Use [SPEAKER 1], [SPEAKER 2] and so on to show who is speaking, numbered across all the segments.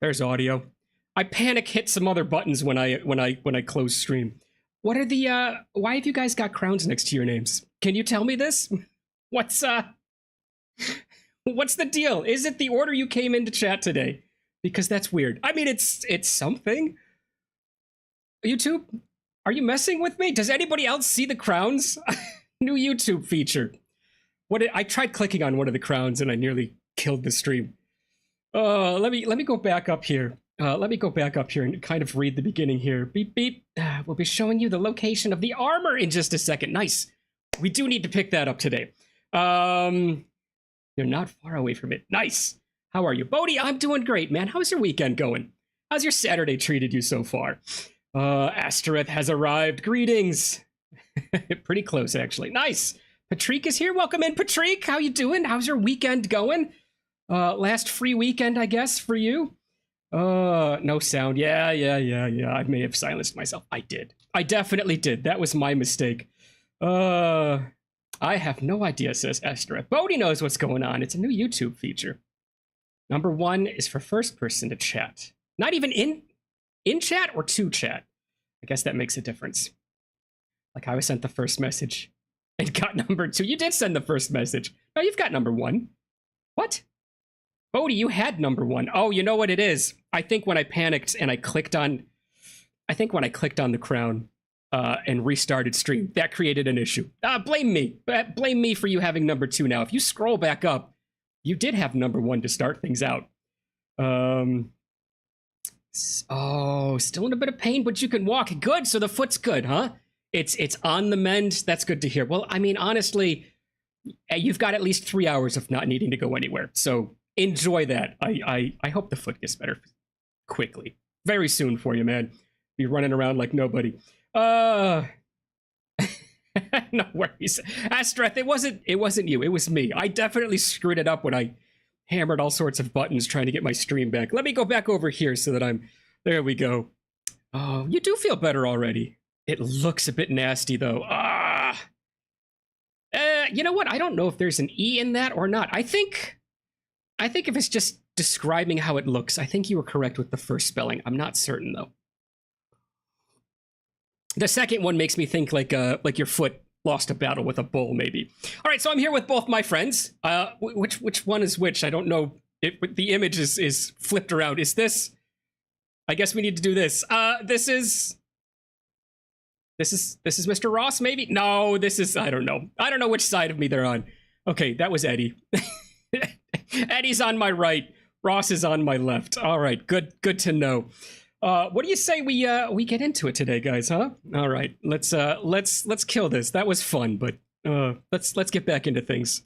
[SPEAKER 1] There's audio. I panic hit some other buttons when I close stream. What are the why have you guys got crowns next to your names? Can you tell me this? What's the deal? Is it the order you came into chat today? Because that's weird. I mean, it's something. YouTube, are you messing with me? Does anybody else see the crowns? New YouTube feature. I tried clicking on one of the crowns and I nearly killed the stream. Let me go back up here. Let me go back up here and kind of read the beginning here. Beep, beep. We'll be showing you the location of the armor in just a second. Nice. We do need to pick that up today. You're not far away from it. Nice. How are you? Bodhi, I'm doing great, man. How's your weekend going? How's your Saturday treated you so far? Astereth has arrived. Greetings. Pretty close, actually. Nice. Patrick is here. Welcome in, Patrick. How you doing? How's your weekend going? Last free weekend, I guess, for you? No sound. Yeah. I may have silenced myself. I did. I definitely did. That was my mistake. I have no idea, says Esther. Bodhi knows what's going on. It's a new YouTube feature. Number 1 is for first person to chat. Not even in chat or to chat. I guess that makes a difference. Like I was sent the first message and got number 2. You did send the first message. No, you've got number 1. What? Bodhi, you had number 1. Oh, you know what it is? I think when I panicked and I clicked on the crown and restarted stream, that created an issue. Blame me. Blame me for you having number 2 now. If you scroll back up, you did have number 1 to start things out. Oh, still in a bit of pain, but you can walk. Good, so the foot's good, huh? It's on the mend. That's good to hear. Well, I mean, honestly, you've got at least 3 hours of not needing to go anywhere. So enjoy that. I hope the foot gets better quickly. Very soon for you, man. Be running around like nobody. No worries. Astreth, it wasn't you. It was me. I definitely screwed it up when I hammered all sorts of buttons trying to get my stream back. Let me go back over here so that there we go. Oh, you do feel better already. It looks a bit nasty though. You know what? I don't know if there's an E in that or not. I think if it's just describing how it looks, I think you were correct with the first spelling. I'm not certain though. The second one makes me think like your foot lost a battle with a bull, maybe. All right, so I'm here with both my friends. Which one is which? I don't know. The image is flipped around. Is this? I guess we need to do this. This is Mr. Ross, maybe? No, this is, I don't know. I don't know which side of me they're on. Okay, that was Eddie. Eddie's on my right. Ross is on my left. All right, good to know. What do you say we get into it today, guys, huh? All right, let's kill this. That was fun, but let's get back into things.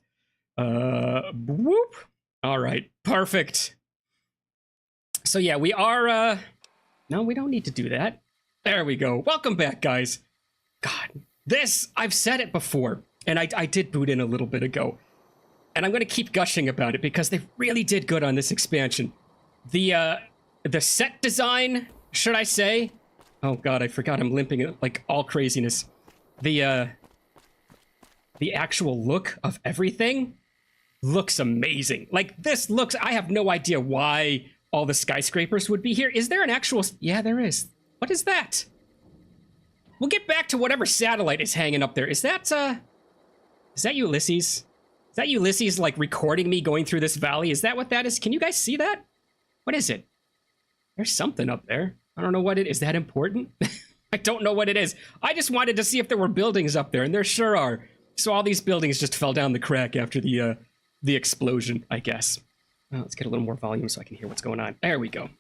[SPEAKER 1] Whoop. All right, perfect. So yeah, we are no, we don't need to do that. There we go. Welcome back, guys. God, this, I've said it before, and I did boot in a little bit ago, and I'm going to keep gushing about it because they really did good on this expansion. The set design, should I say? Oh God, I forgot I'm limping like all craziness. The actual look of everything looks amazing. Like this looks, I have no idea why all the skyscrapers would be here. Is there an actual, yeah, there is. What is that? We'll get back to whatever satellite is hanging up there. Is that Ulysses? Is that Ulysses like recording me going through this valley? Is that what that is? Can you guys see that? What is it? There's something up there. I don't know what it is. Is that important? I don't know what it is. I just wanted to see if there were buildings up there, and there sure are. So all these buildings just fell down the crack after the explosion, I guess. Well, let's get a little more volume so I can hear what's going on. There we go.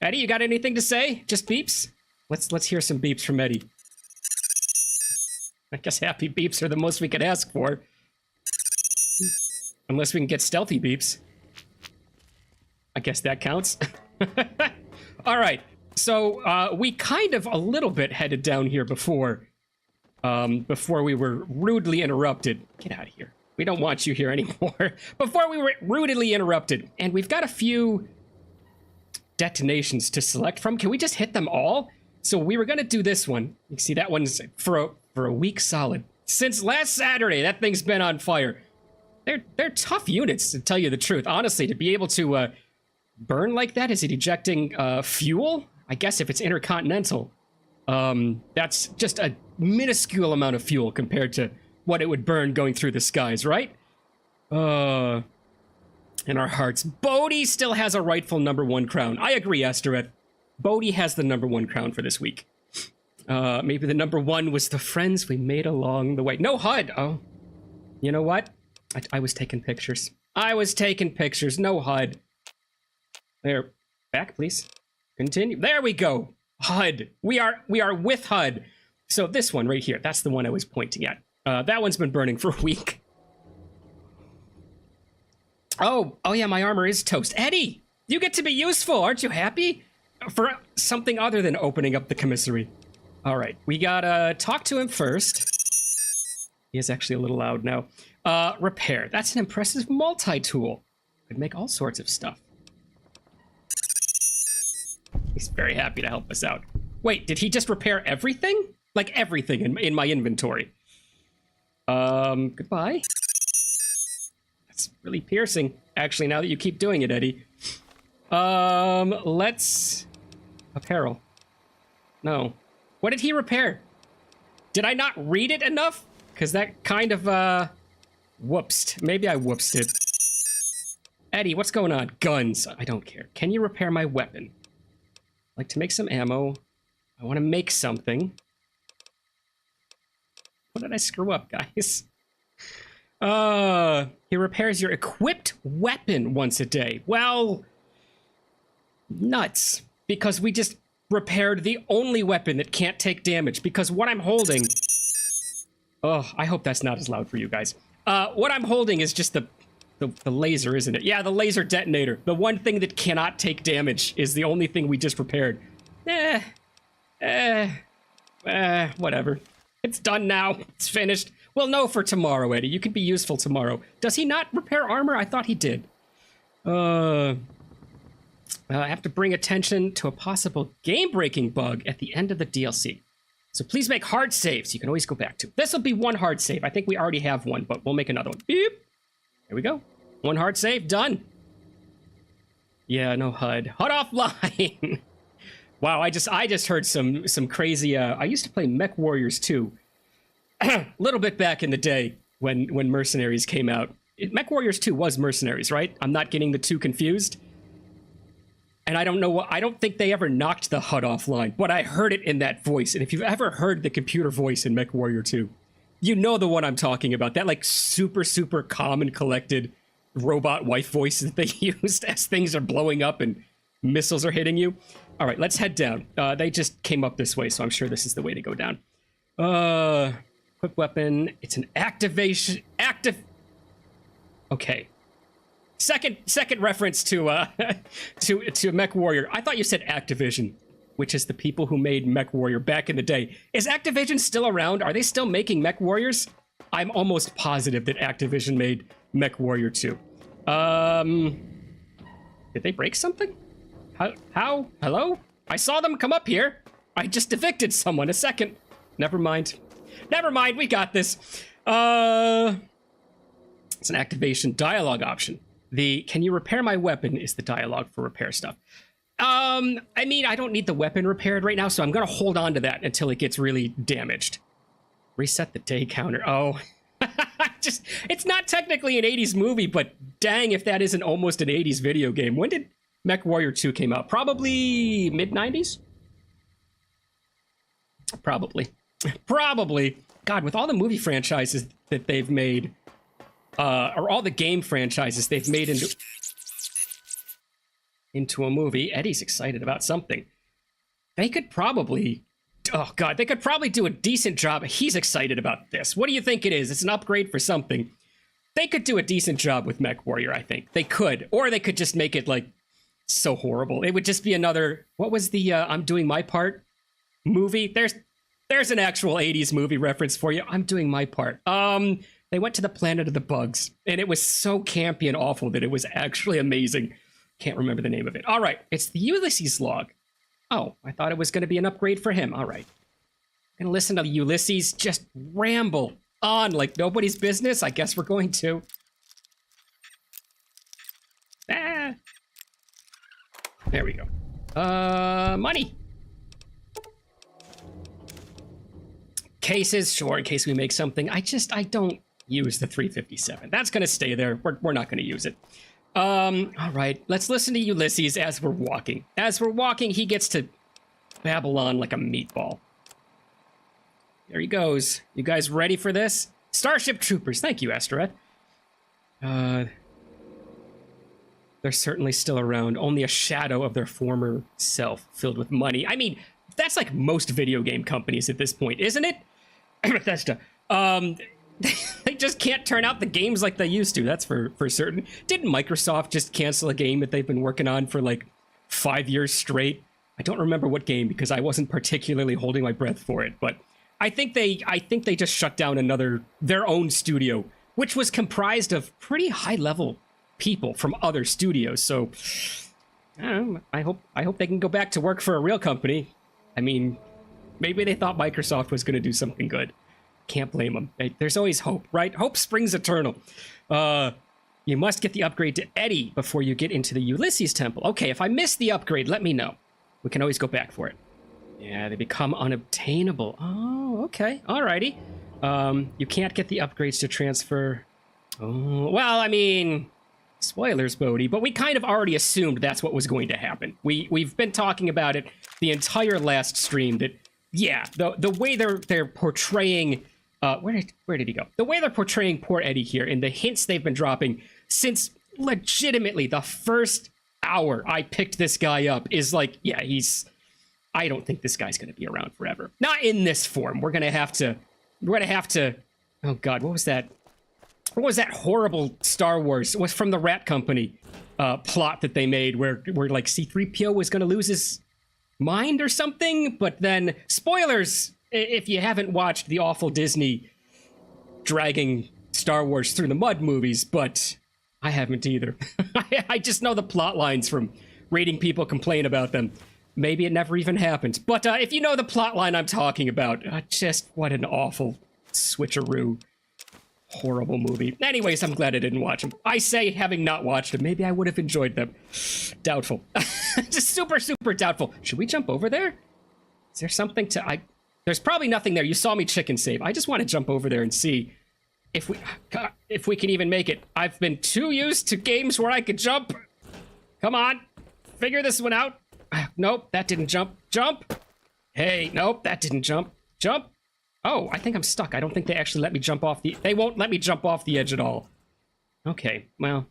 [SPEAKER 1] Eddie, you got anything to say? Just beeps? Let's hear some beeps from Eddie. I guess happy beeps are the most we could ask for. Unless we can get stealthy beeps. I guess that counts. All right. So we kind of a little bit headed down here before we were rudely interrupted. Get out of here. We don't want you here anymore. Before we were rudely interrupted. And we've got a few detonations to select from. Can we just hit them all? So we were going to do this one. You see that one's for a week solid. Since last Saturday, that thing's been on fire. They're tough units, to tell you the truth. Honestly, to be able to burn like that? Is it ejecting fuel? I guess if it's intercontinental, that's just a minuscule amount of fuel compared to what it would burn going through the skies, right? In our hearts, Bodhi still has a rightful #1 crown. I agree, Astereth. Bodhi has the #1 crown for this week. Maybe the #1 was the friends we made along the way. No HUD. Oh, you know what? I was taking pictures. I was taking pictures. No HUD. There. Back, please. Continue. There we go. HUD. We are with HUD. So this one right here, that's the one I was pointing at. That one's been burning for a week. Oh yeah, my armor is toast. Eddie, you get to be useful. Aren't you happy? For something other than opening up the commissary. All right, we gotta talk to him first. He is actually a little loud now. Repair. That's an impressive multi-tool. Could make all sorts of stuff. He's very happy to help us out. Wait, did he just repair everything? Like everything in my inventory. Goodbye. That's really piercing, actually, now that you keep doing it, Eddie. Let's... Apparel. No. What did he repair? Did I not read it enough? Because that kind of, whoopsed. Maybe I whoopsed it. Eddie, what's going on? Guns. I don't care. Can you repair my weapon? I'd like to make some ammo. I want to make something. What did I screw up, guys? He repairs your equipped weapon once a day. Well, nuts. Because we just repaired the only weapon that can't take damage. Because what I'm holding... Oh, I hope that's not as loud for you guys. What I'm holding is just the laser, isn't it? Yeah, the laser detonator. The one thing that cannot take damage is the only thing we just repaired. Whatever. It's done now. It's finished. We'll know for tomorrow, Eddie. You could be useful tomorrow. Does he not repair armor? I thought he did. I have to bring attention to a possible game-breaking bug at the end of the DLC. So please make hard saves you can always go back to. This will be one hard save. I think we already have one, but we'll make another one. Beep. There we go. One hard save. Done. Yeah, no HUD. HUD offline. Wow, I just heard some crazy... I used to play Mech Warriors 2. A little bit back in the day when Mercenaries came out. Mech Warriors 2 was Mercenaries, right? I'm not getting the two confused. And I don't know what... I don't think they ever knocked the HUD offline, but I heard it in that voice. And if you've ever heard the computer voice in Mech Warrior 2, you know the one I'm talking about. That, like, super, super calm and collected robot wife voice that they used as things are blowing up and missiles are hitting you. All right, let's head down. They just came up this way, so I'm sure this is the way to go down. Quick weapon. It's an activation... Okay. Second reference to to Mech Warrior. I thought you said Activision, which is the people who made Mech Warrior back in the day. Is Activision still around? Are they still making Mech Warriors? I'm almost positive that Activision made Mech Warrior 2. Did they break something? How? Hello? I saw them come up here. I just evicted someone. A second. Never mind. Never mind. We got this. It's an activation dialogue option. The "can you repair my weapon" is the dialogue for repair stuff. I mean, I don't need the weapon repaired right now, so I'm gonna hold on to that until it gets really damaged. Reset the day counter. Oh, it's not technically an 80s movie, but dang if that isn't almost an 80s video game. When did Mech Warrior 2 came out? Probably mid-90s? Probably. God, with all the movie franchises that they've made, or all the game franchises they've made into a movie, Eddie's excited about something. They could probably... Oh, God, they could probably do a decent job. He's excited about this. What do you think it is? It's an upgrade for something. They could do a decent job with Mech Warrior, I think. They could. Or they could just make it, like, so horrible. It would just be another... What was the I'm Doing My Part movie? There's an actual 80s movie reference for you. I'm Doing My Part. They went to the planet of the bugs, and it was so campy and awful that it was actually amazing. Can't remember the name of it. All right, it's the Ulysses log. Oh, I thought it was going to be an upgrade for him. All right. I'm going to listen to Ulysses just ramble on like nobody's business. I guess we're going to. There we go. Money. Cases, sure, in case we make something. I don't use the 357. That's going to stay there. We're not going to use it. All right, let's listen to Ulysses as we're walking. As we're walking, he gets to babble on like a meatball. There he goes. You guys ready for this? Starship Troopers. Thank you, Asteroid. They're certainly still around. Only a shadow of their former self filled with money. I mean, that's like most video game companies at this point, isn't it? Bethesda. They just can't turn out the games like they used to. That's for certain. Didn't Microsoft just cancel a game that they've been working on for like 5 years straight? I don't remember what game because I wasn't particularly holding my breath for it, but I think they just shut down their own studio, which was comprised of pretty high level people from other studios. So I don't know, I hope they can go back to work for a real company. I mean, maybe they thought Microsoft was going to do something good. Can't blame them. There's always hope, right? Hope springs eternal. You must get the upgrade to Eddie before you get into the Ulysses temple. Okay, if I miss the upgrade, let me know. We can always go back for it. Yeah, they become unobtainable. Oh, okay. Alrighty. You can't get the upgrades to transfer. Oh, well, I mean, spoilers, Bodhi, but we kind of already assumed that's what was going to happen. We've been talking about it the entire last stream that, yeah, the way they're portraying, where did he go? The way they're portraying poor Eddie here and the hints they've been dropping since legitimately the first hour I picked this guy up is like, yeah, I don't think this guy's going to be around forever. Not in this form. We're going to have to, oh God, what was that? What was that horrible Star Wars? It was from the Rat Company plot that they made where like C-3PO was going to lose his mind or something, but then, spoilers, if you haven't watched the awful Disney dragging Star Wars through the mud movies, but I haven't either. I just know the plot lines from reading people complain about them. Maybe it never even happened. But if you know the plot line I'm talking about, just what an awful switcheroo. Horrible movie. Anyways, I'm glad I didn't watch them. I say, having not watched them, maybe I would have enjoyed them. Doubtful. Just super, super doubtful. Should we jump over there? Is there something to... There's probably nothing there. You saw me chicken save. I just want to jump over there and see if we can even make it. I've been too used to games where I could jump. Come on. Figure this one out. Nope, that didn't jump. Jump! Hey, nope, that didn't jump. Jump! Oh, I think I'm stuck. I don't think they actually let me jump off the... They won't let me jump off the edge at all. Okay, well...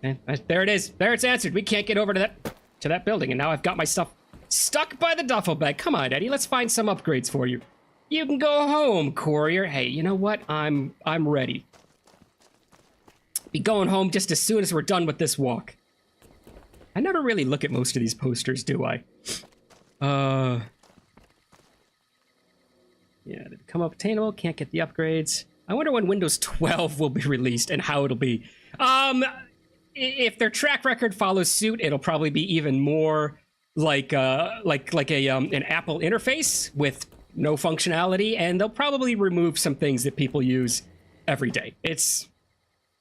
[SPEAKER 1] there it is. There it's answered. We can't get over to that building, and now I've got my stuff stuck by the duffel bag. Come on, Eddie, let's find some upgrades for you. You can go home, courier. Hey, you know what? I'm ready. Be going home just as soon as we're done with this walk. I never really look at most of these posters, do I? Yeah, they become obtainable, can't get the upgrades. I wonder when Windows 12 will be released and how it'll be. If their track record follows suit, it'll probably be even more like an Apple interface with no functionality, and they'll probably remove some things that people use every day.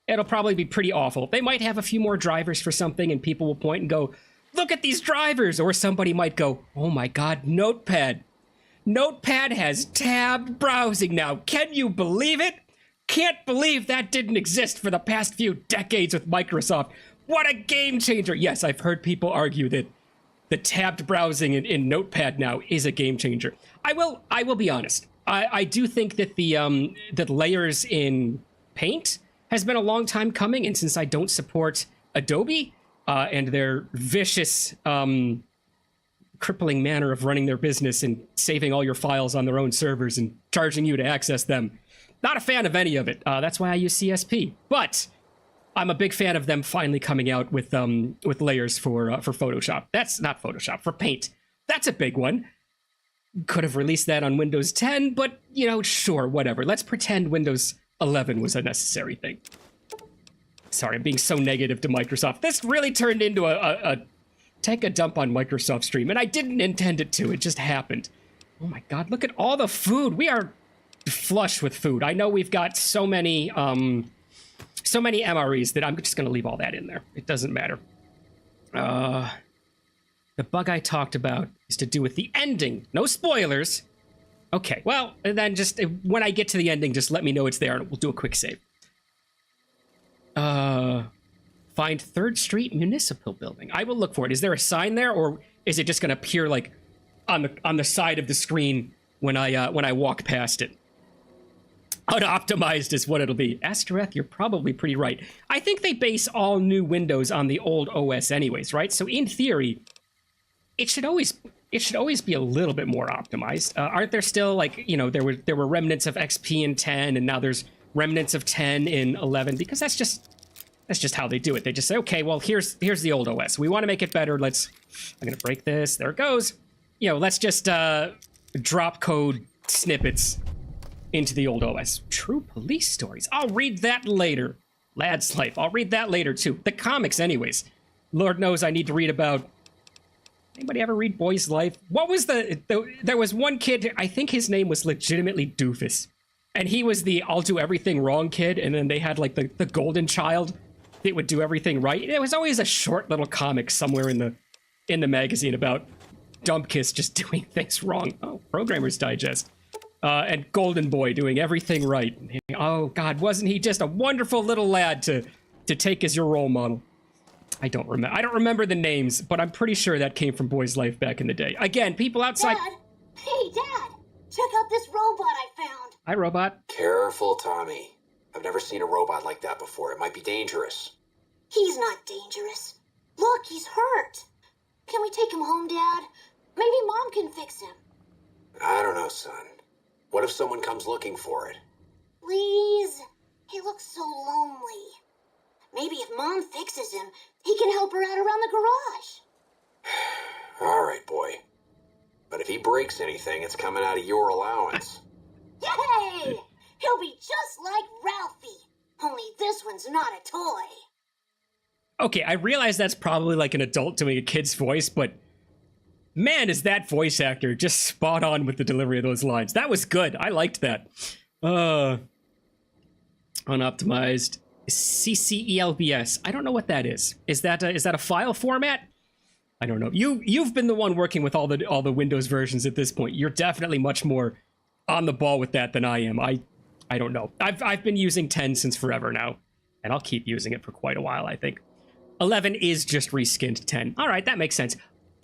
[SPEAKER 1] It'll probably be pretty awful. They might have a few more drivers for something, and people will point and go, look at these drivers! Or somebody might go, oh my god, Notepad. Notepad has tabbed browsing now. Can you believe it? Can't believe that didn't exist for the past few decades with Microsoft. What a game changer! Yes, I've heard people argue that the tabbed browsing in Notepad now is a game changer. I will be honest. I do think that that layers in Paint has been a long time coming, and since I don't support Adobe and their vicious, crippling manner of running their business and saving all your files on their own servers and charging you to access them, not a fan of any of it. That's why I use CSP. But I'm a big fan of them finally coming out with layers for Photoshop. That's not Photoshop, for Paint. That's a big one. Could have released that on Windows 10, but, you know, sure, whatever. Let's pretend Windows 11 was a necessary thing. Sorry, I'm being so negative to Microsoft. This really turned into a take a dump on Microsoft stream, and I didn't intend it to. It just happened. Oh my god, look at all the food. We are flush with food. I know we've got so many MREs that I'm just going to leave all that in there. It doesn't matter. The bug I talked about is to do with the ending. No spoilers. Okay, well, and then just when I get to the ending, just let me know it's there and we'll do a quick save. Find 3rd Street Municipal Building. I will look for it. Is there a sign there, or is it just going to appear like on the side of the screen when I walk past it? Unoptimized is what it'll be. Astereth, you're probably pretty right. I think they base all new Windows on the old OS anyways, right? So in theory, it should always be a little bit more optimized. Aren't there still, like, you know, there were remnants of XP in 10, and now there's remnants of 10 in 11, because that's just how they do it. They just say, okay, well, here's the old OS. We want to make it better. I'm gonna break this. There it goes. You know, let's just drop code snippets into the old OS. True police stories. I'll read that later. Lad's Life. I'll read that later too. The comics, anyways. Lord knows I need to read about. Anybody ever read Boy's Life? What was there was one kid, I think his name was legitimately Doofus. And he was the I'll do everything wrong kid, and then they had like the golden child that would do everything right. It was always a short little comic somewhere in the magazine about Dumpkiss just doing things wrong. Oh, Programmer's Digest. And Golden Boy doing everything right. Oh God, wasn't he just a wonderful little lad to take as your role model? I don't remember the names, but I'm pretty sure that came from Boy's Life back in the day. Again, people outside.
[SPEAKER 2] Dad! Hey, Dad! Check out this robot I found.
[SPEAKER 1] Hi, robot.
[SPEAKER 3] Careful, Tommy. I've never seen a robot like that before. It might be dangerous.
[SPEAKER 2] He's not dangerous. Look, he's hurt. Can we take him home, Dad? Maybe Mom can fix him.
[SPEAKER 3] I don't know, son. What if someone comes looking for it?
[SPEAKER 2] Please? He looks so lonely. Maybe if Mom fixes him, he can help her out around the garage.
[SPEAKER 3] All right, boy. But if he breaks anything, it's coming out of your allowance.
[SPEAKER 2] Yay! He'll be just like Ralphie. Only this one's not a toy.
[SPEAKER 1] Okay, I realize that's probably like an adult doing a kid's voice, but man, is that voice actor just spot on with the delivery of those lines. That was good. I liked that. Unoptimized. CCELBS. I don't know what that is. Is that a file format? I don't know. You've been the one working with all the Windows versions at this point. You're definitely much more on the ball with that than I am. I don't know. I've been using 10 since forever now, and I'll keep using it for quite a while, I think. 11 is just reskinned 10. All right, that makes sense.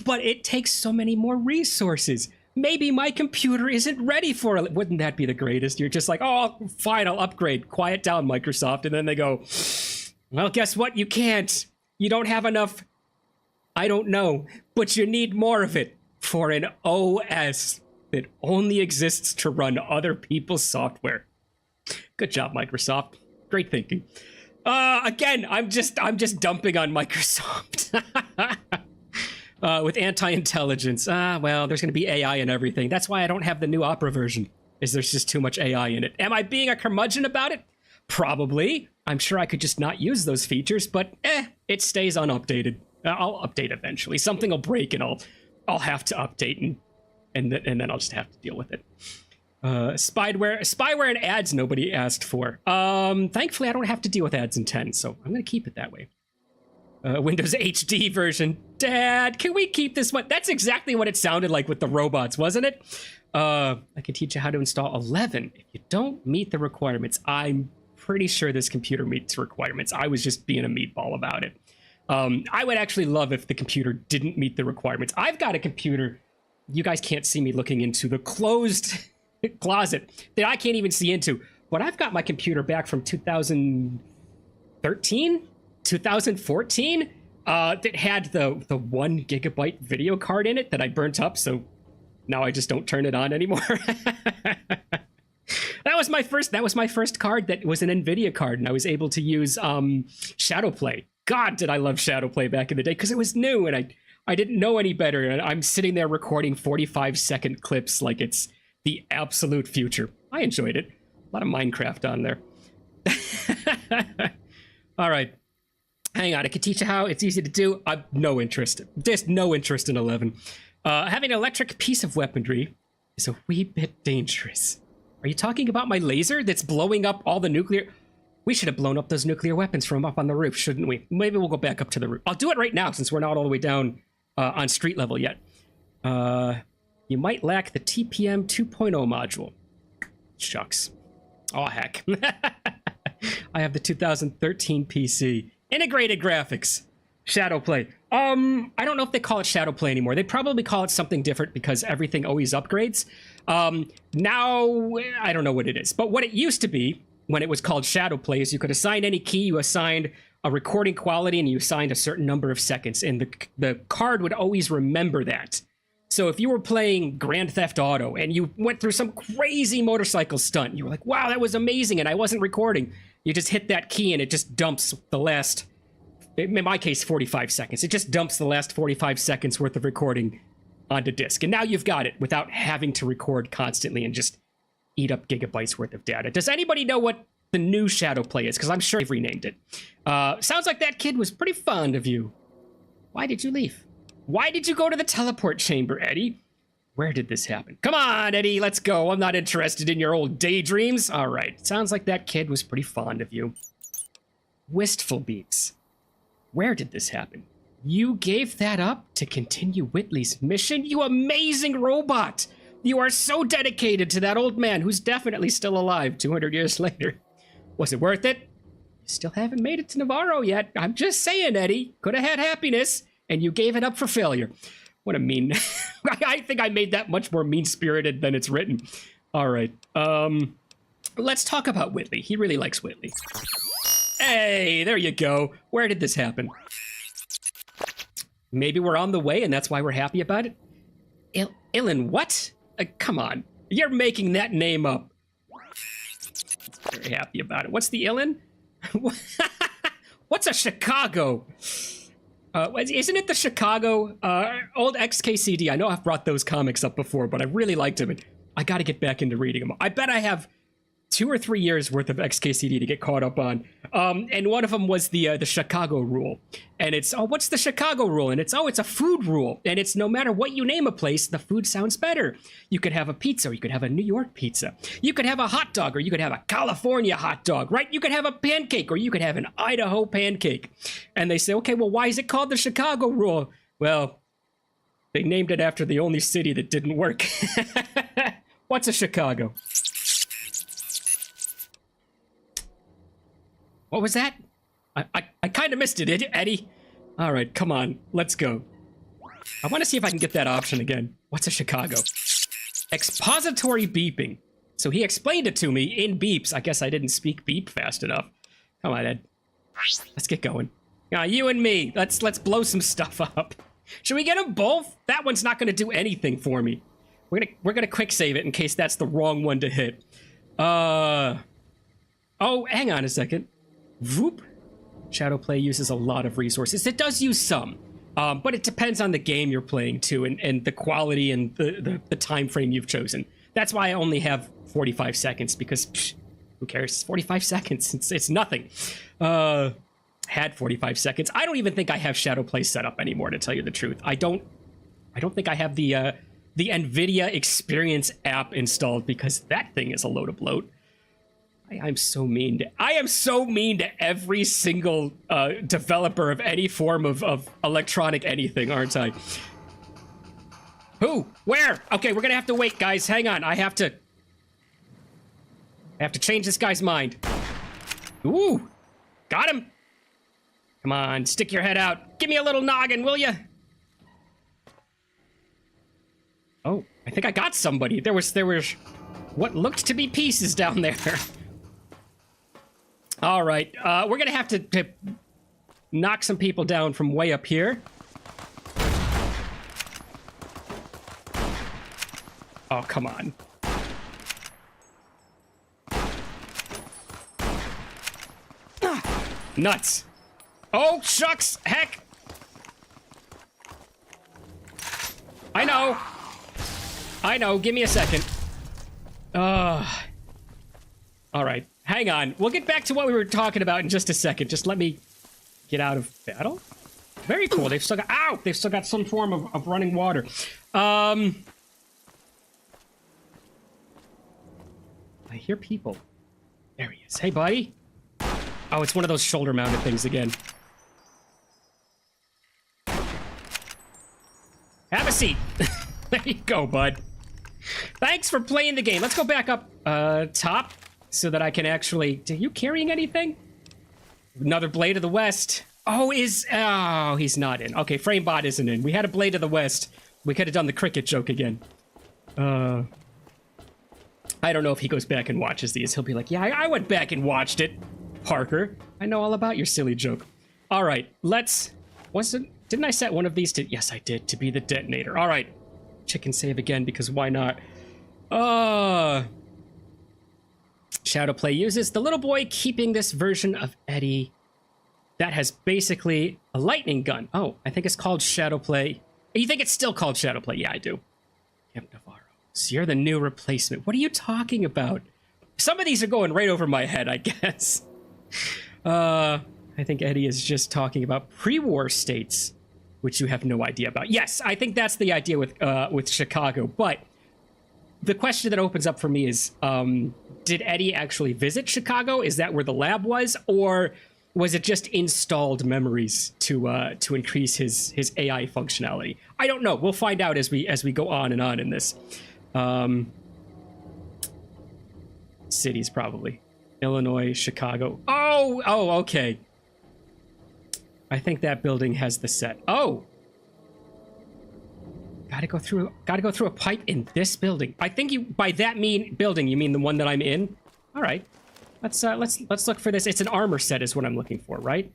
[SPEAKER 1] But it takes so many more resources. Maybe my computer isn't ready for it. Wouldn't that be the greatest? You're just like, oh, fine, I'll upgrade. Quiet down, Microsoft. And then they go, well, guess what? You can't. You don't have enough. I don't know. But you need more of it for an OS that only exists to run other people's software. Good job, Microsoft. Great thinking. Again, I'm just dumping on Microsoft. With anti-intelligence. Well, there's going to be AI and everything. That's why I don't have the new Opera version, is there's just too much AI in it. Am I being a curmudgeon about it? Probably. I'm sure I could just not use those features, but it stays unupdated. I'll update eventually. Something will break and I'll have to update and then I'll just have to deal with it. Spyware and ads nobody asked for. Thankfully I don't have to deal with ads in 10, so I'm going to keep it that way. Windows HD version. Dad, can we keep this one? That's exactly what it sounded like with the robots, wasn't it? I can teach you how to install 11. If you don't meet the requirements, I'm pretty sure this computer meets requirements. I was just being a meatball about it. I would actually love if the computer didn't meet the requirements. I've got a computer. You guys can't see me looking into the closed closet that I can't even see into, but I've got my computer back from 2013, 2014, that had the 1 gigabyte video card in it that I burnt up, so now I just don't turn it on anymore. That was my first card that was an NVIDIA card, and I was able to use Shadowplay. God, did I love Shadowplay back in the day, because it was new, and I didn't know any better, and I'm sitting there recording 45-second clips like it's the absolute future. I enjoyed it. A lot of Minecraft on there. All right. Hang on, I can teach you how. It's easy to do. I've no interest. There's no interest in 11. Having an electric piece of weaponry is a wee bit dangerous. Are you talking about my laser that's blowing up all the nuclear... We should have blown up those nuclear weapons from up on the roof, shouldn't we? Maybe we'll go back up to the roof. I'll do it right now since we're not all the way down on street level yet. You might lack the TPM 2.0 module. Shucks. Oh, heck. I have the 2013 PC. Integrated graphics. Shadowplay. I don't know if they call it Shadowplay anymore. They probably call it something different because everything always upgrades. Now, I don't know what it is. But what it used to be, when it was called Shadowplay, is you could assign any key, you assigned a recording quality, and you assigned a certain number of seconds. And the card would always remember that. So if you were playing Grand Theft Auto and you went through some crazy motorcycle stunt, you were like, wow, that was amazing, and I wasn't recording. You just hit that key and it just dumps the last, in my case, 45 seconds. It just dumps the last 45 seconds worth of recording onto disk. And now you've got it without having to record constantly and just eat up gigabytes worth of data. Does anybody know what the new Shadowplay is? Because I'm sure they've renamed it. Sounds like that kid was pretty fond of you. Why did you leave? Why did you go to the teleport chamber, Eddie? Where did this happen? Come on, Eddie, let's go. I'm not interested in your old daydreams. All right, sounds like that kid was pretty fond of you. Wistful Beats. Where did this happen? You gave that up to continue Whitley's mission? You amazing robot! You are so dedicated to that old man who's definitely still alive 200 years later. Was it worth it? You still haven't made it to Navarro yet. I'm just saying, Eddie. Could have had happiness, and you gave it up for failure. What a mean... I think I made that much more mean-spirited than it's written. All right. Let's talk about Whitley. He really likes Whitley. Hey, there you go. Where did this happen? Maybe we're on the way, and that's why we're happy about it? Illin what? Come on. You're making that name up. Very happy about it. What's the Illin? What's a Chicago? Isn't it the Chicago old XKCD? I know I've brought those comics up before, but I really liked them. And I got to get back into reading them. I bet I have 2 or 3 years worth of XKCD to get caught up on. And one of them was the Chicago rule. And it's, oh, what's the Chicago rule? And it's, oh, it's a food rule. And it's no matter what you name a place, the food sounds better. You could have a pizza, or you could have a New York pizza. You could have a hot dog, or you could have a California hot dog, right? You could have a pancake, or you could have an Idaho pancake. And they say, okay, well, why is it called the Chicago rule? Well, they named it after the only city that didn't work. What's a Chicago? What was that? I kind of missed it, Eddie. All right, come on, let's go. I want to see if I can get that option again. What's a Chicago? Expository beeping. So he explained it to me in beeps. I guess I didn't speak beep fast enough. Come on, Ed. Let's get going. You and me. Let's blow some stuff up. Should we get them both? That one's not going to do anything for me. We're gonna quick save it in case that's the wrong one to hit. Oh, hang on a second. Whoop. Shadowplay uses a lot of resources. It does use some, but it depends on the game you're playing too, and the quality and the time frame you've chosen. That's why I only have 45 seconds, because who cares? It's 45 seconds. It's nothing. Had 45 seconds. I don't even think I have Shadowplay set up anymore, to tell you the truth. I don't think I have the NVIDIA Experience app installed, because that thing is a load of bloat. I'm so mean to... I am so mean to every single developer of any form of electronic anything, aren't I? Who? Where? Okay, we're gonna have to wait, guys. Hang on. I have to change this guy's mind. Ooh! Got him! Come on, stick your head out. Give me a little noggin, will ya? Oh, I think I got somebody. There was what looked to be pieces down there. All right, we're gonna have to knock some people down from way up here. Oh, come on. Nuts. Oh, shucks, heck. I know, give me a second. All right. Hang on. We'll get back to what we were talking about in just a second. Just let me get out of battle. Very cool. They've still got... Ow! They've still got some form of running water. I hear people. There he is. Hey, buddy. Oh, it's one of those shoulder-mounted things again. seat. There you go, bud. Thanks for playing the game. Let's go back up top so that I can actually... Are you carrying anything? Another Blade of the West. Oh, he's not in. Okay, Framebot isn't in. We had a Blade of the West. We could have done the cricket joke again. I don't know if he goes back and watches these. He'll be like, yeah, I went back and watched it, Parker. I know all about your silly joke. All right, didn't I set one of these to... Yes, I did, to be the detonator. All right, chicken save again, because why not? Shadowplay uses the little boy keeping this version of Eddie that has basically a lightning gun. Oh, I think it's called Shadowplay. You think it's still called Shadowplay? Yeah, I do. Yep, Navarro. So you're the new replacement. What are you talking about? Some of these are going right over my head, I guess. I think Eddie is just talking about pre-war states, which you have no idea about. Yes, I think that's the idea with Chicago, but the question that opens up for me is, did Eddie actually visit Chicago? Is that where the lab was? Or was it just installed memories to increase his AI functionality? I don't know. We'll find out as we go on and on in this. Cities, probably. Illinois, Chicago. Oh, okay. I think that building has the set. Oh! Gotta go through a pipe in this building. I think you, by that building, you mean the one that I'm in? All right. Let's look for this. It's an armor set is what I'm looking for, right?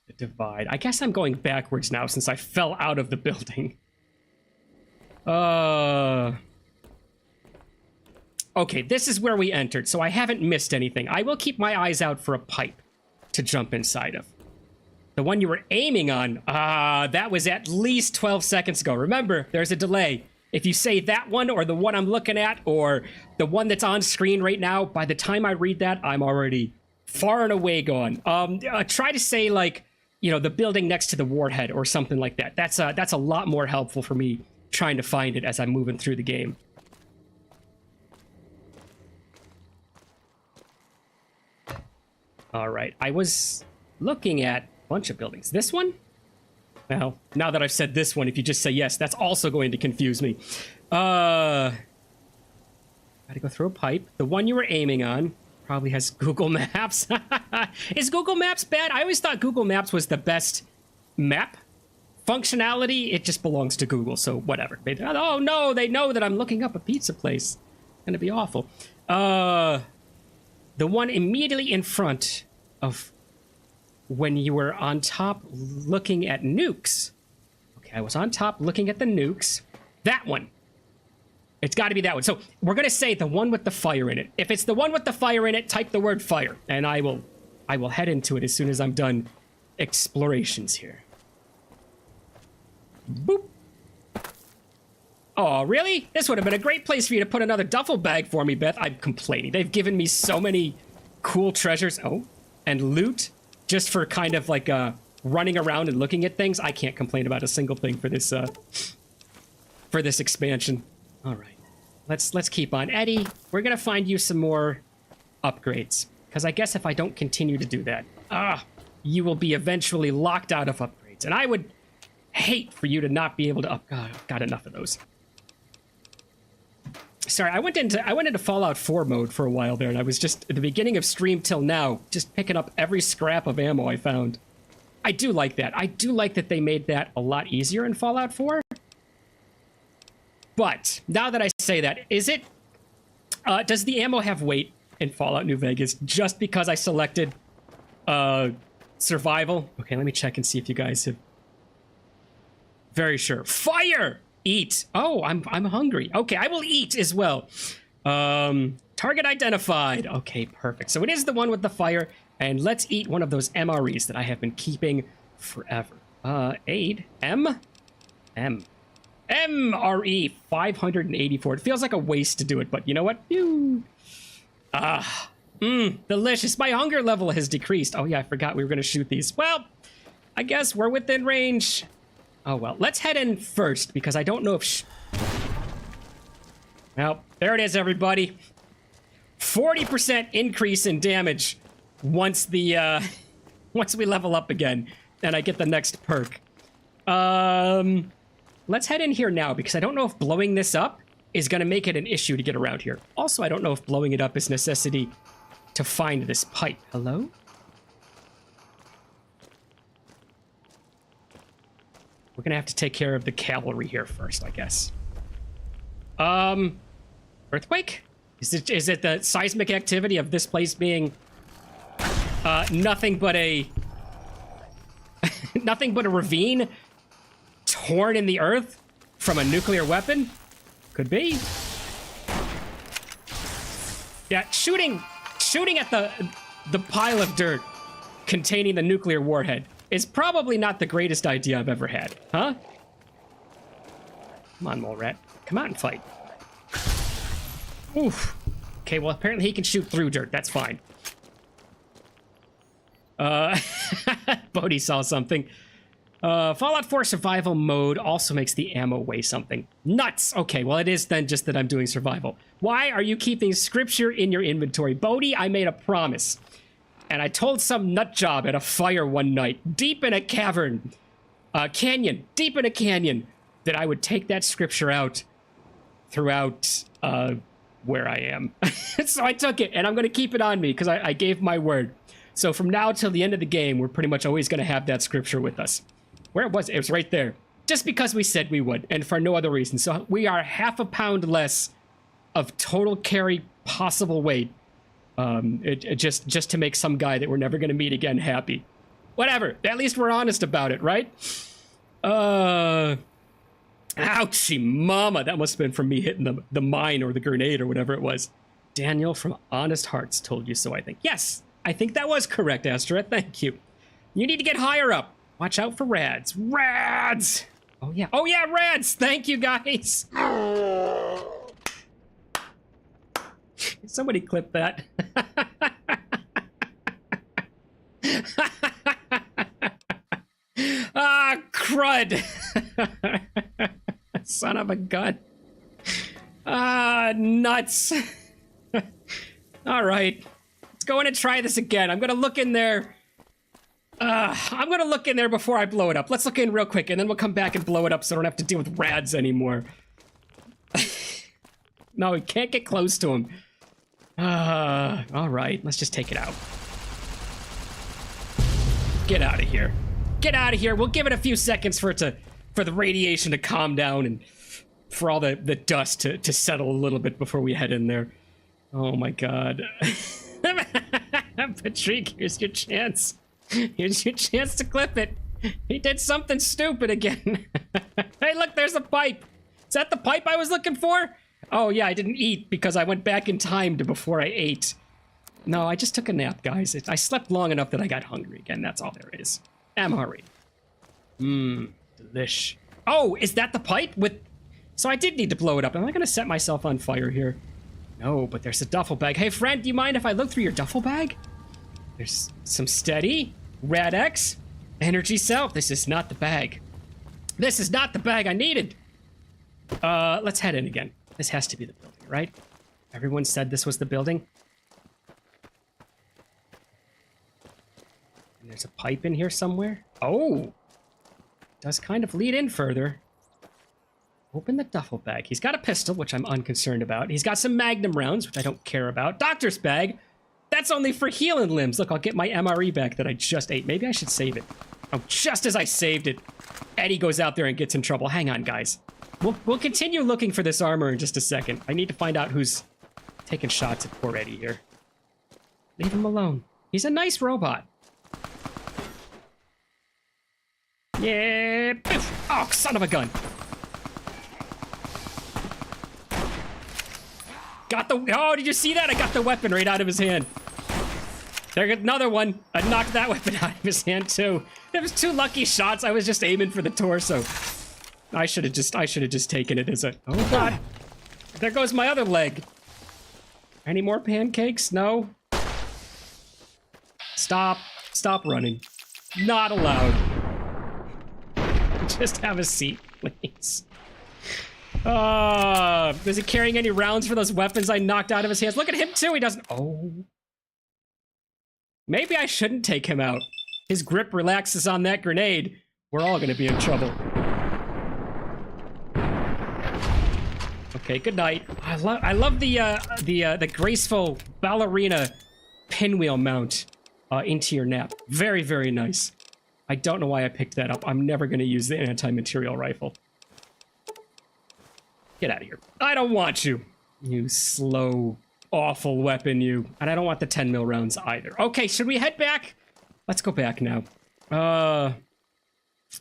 [SPEAKER 1] The divide. I guess I'm going backwards now since I fell out of the building. Okay, this is where we entered, so I haven't missed anything. I will keep my eyes out for a pipe to jump inside of. The one you were aiming on, that was at least 12 seconds ago. Remember, there's a delay. If you say that one or the one I'm looking at or the one that's on screen right now, by the time I read that, I'm already far and away gone. Try to say, like, you know, the building next to the warhead or something like that. That's a lot more helpful for me trying to find it as I'm moving through the game. All right, I was looking at a bunch of buildings. This one? Well, now that I've said this one, if you just say yes, that's also going to confuse me. Gotta go through a pipe. The one you were aiming on probably has Google Maps. Is Google Maps bad? I always thought Google Maps was the best map functionality. It just belongs to Google, so whatever. Oh no, they know that I'm looking up a pizza place. It's gonna be awful. The one immediately in front of when you were on top looking at nukes. Okay, I was on top looking at the nukes. That one. It's got to be that one. So we're going to say the one with the fire in it. If it's the one with the fire in it, type the word fire. And I will head into it as soon as I'm done explorations here. Boop. Oh, really? This would have been a great place for you to put another duffel bag for me, Beth. I'm complaining. They've given me so many cool treasures. Oh, and loot just for kind of like running around and looking at things. I can't complain about a single thing for this expansion. All right, let's keep on. Eddie, we're gonna find you some more upgrades because I guess if I don't continue to do that, you will be eventually locked out of upgrades, and I would hate for you to not be able to got enough of those. Sorry, I went into Fallout 4 mode for a while there, and I was just, at the beginning of stream till now, just picking up every scrap of ammo I found. I do like that. I do like that they made that a lot easier in Fallout 4. But, now that I say that, is it... does the ammo have weight in Fallout New Vegas just because I selected survival? Okay, let me check and see if you guys have... Very sure. Fire! Eat. Oh, I'm hungry. Okay, I will eat as well. Target identified. Okay, perfect. So it is the one with the fire, and let's eat one of those MREs that I have been keeping forever. Aid. MRE 584. It feels like a waste to do it, but you know what? Delicious. My hunger level has decreased. Oh yeah, I forgot we were gonna shoot these. Well, I guess we're within range. Oh, well, let's head in first, because I don't know if... Well, there it is, everybody. 40% increase in damage once the once we level up again and I get the next perk. Let's head in here now because I don't know if blowing this up is going to make it an issue to get around here. Also, I don't know if blowing it up is necessity to find this pipe. Hello? We're going to have to take care of the cavalry here first, I guess. Earthquake? Is it the seismic activity of this place being nothing but a nothing but a ravine torn in the earth from a nuclear weapon? Could be. Yeah, shooting at the pile of dirt containing the nuclear warhead is probably not the greatest idea I've ever had, huh? Come on, mole rat. Come out and fight. Oof. Okay, well, apparently he can shoot through dirt. That's fine. Bodhi saw something. Fallout 4 survival mode also makes the ammo weigh something. Nuts! Okay, well, it is then just that I'm doing survival. Why are you keeping scripture in your inventory? Bodhi, I made a promise. And I told some nut job at a fire one night, deep in a cavern, canyon, deep in a canyon, that I would take that scripture out throughout, where I am. So I took it, and I'm going to keep it on me, because I gave my word. So from now till the end of the game, we're pretty much always going to have that scripture with us. Where was it? It was right there. Just because we said we would, and for no other reason. So we are half a pound less of total carry possible weight. Just to make some guy that we're never going to meet again happy. Whatever. At least we're honest about it, right? Ouchie mama. That must have been from me hitting the mine or the grenade or whatever it was. Daniel from Honest Hearts told you so, I think. Yes, I think that was correct, Astra. Thank you. You need to get higher up. Watch out for rads. Rads! Oh, yeah. Oh, yeah, rads! Thank you, guys. Somebody clip that. Ah, crud. Son of a gun. Ah, nuts. All right. Let's go in and try this again. I'm going to look in there. I'm going to look in there before I blow it up. Let's look in real quick, and then we'll come back and blow it up so I don't have to deal with rads anymore. No, we can't get close to him. All right. Let's just take it out. Get out of here. Get out of here. We'll give it a few seconds for the radiation to calm down and for all the dust to settle a little bit before we head in there. Oh my god. Patrick, here's your chance. Here's your chance to clip it. He did something stupid again. Hey, look, there's a pipe. Is that the pipe I was looking for? Oh yeah, I didn't eat because I went back in time to before I ate. No, I just took a nap, guys. I slept long enough that I got hungry again. That's all there is. I'm hungry. Delish. Oh, is that the pipe with... So I did need to blow it up. Am I going to set myself on fire here? No, but there's a duffel bag. Hey, friend, do you mind if I look through your duffel bag? There's some steady, Rad-X, energy cell. This is not the bag. This is not the bag I needed. Let's head in again. This has to be the building, right? Everyone said this was the building. And there's a pipe in here somewhere. Oh! Does kind of lead in further. Open the duffel bag. He's got a pistol, which I'm unconcerned about. He's got some magnum rounds, which I don't care about. Doctor's bag. That's only for healing limbs. Look, I'll get my MRE back that I just ate. Maybe I should save it. Oh, just as I saved it, Eddie goes out there and gets in trouble. Hang on, guys. We'll continue looking for this armor in just a second. I need to find out who's taking shots at poor Eddie here. Leave him alone. He's a nice robot. Yeah. Oh, son of a gun. Got the... Oh, did you see that? I got the weapon right out of his hand. There's another one. I knocked that weapon out of his hand, too. There was 2 lucky shots. I was just aiming for the torso. I should have just taken it as a... Oh, God. There goes my other leg. Any more pancakes? No? Stop. Stop running. Not allowed. Just have a seat, please. Is he carrying any rounds for those weapons I knocked out of his hands? Look at him too, he doesn't. Oh. Maybe I shouldn't take him out. His grip relaxes on that grenade. We're all gonna be in trouble. Okay, good night. I love the graceful ballerina pinwheel mount into your nap. Very, very nice. I don't know why I picked that up. I'm never gonna use the anti-material rifle. Get out of here. I don't want you. You slow, awful weapon, you. And I don't want the 10 mil rounds either. Okay, should we head back? Let's go back now.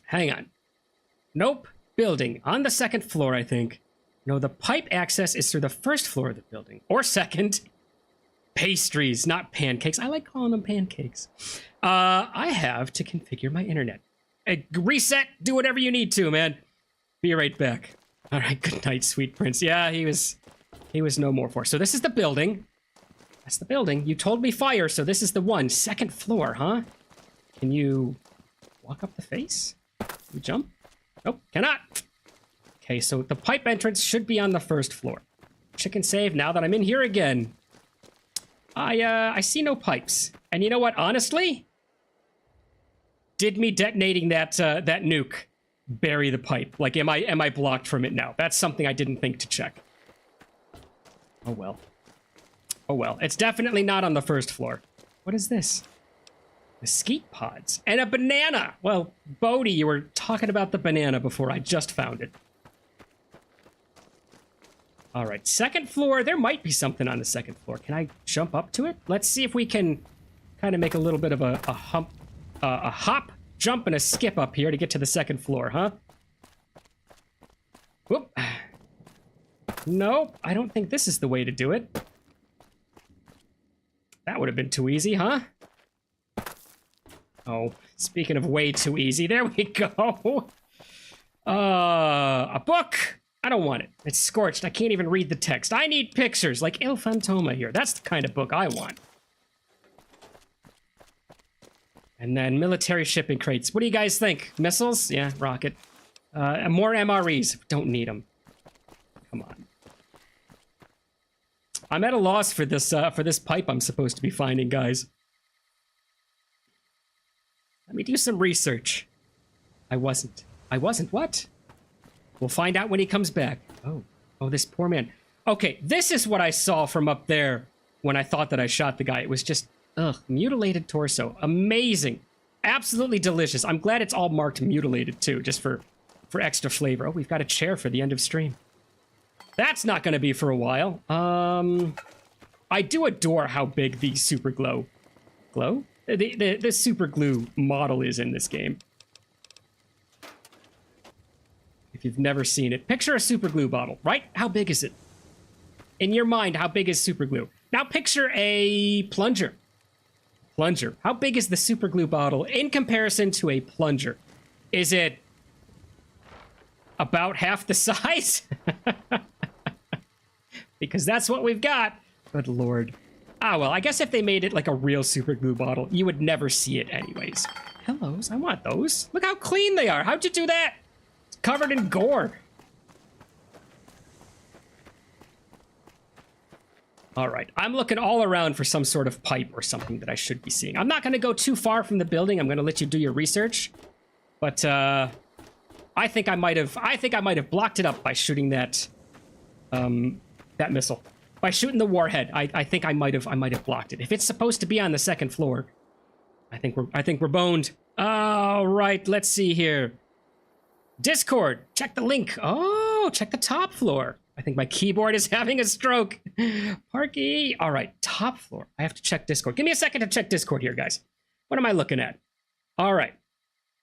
[SPEAKER 1] Hang on. Nope. Building. On the second floor, I think. No, the pipe access is through the first floor of the building. Or second. Pastries, not pancakes. I like calling them pancakes. I have to configure my internet. Reset. Do whatever you need to, man. Be right back. All right, good night, sweet prince. Yeah, he was no more for. So this is the building. That's the building. You told me fire, so this is the one. Second floor, huh? Can you walk up the face? Can you jump? Nope, cannot. Okay, so the pipe entrance should be on the first floor. Chicken save now that I'm in here again. I see no pipes. And you know what, honestly? Did me detonating that that nuke bury the pipe? Like, am I blocked from it now? That's something I didn't think to check. Oh well. Oh well. It's definitely not on the first floor. What is this? Mesquite pods. And a banana! Well, Bodhi, you were talking about the banana before. I just found it. Alright, second floor. There might be something on the second floor. Can I jump up to it? Let's see if we can kind of make a little bit of a hop, jump, and a skip up here to get to the second floor, huh? Whoop. No, I don't think this is the way to do it. That would have been too easy, huh? Oh, speaking of way too easy, there we go. A book. I don't want it. It's scorched. I can't even read the text. I need pictures, like Il Fantoma here. That's the kind of book I want. And then military shipping crates. What do you guys think? Missiles? Yeah, rocket. And more MREs. Don't need them. Come on. I'm at a loss for this pipe I'm supposed to be finding, guys. Let me do some research. I wasn't. What? We'll find out when he comes back. Oh, this poor man. Okay, this is what I saw from up there when I thought that I shot the guy. It was just, mutilated torso. Amazing. Absolutely delicious. I'm glad it's all marked mutilated, too, just for extra flavor. Oh, we've got a chair for the end of stream. That's not going to be for a while. I do adore how big the super glue the super glue model is in this game. If you've never seen it, picture a super glue bottle, right? How big is it? In your mind, how big is super glue? Now picture a plunger. How big is the super glue bottle in comparison to a plunger? Is it about half the size? Because that's what we've got. Good lord. Ah, well, I guess if they made it like a real super glue bottle, you would never see it anyways. Hellos, I want those. Look how clean they are. How'd you do that? It's covered in gore. All right, I'm looking all around for some sort of pipe or something that I should be seeing. I'm not going to go too far from the building. I'm going to let you do your research. But I think I might have blocked it up by shooting that missile. By shooting the warhead, I think I might have blocked it. If it's supposed to be on the second floor, I think we're boned. All right, let's see here. Discord, check the link. Oh, check the top floor. I think my keyboard is having a stroke. Parky. All right, top floor. I have to check Discord. Give me a second to check Discord here, guys. What am I looking at? All right.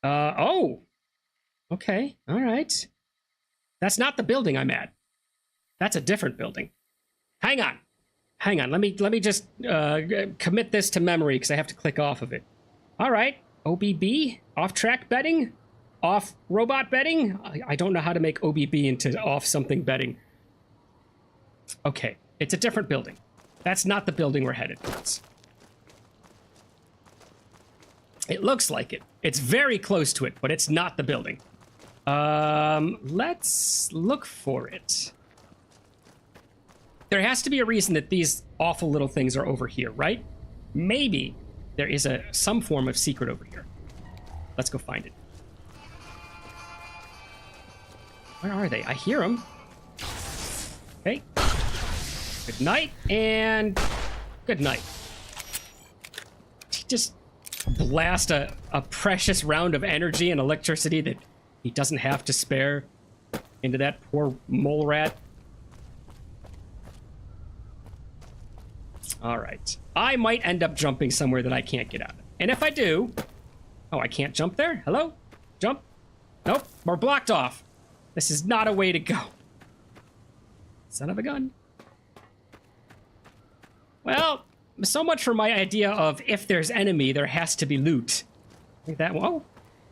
[SPEAKER 1] Oh. Okay. All right. That's not the building I'm at. That's a different building. Hang on. Let me just commit this to memory because I have to click off of it. All right. OBB, off-track betting, off robot betting. I don't know how to make OBB into off something betting. Okay, it's a different building. That's not the building we're headed towards. It looks like it. It's very close to it, but it's not the building. Let's look for it. There has to be a reason that these awful little things are over here, right? Maybe there is some form of secret over here. Let's go find it. Where are they? I hear them. Okay. Good night, and good night. Just blast a precious round of energy and electricity that he doesn't have to spare into that poor mole rat. All right. I might end up jumping somewhere that I can't get out of. And if I do... Oh, I can't jump there? Hello? Jump? Nope. We're blocked off. This is not a way to go. Son of a gun. Well, so much for my idea of if there's enemy, there has to be loot. I think that... Whoa.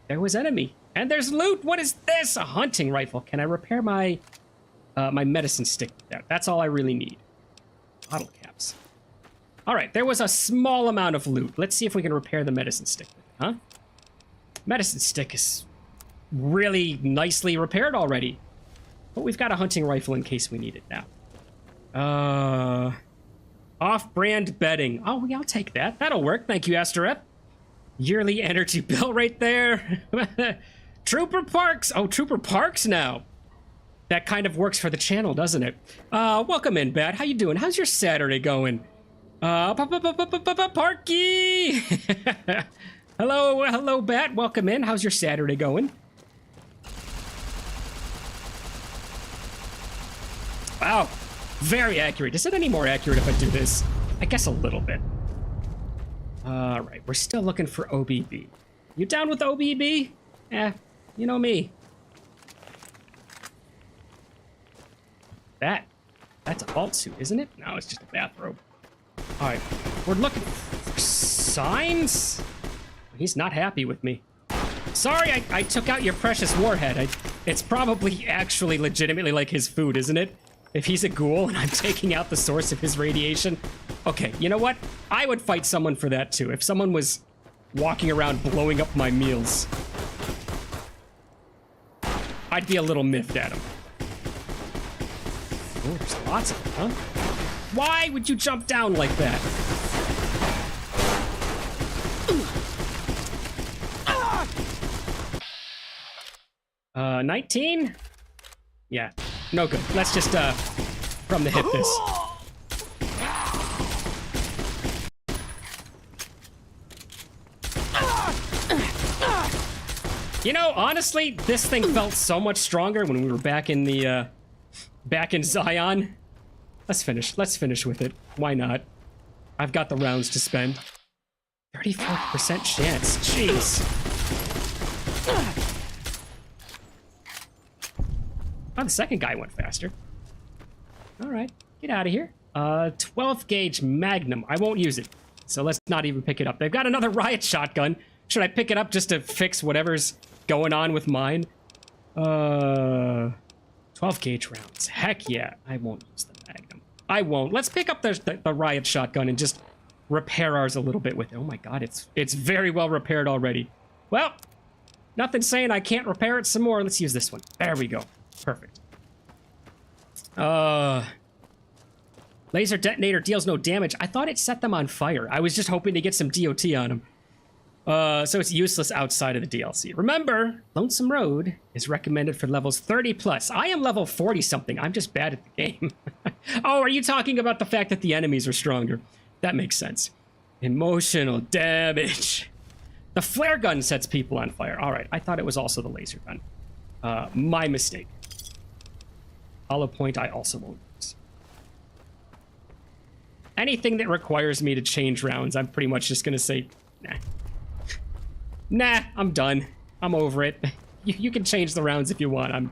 [SPEAKER 1] There was enemy. And there's loot. What is this? A hunting rifle. Can I repair my my medicine stick with that? That's all I really need. Bottle caps. All right, there was a small amount of loot. Let's see if we can repair the medicine stick with it, huh? Medicine stick is really nicely repaired already. But we've got a hunting rifle in case we need it now. Off-brand bedding. Oh, yeah, I'll take that. That'll work. Thank you, Asterep. Yearly energy bill right there. Trooper Parks. Oh, Trooper Parks now. That kind of works for the channel, doesn't it? Welcome in, Bat. How you doing? How's your Saturday going? Parky! Hello, Bat. Welcome in. How's your Saturday going? Wow. Very accurate. Is it any more accurate if I do this? I guess a little bit. All right. We're still looking for OBB. You down with OBB? Eh, you know me. That's a vault suit, isn't it? No, it's just a bathrobe. All right. We're looking for signs? He's not happy with me. Sorry, I took out your precious warhead. It's probably actually legitimately like his food, isn't it? If he's a ghoul and I'm taking out the source of his radiation. Okay, you know what? I would fight someone for that too. If someone was walking around blowing up my meals, I'd be a little miffed at him. Oh, there's lots of them, huh? Why would you jump down like that? 19? Yeah, no good. Let's just, from the hip this. You know, honestly, this thing felt so much stronger when we were back in the, back in Zion. Let's finish with it. Why not? I've got the rounds to spend. 34% chance, jeez. Oh, the second guy went faster. All right, get out of here. 12 gauge Magnum. I won't use it, so let's not even pick it up. They've got another riot shotgun. Should I pick it up just to fix whatever's going on with mine? 12 gauge rounds. Heck yeah, I won't use the Magnum. I won't. Let's pick up the riot shotgun and just repair ours a little bit with it. Oh my god, it's very well repaired already. Well, nothing saying I can't repair it some more. Let's use this one. There we go. Perfect. Laser detonator deals no damage. I thought it set them on fire. I was just hoping to get some DOT on them. So it's useless outside of the DLC. Remember, Lonesome Road is recommended for levels 30 plus. I am level 40 something. I'm just bad at the game. Oh, are you talking about the fact that the enemies are stronger? That makes sense. Emotional damage. The flare gun sets people on fire. All right, I thought it was also the laser gun. My mistake. Hollow point I also won't use. Anything that requires me to change rounds, I'm pretty much just gonna say, nah. Nah, I'm done. I'm over it. You can change the rounds if you want.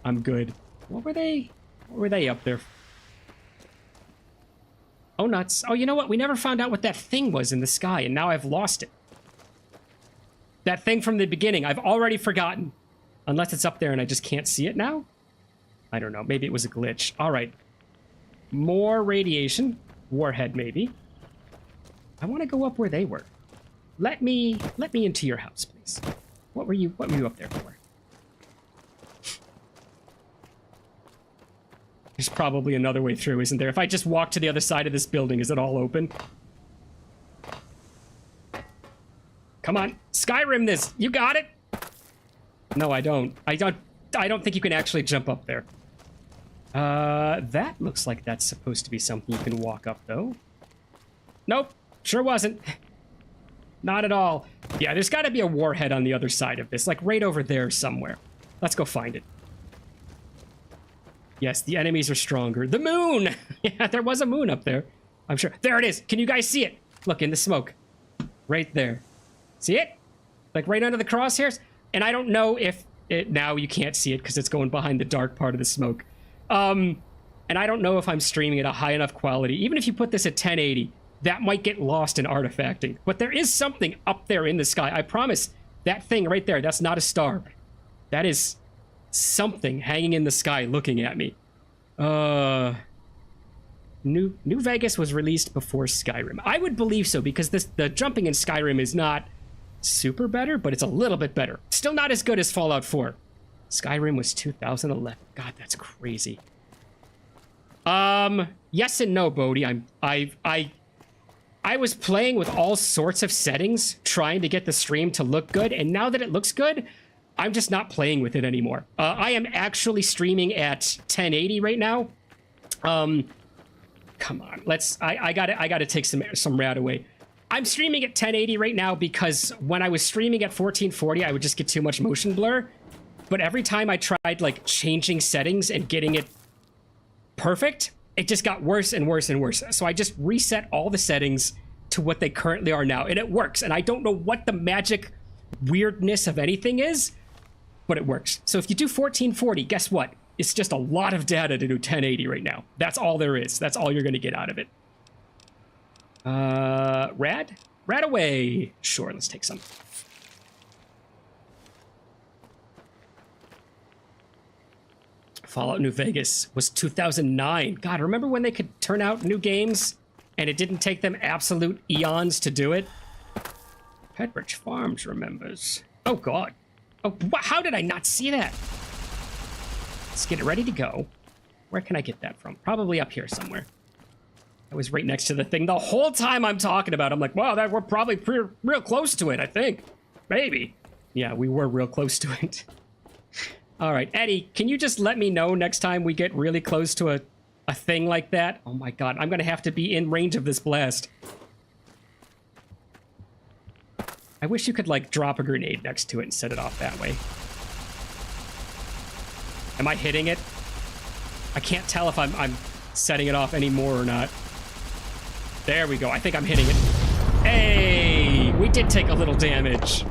[SPEAKER 1] I'm good. What were they up there? Oh, nuts. Oh, you know what? We never found out what that thing was in the sky, and now I've lost it. That thing from the beginning, I've already forgotten. Unless it's up there and I just can't see it now? I don't know. Maybe it was a glitch. All right. More radiation. Warhead, maybe. I want to go up where they were. Let me into your house, please. What were you up there for? There's probably another way through, isn't there? If I just walk to the other side of this building, is it all open? Come on, Skyrim this. You got it? No, I don't. I don't think you can actually jump up there. That looks like that's supposed to be something you can walk up, though. Nope, sure wasn't. Not at all. Yeah, there's got to be a warhead on the other side of this, like right over there somewhere. Let's go find it. Yes, the enemies are stronger. The moon! Yeah, there was a moon up there. I'm sure. There it is. Can you guys see it? Look, in the smoke. Right there. See it? Like right under the crosshairs? And I don't know if it... Now you can't see it because it's going behind the dark part of the smoke. And I don't know if I'm streaming at a high enough quality. Even if you put this at 1080, that might get lost in artifacting. But there is something up there in the sky. I promise. That thing right there, that's not a star. That is something hanging in the sky looking at me. New Vegas was released before Skyrim. I would believe so, because the jumping in Skyrim is not super better, but it's a little bit better. Still not as good as Fallout 4. Skyrim was 2011. God, that's crazy. Yes and no, Bodhi. I was playing with all sorts of settings, trying to get the stream to look good, and now that it looks good, I'm just not playing with it anymore. I am actually streaming at 1080 right now. Come on, I gotta take some rad away. I'm streaming at 1080 right now because when I was streaming at 1440, I would just get too much motion blur. But every time I tried like changing settings and getting it perfect, it just got worse and worse and worse. So I just reset all the settings to what they currently are now, and it works. And I don't know what the magic weirdness of anything is, but it works. So if you do 1440, guess what? It's just a lot of data to do 1080 right now. That's all there is. That's all you're going to get out of it. Rad? Rad away. Sure, let's take some. Fallout New Vegas was 2009. God, remember when they could turn out new games and it didn't take them absolute eons to do it? Petridge Farms remembers. Oh, God. Oh, how did I not see that? Let's get it ready to go. Where can I get that from? Probably up here somewhere. I was right next to the thing the whole time I'm talking about. I'm like, wow, we're probably real close to it, I think. Maybe. Yeah, we were real close to it. All right, Eddie, can you just let me know next time we get really close to a thing like that? Oh my God, I'm gonna have to be in range of this blast. I wish you could like drop a grenade next to it and set it off that way. Am I hitting it? I can't tell if I'm setting it off anymore or not. There we go, I think I'm hitting it. Hey, we did take a little damage.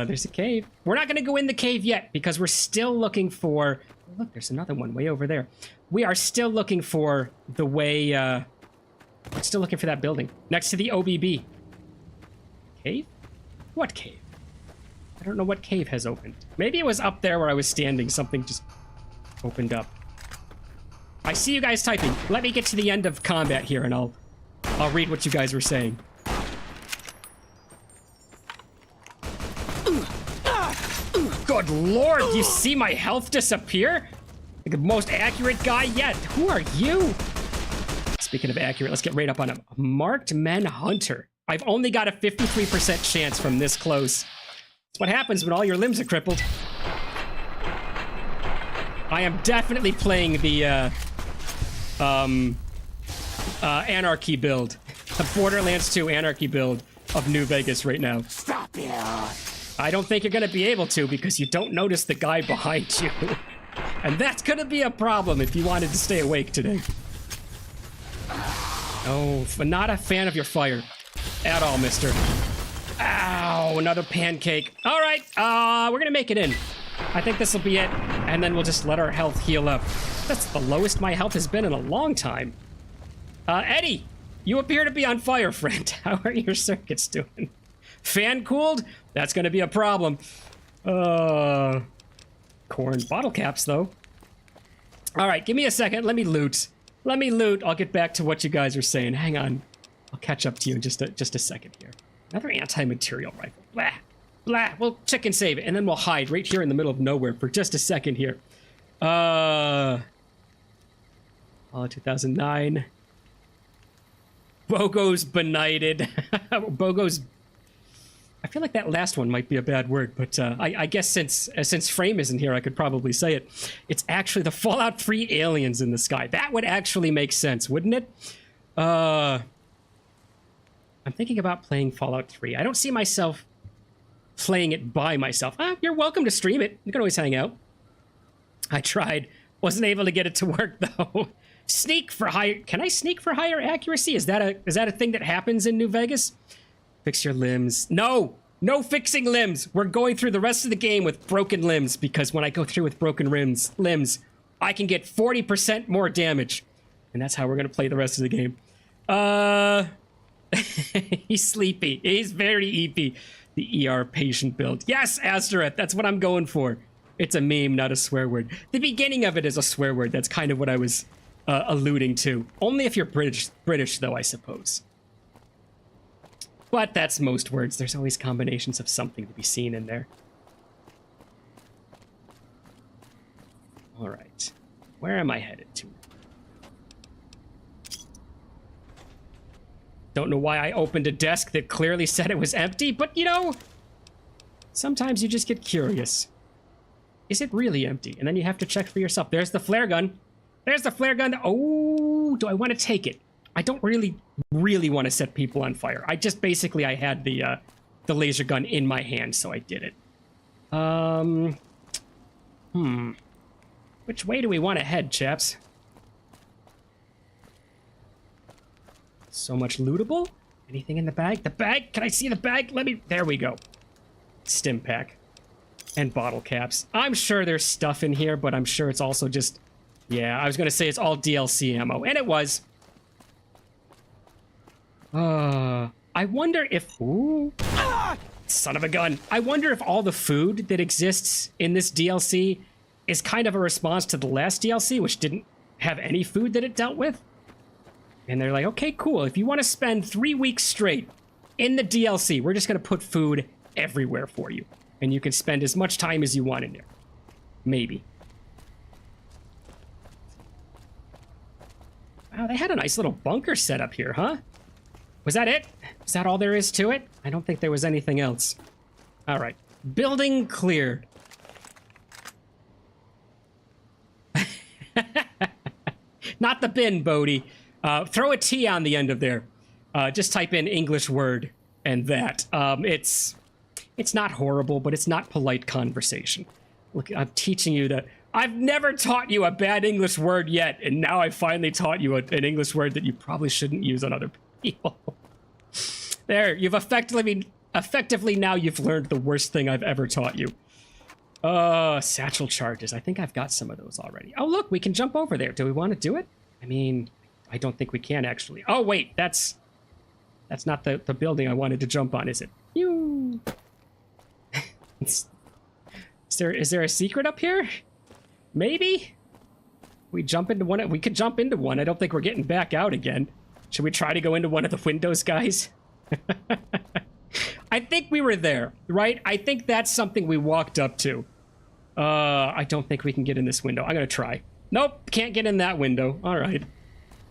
[SPEAKER 1] There's a cave. We're not going to go in the cave yet because we're still looking for... Look, there's another one way over there. We are still looking for the way... We're still looking for that building next to the OBB. Cave? What cave? I don't know what cave has opened. Maybe it was up there where I was standing. Something just opened up. I see you guys typing. Let me get to the end of combat here and I'll read what you guys were saying. Good lord, do you see my health disappear? Like the most accurate guy yet. Who are you? Speaking of accurate, let's get right up on him. Marked Men Hunter. I've only got a 53% chance from this close. That's what happens when all your limbs are crippled. I am definitely playing the Anarchy build. The Borderlands 2 Anarchy build of New Vegas right now.
[SPEAKER 4] Stop here.
[SPEAKER 1] I don't think you're going to be able to because you don't notice the guy behind you. And that's going to be a problem if you wanted to stay awake today. Oh, not a fan of your fire at all, mister. Ow, another pancake. All right, we're going to make it in. I think this will be it, and then we'll just let our health heal up. That's the lowest my health has been in a long time. Eddie, you appear to be on fire, friend. How are your circuits doing? Fan cooled? That's gonna be a problem. Corn bottle caps, though. All right, give me a second. Let me loot. I'll get back to what you guys are saying. Hang on. I'll catch up to you in just a second here. Another anti-material rifle. Blah. Blah. We'll chicken save it, and then we'll hide right here in the middle of nowhere for just a second here. Oh, 2009. Bogo's benighted. Bogo's... I feel like that last one might be a bad word, but I guess since Frame isn't here, I could probably say it. It's actually the Fallout 3 aliens in the sky. That would actually make sense, wouldn't it? I'm thinking about playing Fallout 3. I don't see myself playing it by myself. You're welcome to stream it. You can always hang out. I tried. Wasn't able to get it to work, though. Sneak for higher... Can I sneak for higher accuracy? Is that a thing that happens in New Vegas? Fix your limbs. No! No fixing limbs! We're going through the rest of the game with broken limbs, because when I go through with broken limbs, I can get 40% more damage. And that's how we're going to play the rest of the game. He's sleepy. He's very eepy. The ER patient build. Yes, Astereth, that's what I'm going for. It's a meme, not a swear word. The beginning of it is a swear word. That's kind of what I was alluding to. Only if you're British, though, I suppose. But that's most words. There's always combinations of something to be seen in there. All right. Where am I headed to? Don't know why I opened a desk that clearly said it was empty, but you know, sometimes you just get curious. Is it really empty? And then you have to check for yourself. There's the flare gun. There's the flare gun. Oh, do I want to take it? I don't really want to set people on fire. I just basically, I had the laser gun in my hand, so I did it. Which way do we want to head, chaps? So much lootable? Anything in the bag? The bag? Can I see the bag? There we go. Stim pack. And bottle caps. I'm sure there's stuff in here, but I'm sure it's also just... Yeah, I was going to say it's all DLC ammo. And it was. I wonder if... Ooh. Son of a gun. I wonder if all the food that exists in this DLC is kind of a response to the last DLC, which didn't have any food that it dealt with. And they're like, okay, cool. If you want to spend 3 weeks straight in the DLC, we're just going to put food everywhere for you. And you can spend as much time as you want in there. Maybe. Wow, they had a nice little bunker set up here, huh? Was that it? Is that all there is to it? I don't think there was anything else. All right. Building cleared. Not the bin, Bodhi. Throw a T on the end of there. Just type in English word and that. It's not horrible, but it's not polite conversation. Look, I'm teaching you that. I've never taught you a bad English word yet, and now I finally taught you an English word that you probably shouldn't use on other people. There, you've effectively now you've learned the worst thing I've ever taught you. Satchel charges. I think I've got some of those already. Oh, look, we can jump over there. Do we want to do it? I mean, I don't think we can, actually. Oh, wait, that's not the building I wanted to jump on, is it? You. Is there a secret up here? Maybe? We jump into one. We could jump into one. I don't think we're getting back out again. Should we try to go into one of the windows, guys? I think we were there, right? I think that's something we walked up to. I don't think we can get in this window. I'm gonna try. Nope, can't get in that window. All right.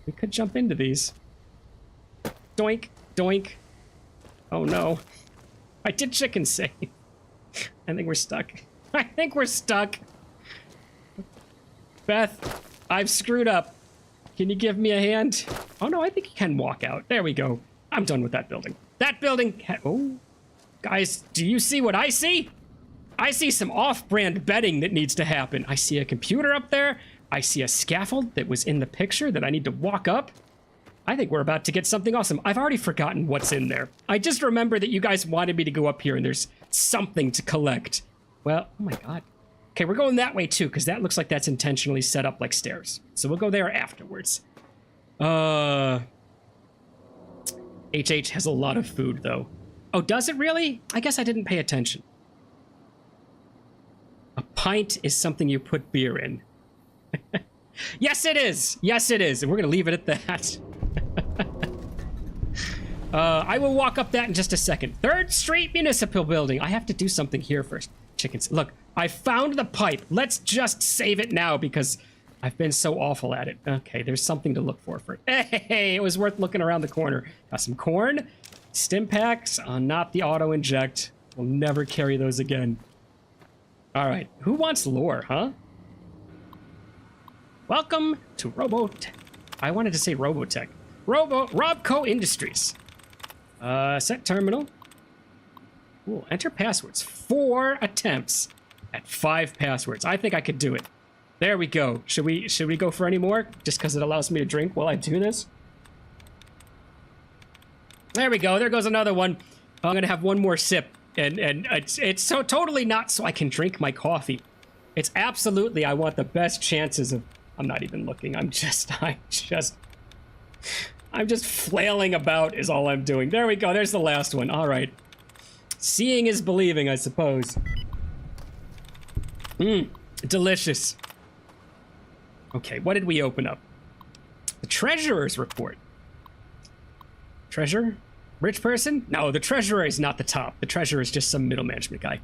[SPEAKER 1] We could jump into these. Doink, doink. Oh no. I did chicken save. I think we're stuck. I think we're stuck. Beth, I've screwed up. Can you give me a hand? Oh no, I think you can walk out. There we go. I'm done with that building. That building... Oh. Guys, do you see what I see? I see some off-brand betting that needs to happen. I see a computer up there. I see a scaffold that was in the picture that I need to walk up. I think we're about to get something awesome. I've already forgotten what's in there. I just remember that you guys wanted me to go up here and there's something to collect. Well, oh my god. Okay, we're going that way too, because that looks like that's intentionally set up like stairs. So we'll go there afterwards. HH has a lot of food, though. Oh, does it really? I guess I didn't pay attention. A pint is something you put beer in. Yes, it is! Yes, it is! And we're gonna leave it at that. I will walk up that in just a second. 3rd Street Municipal Building. I have to do something here first. Chickens. Look, I found the pipe. Let's just save it now because I've been so awful at it. Okay, there's something to look for. Hey, it was worth looking around the corner. Got some corn. Stim packs. Not the auto-inject. We'll never carry those again. All right. Who wants lore, huh? Welcome to I wanted to say Robotech. Robco Industries. Set terminal. Cool. Enter passwords. 4 attempts at 5 passwords. I think I could do it. There we go. Should we go for any more? Just because it allows me to drink while I do this? There we go. There goes another one. I'm gonna have one more sip, and it's so totally not so I can drink my coffee. It's absolutely I want the best chances of. I'm not even looking. I'm just flailing about is all I'm doing. There we go. There's the last one. All right. Seeing is believing, I suppose. Delicious. Okay, what did we open up? The treasurer's report. Treasurer? Rich person? No, the treasurer is not the top. The treasurer is just some middle management guy.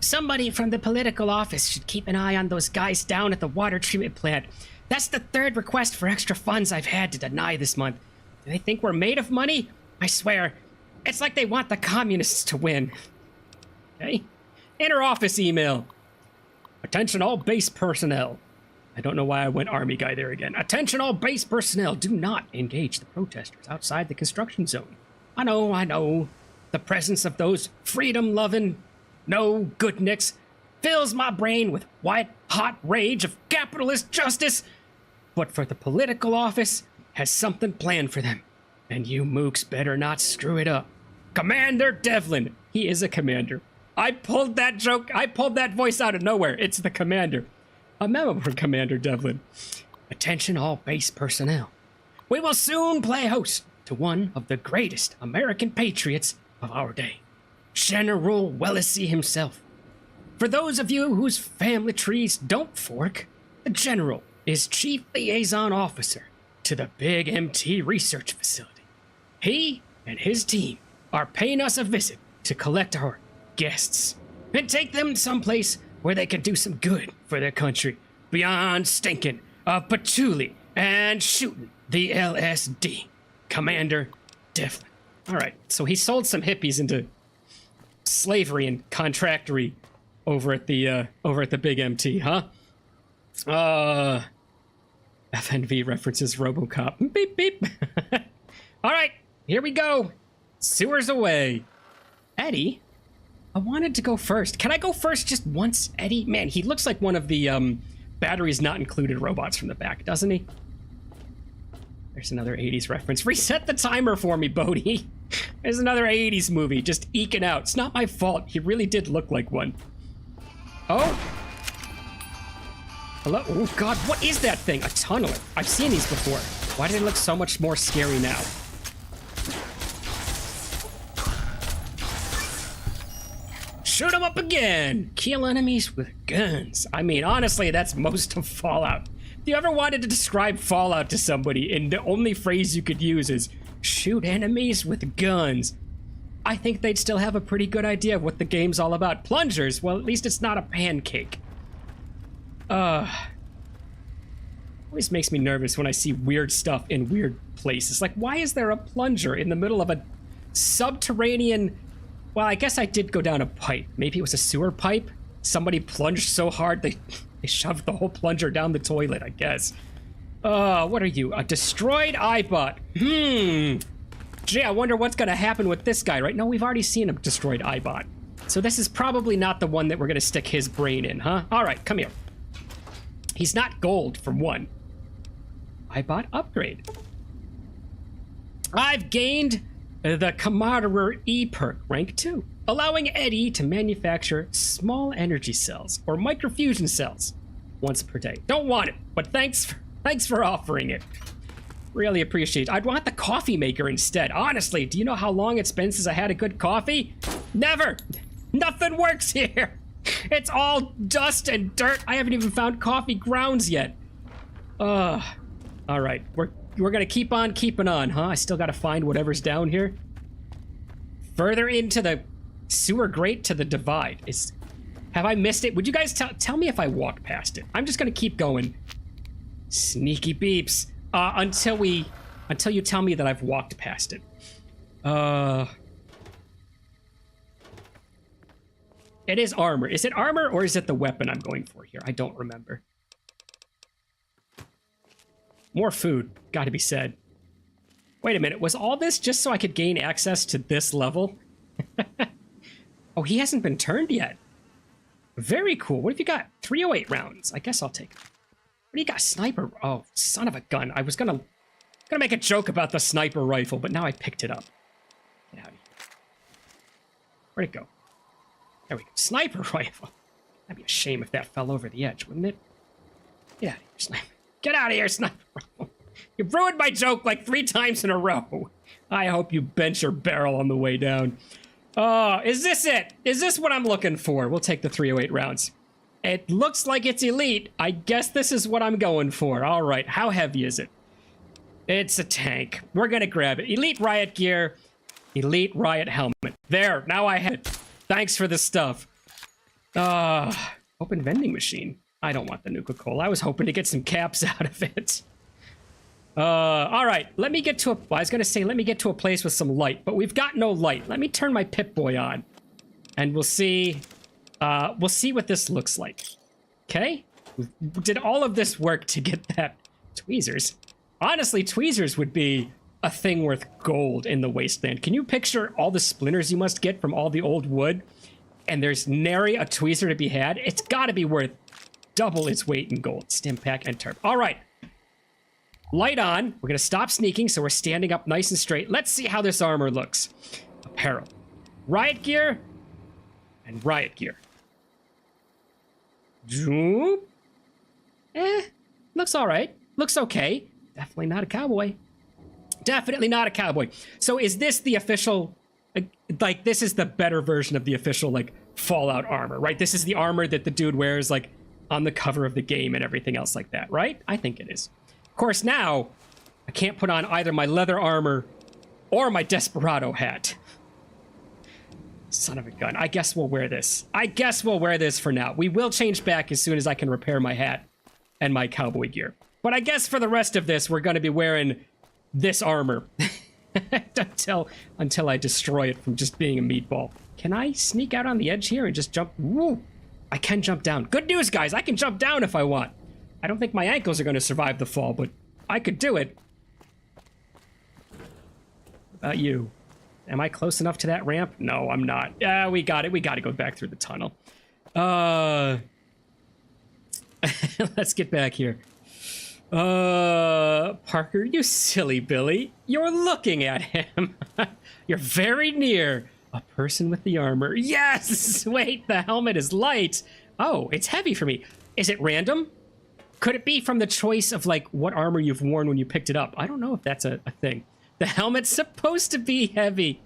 [SPEAKER 1] Somebody from the political office should keep an eye on those guys down at the water treatment plant. That's the 3rd request for extra funds I've had to deny this month. Do they think we're made of money? I swear, it's like they want the communists to win. Okay. Inner office email. Attention all base personnel. I don't know why I went army guy there again. Attention all base personnel. Do not engage the protesters outside the construction zone. I know. The presence of those freedom-loving, no-good-nicks fills my brain with white-hot rage of capitalist justice. But for the political office has something planned for them. And you mooks better not screw it up. Commander Devlin. He is a commander. I pulled that joke. I pulled that voice out of nowhere. It's the commander. A memo from Commander Devlin. Attention all base personnel. We will soon play host to one of the greatest American patriots of our day. General Ulysses himself. For those of you whose family trees don't fork, the General is Chief Liaison Officer to the Big MT Research Facility. He and his team are paying us a visit to collect our guests and take them someplace where they can do some good for their country beyond stinking of patchouli and shooting the LSD. Commander Devlin. All right, so he sold some hippies into slavery and contractory over at the Big MT, huh? FNV references RoboCop. Beep beep. All right, here we go. Sewers away. Eddie, I wanted to go first. Can I go first just once, Eddie? Man, he looks like one of the batteries not included robots from the back, doesn't he? There's another 80s reference. Reset the timer for me, Bodhi. There's another 80s movie just eking out. It's not my fault. He really did look like one. Oh. Hello? Oh, God. What is that thing? A tunneler. I've seen these before. Why do they look so much more scary now? Shoot them up again. Kill enemies with guns. I mean, honestly, that's most of Fallout. If you ever wanted to describe Fallout to somebody and the only phrase you could use is shoot enemies with guns, I think they'd still have a pretty good idea of what the game's all about. Plungers, well, at least it's not a pancake. Always makes me nervous when I see weird stuff in weird places. Like, why is there a plunger in the middle of a subterranean... Well, I guess I did go down a pipe. Maybe it was a sewer pipe? Somebody plunged so hard they shoved the whole plunger down the toilet, I guess. What are you? A destroyed iBot. Gee, I wonder what's gonna happen with this guy, right? No, we've already seen a destroyed iBot. So this is probably not the one that we're gonna stick his brain in, huh? All right, come here. He's not gold, for one. iBot upgrade. I've gained the Camaraderie E perk, rank 2, allowing Eddie to manufacture small energy cells or microfusion cells once per day. Don't want it, but thanks for offering it. Really appreciate it. I'd want the coffee maker instead. Honestly, do you know how long it's been since I had a good coffee? Never. Nothing works here. It's all dust and dirt. I haven't even found coffee grounds yet. All right, we're gonna keep on keeping on, huh? I still gotta find whatever's down here. further into the sewer grate to the divide. Have I missed it? Would you guys tell me if I walked past it? I'm just gonna keep going. Sneaky beeps. Until you tell me that I've walked past it. It is armor. Is it armor or is it the weapon I'm going for here? I don't remember. More food, gotta be said. Wait a minute, was all this just so I could gain access to this level? Oh, he hasn't been turned yet. Very cool. What have you got? 308 rounds. I guess I'll take it. What do you got? Sniper. Oh, son of a gun. I was gonna make a joke about the sniper rifle, but now I picked it up. Get out of here. Where'd it go? There we go. Sniper rifle. That'd be a shame if that fell over the edge, wouldn't it? Get out of here, sniper. Get out of here, sniper rifle. You ruined my joke like 3 times in a row. I hope you bent your barrel on the way down. Oh, is this it? Is this what I'm looking for? We'll take the 308 rounds. It looks like it's elite. I guess this is what I'm going for. All right, how heavy is it? It's a tank. We're gonna grab it. Elite riot gear, elite riot helmet. There, now I have it. Thanks for the stuff. Open vending machine. I don't want the Nuka-Cola. I was hoping to get some caps out of it. All right, let me get to a... I was going to say, let me get to a place with some light, but we've got no light. Let me turn my Pip-Boy on, and we'll see what this looks like. Okay? Did all of this work to get that tweezers? Honestly, tweezers would be a thing worth gold in the wasteland. Can you picture all the splinters you must get from all the old wood, and there's nary a tweezer to be had? It's got to be worth double its weight in gold. Stim pack and turp. All right. Light on. We're going to stop sneaking, so we're standing up nice and straight. Let's see how this armor looks. Apparel. Riot gear. And riot gear. Zoop. Looks all right. Looks okay. Definitely not a cowboy. Definitely not a cowboy. So is this the official... Like, this is the better version of the official, like, Fallout armor, right? This is the armor that the dude wears, like, on the cover of the game and everything else like that, right? I think it is. Of course, now, I can't put on either my leather armor or my Desperado hat. Son of a gun. I guess we'll wear this. I guess we'll wear this for now. We will change back as soon as I can repair my hat and my cowboy gear. But I guess for the rest of this, we're going to be wearing this armor until I destroy it from just being a meatball. Can I sneak out on the edge here and just jump? Woo! I can jump down. Good news, guys. I can jump down if I want. I don't think my ankles are going to survive the fall, but I could do it. What about you? Am I close enough to that ramp? No, I'm not. Yeah, we got it. We got to go back through the tunnel. Let's get back here. Parker, you silly Billy. You're looking at him. You're very near. A person with the armor. Yes! Wait, the helmet is light. Oh, it's heavy for me. Is it random? Could it be from the choice of, like, what armor you've worn when you picked it up? I don't know if that's a thing. The helmet's supposed to be heavy.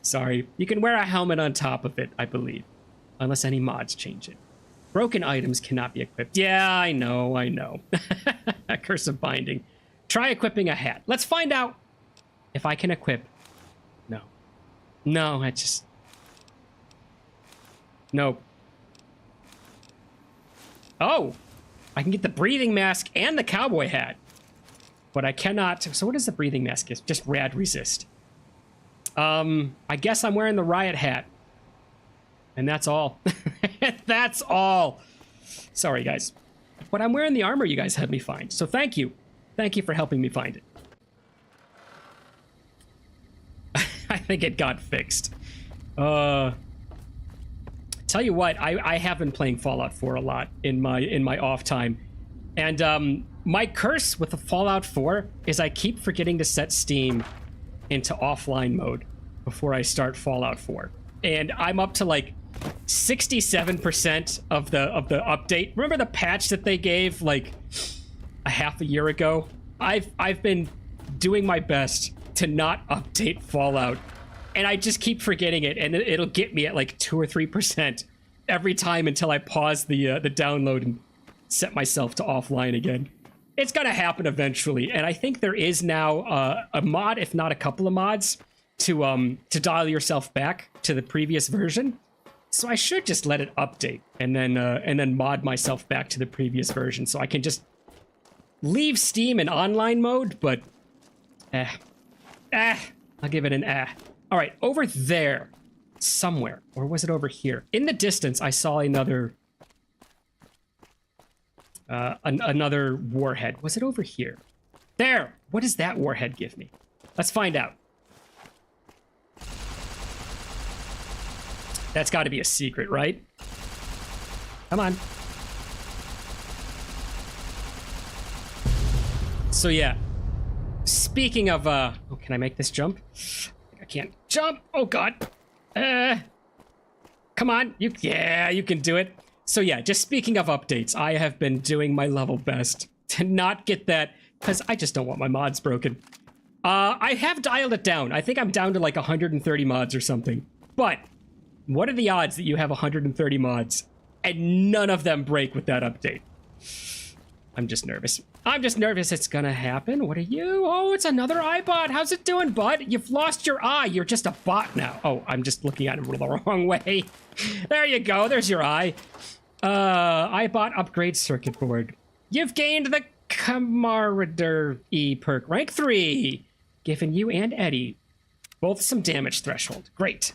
[SPEAKER 1] Sorry. You can wear a helmet on top of it, I believe. Unless any mods change it. Broken items cannot be equipped. Yeah, I know. A curse of binding. Try equipping a hat. Let's find out if I can equip. No, I just... Nope. Oh! I can get the breathing mask and the cowboy hat. But I cannot... So what is the breathing mask? It's just rad resist. I guess I'm wearing the riot hat. And that's all. That's all. Sorry, guys. But I'm wearing the armor you guys had me find. So thank you. Thank you for helping me find it. I think it got fixed. Tell you what, I have been playing Fallout 4 a lot in my off time. And my curse with the Fallout 4 is I keep forgetting to set Steam into offline mode before I start Fallout 4. And I'm up to like 67% of the update. Remember the patch that they gave like a half a year ago? I've been doing my best to not update Fallout, and I just keep forgetting it, and it'll get me at like 2 or 3% every time until I pause the download and set myself to offline again. It's gonna happen eventually, and I think there is now a mod, if not a couple of mods, to dial yourself back to the previous version. So I should just let it update and then mod myself back to the previous version, so I can just leave Steam in online mode. But I'll give it an All right, over there somewhere, or was it over here? In the distance, I saw another another warhead. Was it over here? There. What does that warhead give me? Let's find out. That's got to be a secret, right? Come on. So yeah, speaking of, oh, can I make this jump? I can't jump. Oh God. Come on. Yeah, you can do it. So yeah, just speaking of updates, I have been doing my level best to not get that, because I just don't want my mods broken. I have dialed it down. I think I'm down to like 130 mods or something. But what are the odds that you have 130 mods and none of them break with that update? I'm just nervous. I'm just nervous it's gonna happen. What are you? Oh, it's another iBot. How's it doing, bud? You've lost your eye. You're just a bot now. Oh, I'm just looking at him the wrong way. There you go. There's your eye. iBot upgrade circuit board. You've gained the Camaraderie perk, rank 3, giving you and Eddie both some damage threshold. Great.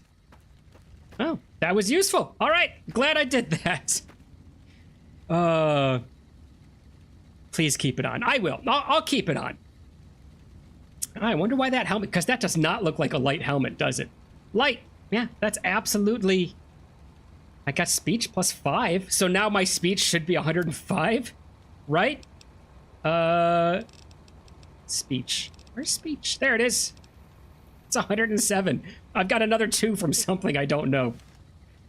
[SPEAKER 1] Oh, that was useful. All right, glad I did that. Please keep it on. I will. I'll keep it on. I wonder why that helmet, because that does not look like a light helmet, does it? Light. Yeah, that's absolutely... I got speech plus 5, so now my speech should be 105, right? Speech. Where's speech? There it is. It's 107. I've got another 2 from something I don't know.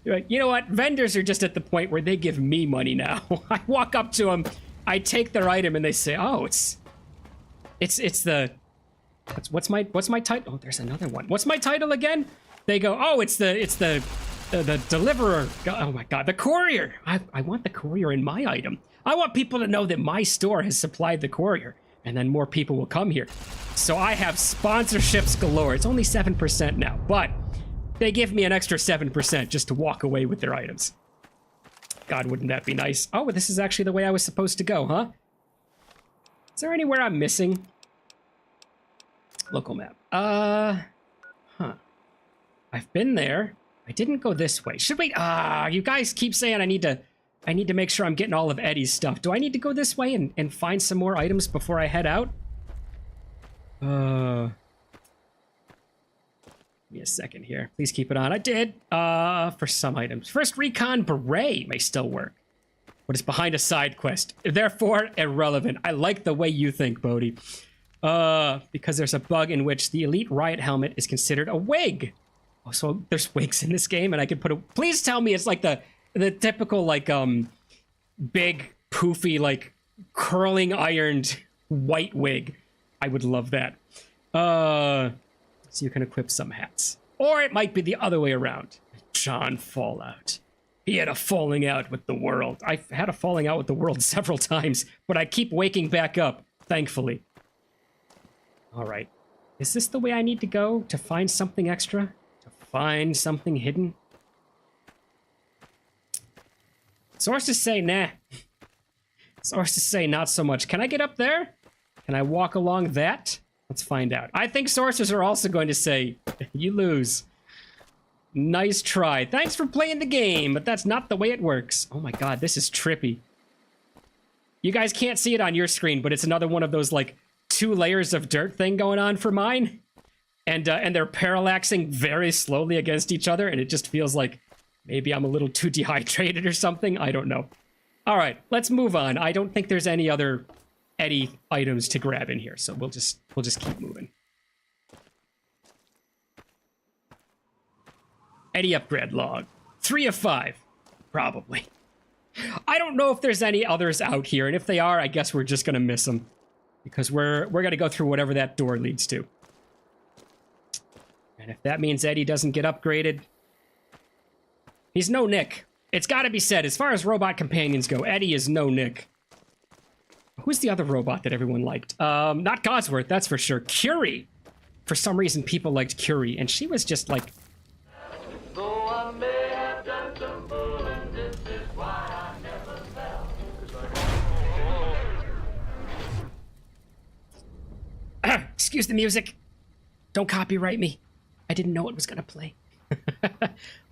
[SPEAKER 1] You know what? Vendors are just at the point where they give me money now. I walk up to them, I take their item, and they say, "Oh, it's the what's my title? Oh, there's another one. What's my title again?" They go, "Oh, it's the deliverer." Oh my God, the courier. I want the courier in my item. I want people to know that my store has supplied the courier, and then more people will come here. So I have sponsorships galore. It's only 7% now, but they give me an extra 7% just to walk away with their items. God, wouldn't that be nice? Oh, this is actually the way I was supposed to go, huh? Is there anywhere I'm missing? Local map. Huh. I've been there. I didn't go this way. Should we? You guys keep saying I need to make sure I'm getting all of Eddie's stuff. Do I need to go this way and find some more items before I head out? Give me a second here. Please keep it on. I did. For some items. First recon beret may still work. But it's behind a side quest. Therefore, irrelevant. I like the way you think, Bodhi. Because there's a bug in which the elite riot helmet is considered a wig. Oh, so there's wigs in this game, and I could put a... Please tell me it's like the typical, like, big, poofy, like, curling ironed white wig. I would love that. So you can equip some hats. Or it might be the other way around. John Fallout. He had a falling out with the world. I've had a falling out with the world several times, but I keep waking back up, thankfully. All right. Is this the way I need to go to find something extra? To find something hidden? Sources say nah. Sources say not so much. Can I get up there? Can I walk along that? Let's find out. I think sources are also going to say, you lose. Nice try. Thanks for playing the game, but that's not the way it works. Oh my God, this is trippy. You guys can't see it on your screen, but it's another one of those, like, 2 layers of dirt thing going on for mine. And they're parallaxing very slowly against each other, and it just feels like maybe I'm a little too dehydrated or something. I don't know. All right, let's move on. I don't think there's any other Eddie items to grab in here, so we'll just keep moving. Eddie upgrade log. 3 of 5. Probably. I don't know if there's any others out here, and if they are, I guess we're just gonna miss them. Because we're gonna go through whatever that door leads to. And if that means Eddie doesn't get upgraded, he's no Nick. It's gotta be said, as far as robot companions go, Eddie is no Nick. Who's the other robot that everyone liked? Not Codsworth, that's for sure. Curie. for some reason people liked Curie, and she was just like...
[SPEAKER 4] Though I may have done some fooling, this is why I never fell.
[SPEAKER 1] Excuse the music. Don't copyright me. I didn't know it was gonna play.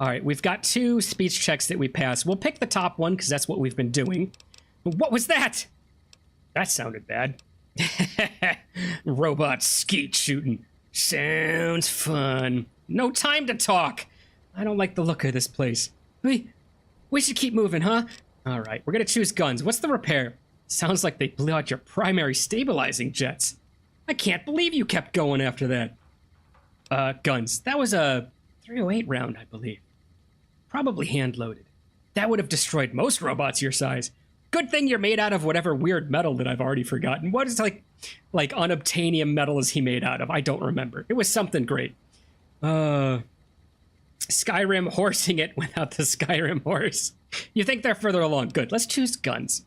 [SPEAKER 1] All right, we've got 2 speech checks that we pass. We'll pick the top one because that's what we've been doing. What was that? That sounded bad. Robot skeet shooting. Sounds fun. No time to talk. I don't like the look of this place. We should keep moving, huh? All right, we're gonna choose guns. What's the repair? Sounds like they blew out your primary stabilizing jets. I can't believe you kept going after that. Guns. That was a 308 round, I believe. Probably hand-loaded. That would have destroyed most robots your size. Good thing you're made out of whatever weird metal that I've already forgotten. What is like unobtainium metal is he made out of? I don't remember. It was something great. Skyrim horsing it without the Skyrim horse. You think they're further along. Good. Let's choose guns.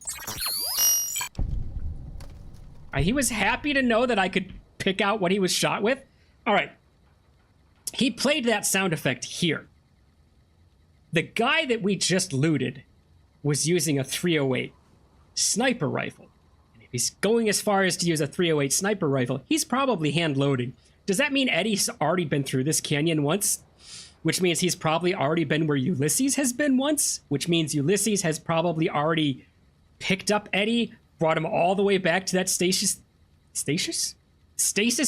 [SPEAKER 1] He was happy to know that I could pick out what he was shot with. All right. He played that sound effect here. The guy that we just looted was using a 308 sniper rifle. And if he's going as far as to use a 308 sniper rifle, he's probably hand loading. Does that mean Eddie's already been through this canyon once? Which means he's probably already been where Ulysses has been once? Which means Ulysses has probably already picked up Eddie, brought him all the way back to that stasis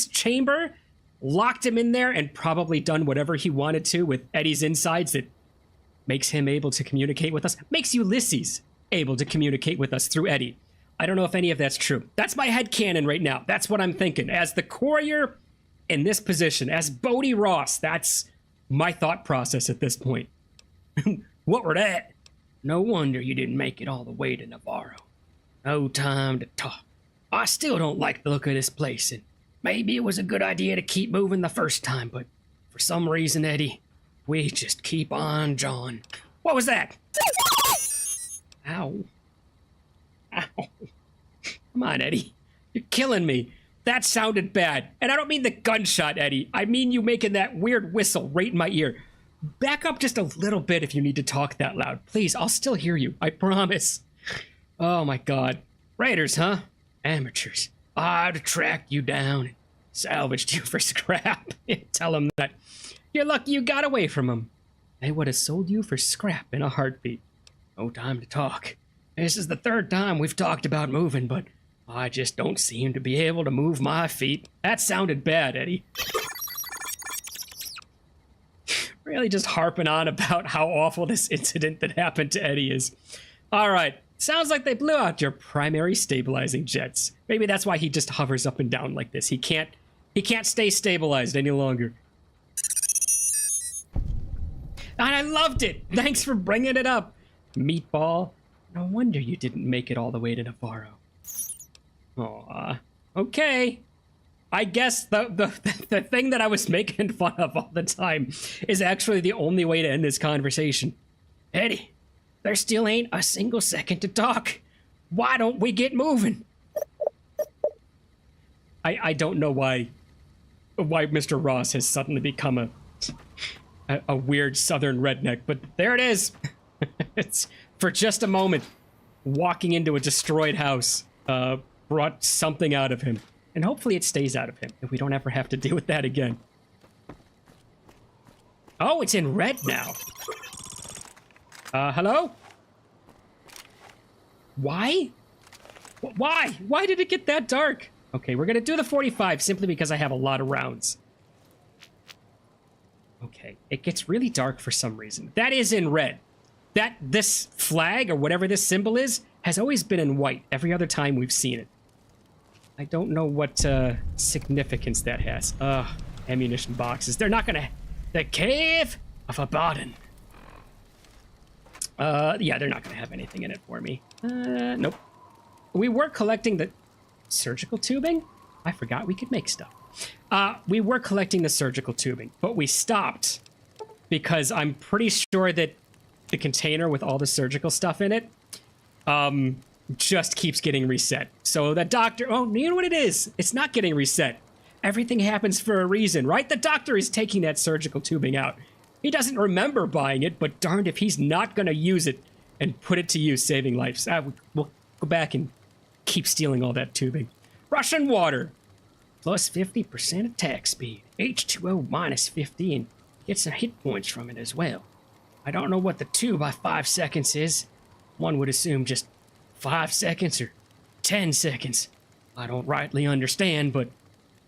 [SPEAKER 1] chamber, locked him in there, and probably done whatever he wanted to with Eddie's insides that makes him able to communicate with us, makes Ulysses able to communicate with us through Eddie. I don't know if any of that's true. That's my headcanon right now. That's what I'm thinking. As the courier in this position, as Bodie Ross, that's my thought process at this point. What were that? No wonder you didn't make it all the way to Navarro. No time to talk. I still don't like the look of this place, and maybe it was a good idea to keep moving the first time, but for some reason, Eddie, we just keep on jawing. What was that? Ow. Ow. Come on, Eddie. You're killing me. That sounded bad. And I don't mean the gunshot, Eddie. I mean you making that weird whistle right in my ear. Back up just a little bit if you need to talk that loud. Please, I'll still hear you. I promise. Oh, my God. Raiders, huh? Amateurs. I'd tracked you down and salvaged you for scrap. Tell them that. You're lucky you got away from them. They would have sold you for scrap in a heartbeat. No time to talk. This is the 3rd time we've talked about moving, but I just don't seem to be able to move my feet. That sounded bad, Eddie. Really just harping on about how awful this incident that happened to Eddie is. All right. Sounds like they blew out your primary stabilizing jets. Maybe that's why he just hovers up and down like this. He can't stay stabilized any longer. And I loved it. Thanks for bringing it up. Meatball. No wonder you didn't make it all the way to Navarro. Aw. Okay. I guess the thing that I was making fun of all the time is actually the only way to end this conversation. Eddie, there still ain't a single second to talk. Why don't we get moving? I don't know why Mr. Ross has suddenly become a weird southern redneck, but there it is. It's for just a moment. Walking into a destroyed house brought something out of him. And hopefully it stays out of him, if we don't ever have to deal with that again. Oh, it's in red now. Hello? Why? Why? Why did it get that dark? Okay, we're gonna do the 45 simply because I have a lot of rounds. Okay, it gets really dark for some reason. That is in red. This flag, or whatever this symbol is, has always been in white every other time we've seen it. I don't know what significance that has. Ammunition boxes. They're not gonna... The Cave of Abaddon. Yeah, they're not gonna have anything in it for me. Nope. We were collecting the surgical tubing? I forgot we could make stuff. We were collecting the surgical tubing, but we stopped because I'm pretty sure that the container with all the surgical stuff in it, just keeps getting reset. So the doctor, oh, you know what it is? It's not getting reset. Everything happens for a reason, right? The doctor is taking that surgical tubing out. He doesn't remember buying it, but darned if he's not going to use it and put it to use saving lives. We'll go back and keep stealing all that tubing. Russian water. Plus 50% attack speed. H2O minus 15. Get some hit points from it as well. I don't know what the 2 by 5 seconds is. One would assume just 5 seconds or 10 seconds. I don't rightly understand, but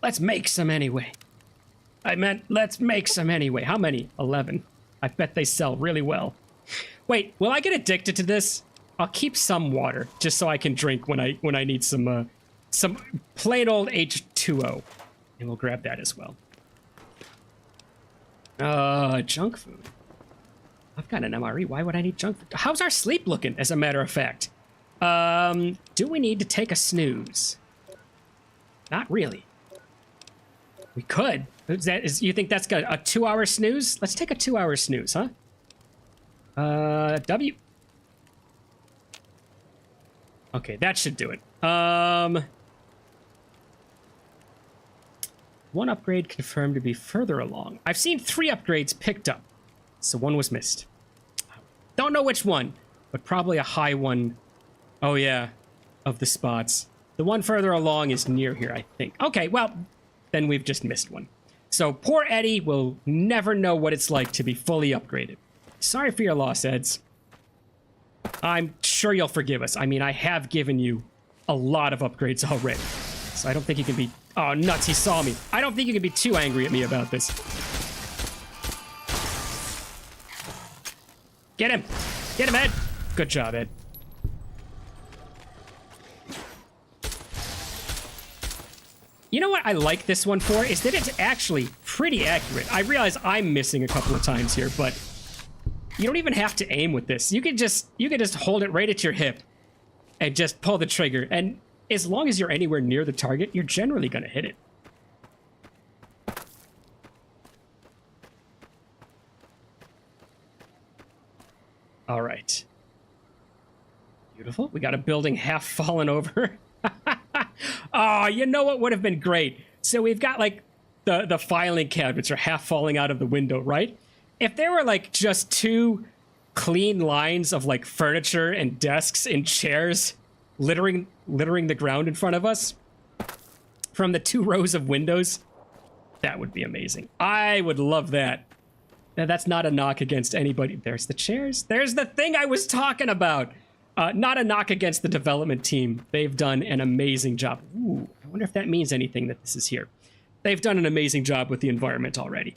[SPEAKER 1] let's make some anyway. I meant, let's make some anyway. How many? 11. I bet they sell really well. Wait, will I get addicted to this? I'll keep some water just so I can drink when I need some plain old H2O, and we'll grab that as well. Junk food. I've got an MRE. Why would I need junk food? How's our sleep looking? As a matter of fact, do we need to take a snooze? Not really. We could. You think that's got a 2-hour snooze? Let's take a 2-hour snooze, huh? W. Okay, that should do it. One upgrade confirmed to be further along. I've seen 3 upgrades picked up, so 1 was missed. Don't know which one, but probably a high one. Oh yeah, of the spots. The one further along is near here, I think. Okay, well, then we've just missed one. So poor Eddie will never know what it's like to be fully upgraded. Sorry for your loss, Eds. I'm sure you'll forgive us. I mean, I have given you a lot of upgrades already. So I don't think you can be... Oh, nuts, he saw me. I don't think you can be too angry at me about this. Get him! Get him, Ed! Good job, Ed. You know what I like this one for? Is that it's actually pretty accurate. I realize I'm missing a couple of times here, but you don't even have to aim with this. You can just hold it right at your hip and just pull the trigger. And as long as you're anywhere near the target, you're generally going to hit it. All right. Beautiful. We got a building half fallen over. Oh, you know what would have been great? So we've got like the filing cabinets are half falling out of the window, right? If there were like just 2 clean lines of like furniture and desks and chairs littering the ground in front of us from the 2 rows of windows, that would be amazing. I would love that. Now, that's not a knock against anybody. There's the chairs. There's the thing I was talking about. Not a knock against the development team. They've done an amazing job. Ooh, I wonder if that means anything that this is here. They've done an amazing job with the environment already.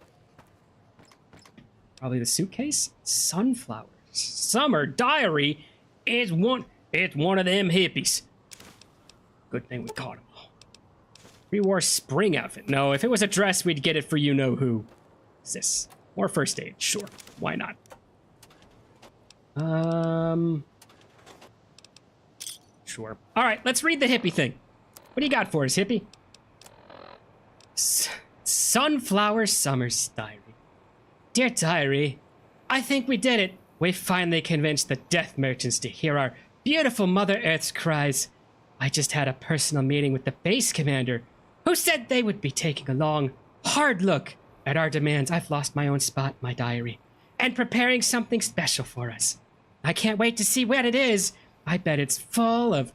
[SPEAKER 1] Probably the suitcase? Sunflowers. Summer diary is one of them hippies. Good thing we caught them all. Pre-war spring outfit. No, if it was a dress, we'd get it for you-know-who. What's this? More first aid. Sure. Why not? Sure. All right, let's read the hippie thing. What do you got for us, hippie? Sunflower Summer's diary. Dear diary, I think we did it. We finally convinced the death merchants to hear our beautiful Mother Earth's cries. I just had a personal meeting with the base commander, who said they would be taking a long, hard look at our demands. I've lost my own spot, my diary, and preparing something special for us. I can't wait to see what it is. I bet it's full of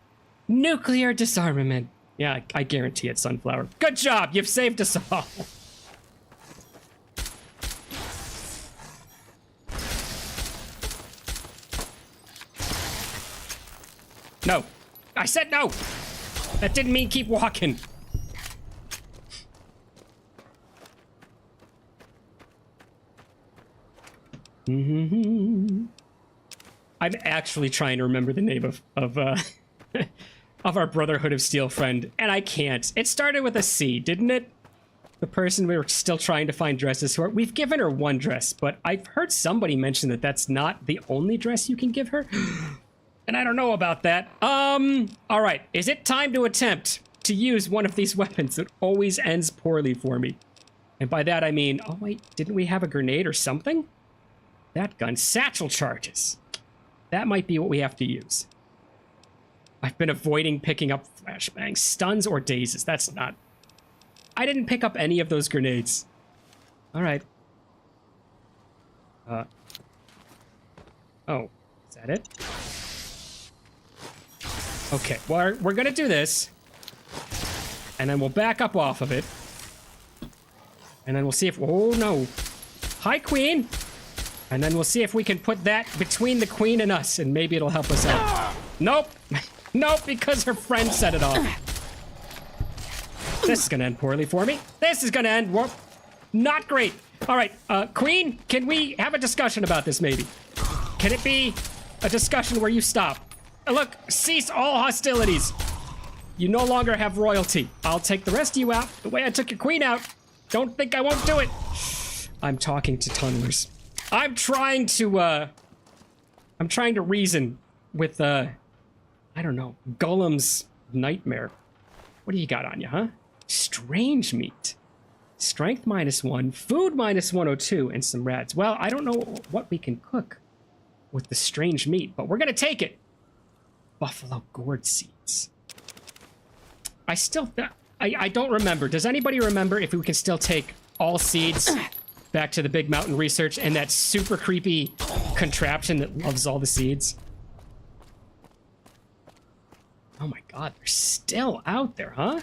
[SPEAKER 1] nuclear disarmament. Yeah, I guarantee it, Sunflower. Good job! You've saved us all. No. I said no! That didn't mean keep walking. I'm actually trying to remember the name of of our Brotherhood of Steel friend, and I can't. It started with a C, didn't it? The person we were still trying to find dresses for. We've given her 1 dress, but I've heard somebody mention that that's not the only dress you can give her. And I don't know about that. All right. Is it time to attempt to use one of these weapons that always ends poorly for me? And by that, I mean, oh wait, didn't we have a grenade or something? That gun, satchel charges. That might be what we have to use. I've been avoiding picking up flashbangs, stuns, or dazes. That's not I didn't pick up any of those grenades. All right. Oh, is that it? Okay, well, we're gonna do this. And then we'll back up off of it. And then we'll see if... Oh, no. Hi, Queen. And then we'll see if we can put that between the Queen and us, and maybe it'll help us out. Nope. Nope, because her friend set it off. This is gonna end poorly for me. This is gonna end... Not great. All right, Queen, can we have a discussion about this, maybe? Can it be a discussion where you stop? Look, cease all hostilities. You no longer have royalty. I'll take the rest of you out the way I took your queen out. Don't think I won't do it. I'm talking to tunnelers. I'm trying to reason with, I don't know, Golem's nightmare. What do you got on you, huh? Strange meat. Strength -1, food -102, and some rats. Well, I don't know what we can cook with the strange meat, but we're gonna take it. Buffalo gourd seeds. I don't remember. Does anybody remember if we can still take all seeds back to the Big Mountain Research and that super creepy contraption that loves all the seeds? Oh my god, they're still out there, huh?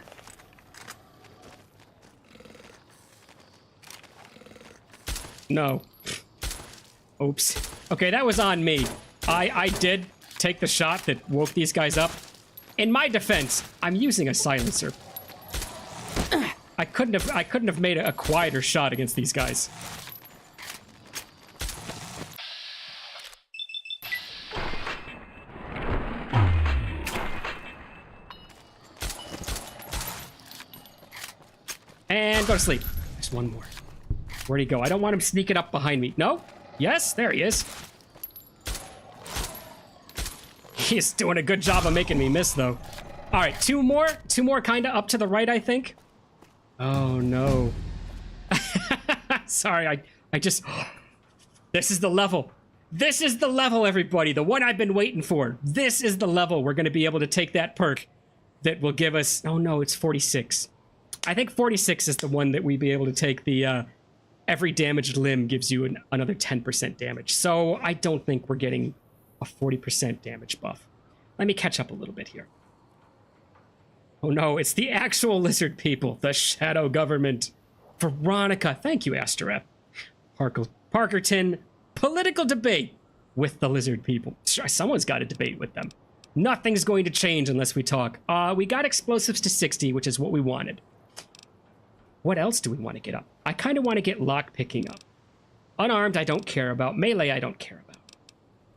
[SPEAKER 1] No. Oops. Okay, that was on me. I did take the shot that woke these guys up. In my defense, I'm using a silencer. I couldn't have made a quieter shot against these guys. And go to sleep. There's one more. Where'd he go? I don't want him sneaking up behind me. No? Yes, there he is. He's doing a good job of making me miss, though. All right, two more kind of up to the right, I think. Oh, no. Sorry, I just... This is the level. This is the level, everybody. The one I've been waiting for. This is the level. We're going to be able to take that perk that will give us... Oh, no, it's 46. I think 46 is the one that we'd be able to take the... Every damaged limb gives you another 10% damage. So I don't think we're getting a 40% damage buff. Let me catch up a little bit here. Oh no, it's the actual lizard people, the shadow government. Veronica, thank you, Asterep. Parkerton, political debate with the lizard people. Someone's got to debate with them. Nothing's going to change unless we talk. We got explosives to 60, which is what we wanted. What else do we want to get up? I kind of want to get lockpicking up. Unarmed, I don't care about. Melee, I don't care about.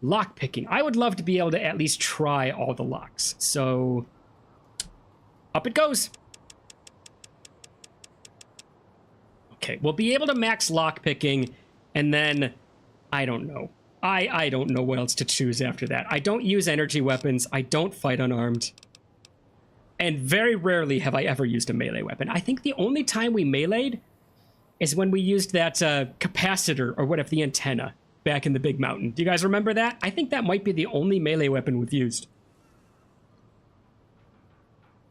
[SPEAKER 1] Lockpicking. I would love to be able to at least try all the locks. So, up it goes. Okay, we'll be able to max lockpicking, and then, I don't know. I don't know what else to choose after that. I don't use energy weapons. I don't fight unarmed. And very rarely have I ever used a melee weapon. I think the only time we meleeed is when we used that capacitor, or whatever, the antenna, back in the Big Mountain. Do you guys remember that? I think that might be the only melee weapon we've used.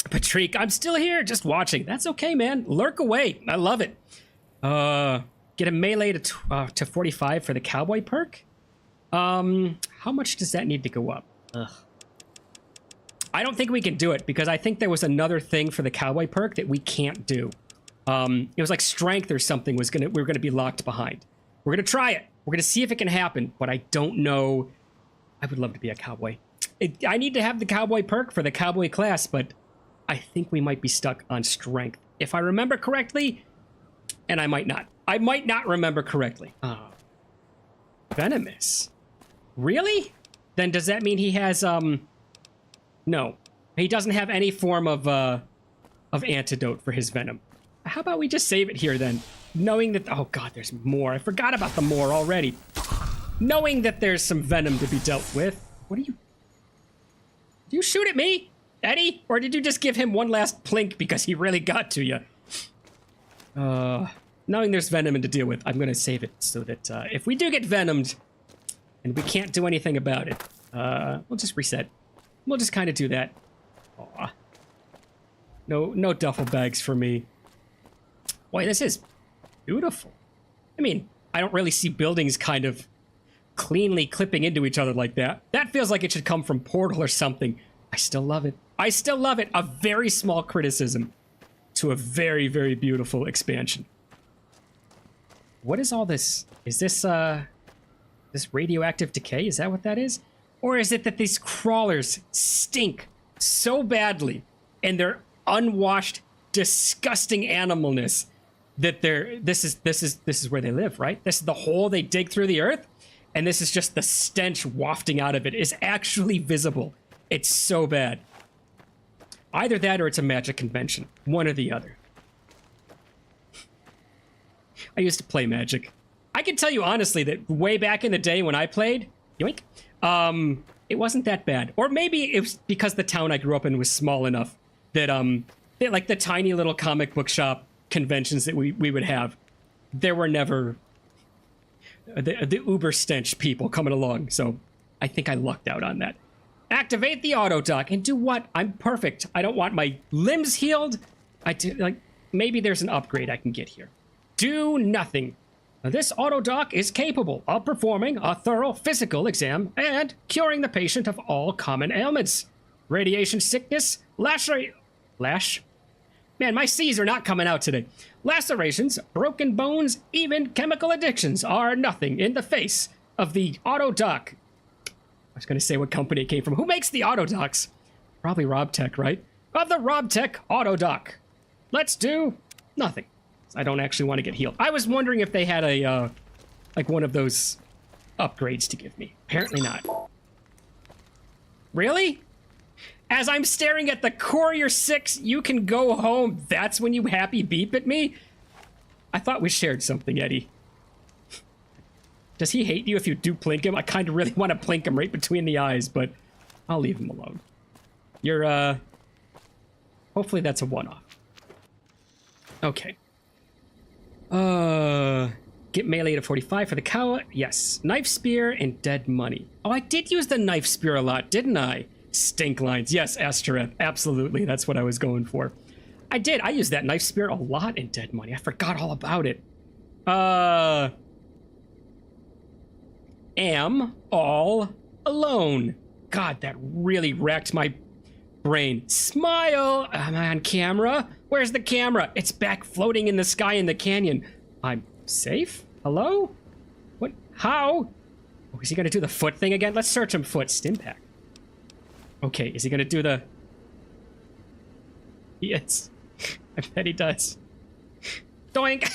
[SPEAKER 1] Patrick, I'm still here, just watching. That's okay, man. Lurk away. I love it. Get a melee to 45 for the cowboy perk. How much does that need to go up? Ugh. I don't think we can do it because I think there was another thing for the cowboy perk that we can't do. It was like strength or something we were gonna be locked behind. We're gonna try it. We're gonna see if it can happen, but I don't know. I would love to be a cowboy. I need to have the cowboy perk for the cowboy class, but I think we might be stuck on strength. If I remember correctly, and I might not. I might not remember correctly. Venomous. Really? Then does that mean he has, no. He doesn't have any form of antidote for his venom. How about we just save it here then? Knowing that, oh god, there's more. I forgot about the more already. Knowing that there's some venom to be dealt with. What are you? Did you shoot at me, Eddie? Or did you just give him one last plink because he really got to you? Knowing there's venom to deal with, I'm gonna save it so that if we do get venomed and we can't do anything about it, we'll just reset. We'll just kind of do that. Aw. No duffel bags for me. Boy, this is beautiful. I mean, I don't really see buildings kind of cleanly clipping into each other like that. That feels like it should come from Portal or something. I still love it. I still love it. A very small criticism to a very, very beautiful expansion. What is all this? Is this, this radioactive decay? Is that what that is? Or is it that these crawlers stink so badly and their unwashed, disgusting animalness that this is where they live, right? This is the hole they dig through the earth, and this is just the stench wafting out of it is actually visible. It's so bad. Either that or it's a magic convention. One or the other. I used to play Magic. I can tell you honestly that way back in the day when I played, yoink, it wasn't that bad. Or maybe it was because the town I grew up in was small enough that like the tiny little comic book shop conventions that we would have, there were never the uber stench people coming along. So I think I lucked out on that. Activate the auto dock and do what? I'm perfect. I don't want my limbs healed. I do, like, maybe there's an upgrade I can get here. Do nothing. Now, this auto dock is capable of performing a thorough physical exam and curing the patient of all common ailments. Radiation sickness, Man, my C's are not coming out today. Lacerations, broken bones, even chemical addictions are nothing in the face of the auto dock. I was going to say what company it came from. Who makes the auto docks? Probably RobTech, right? Of the RobTech auto dock. Let's do nothing. I don't actually want to get healed. I was wondering if they had a, like one of those upgrades to give me. Apparently not. Really? As I'm staring at the Courier 6, you can go home. That's when you happy beep at me? I thought we shared something, Eddie. Does he hate you if you do plink him? I kind of really want to plink him right between the eyes, but I'll leave him alone. You're, hopefully that's a one-off. Okay. Get melee to 45 for the cow. Yes. Knife spear and dead money. Oh, I did use the knife spear a lot, didn't I? Stink lines. Yes, Astereth. Absolutely. That's what I was going for. I did. I used that knife spear a lot in dead money. I forgot all about it. Am all alone. God, that really wrecked my brain. Smile. Am I on camera? Where's the camera? It's back floating in the sky in the canyon. I'm safe? Hello? What? How? Oh, is he gonna do the foot thing again? Let's search him foot. Stimpack. Okay, is he gonna do the... Yes. I bet he does. Doink!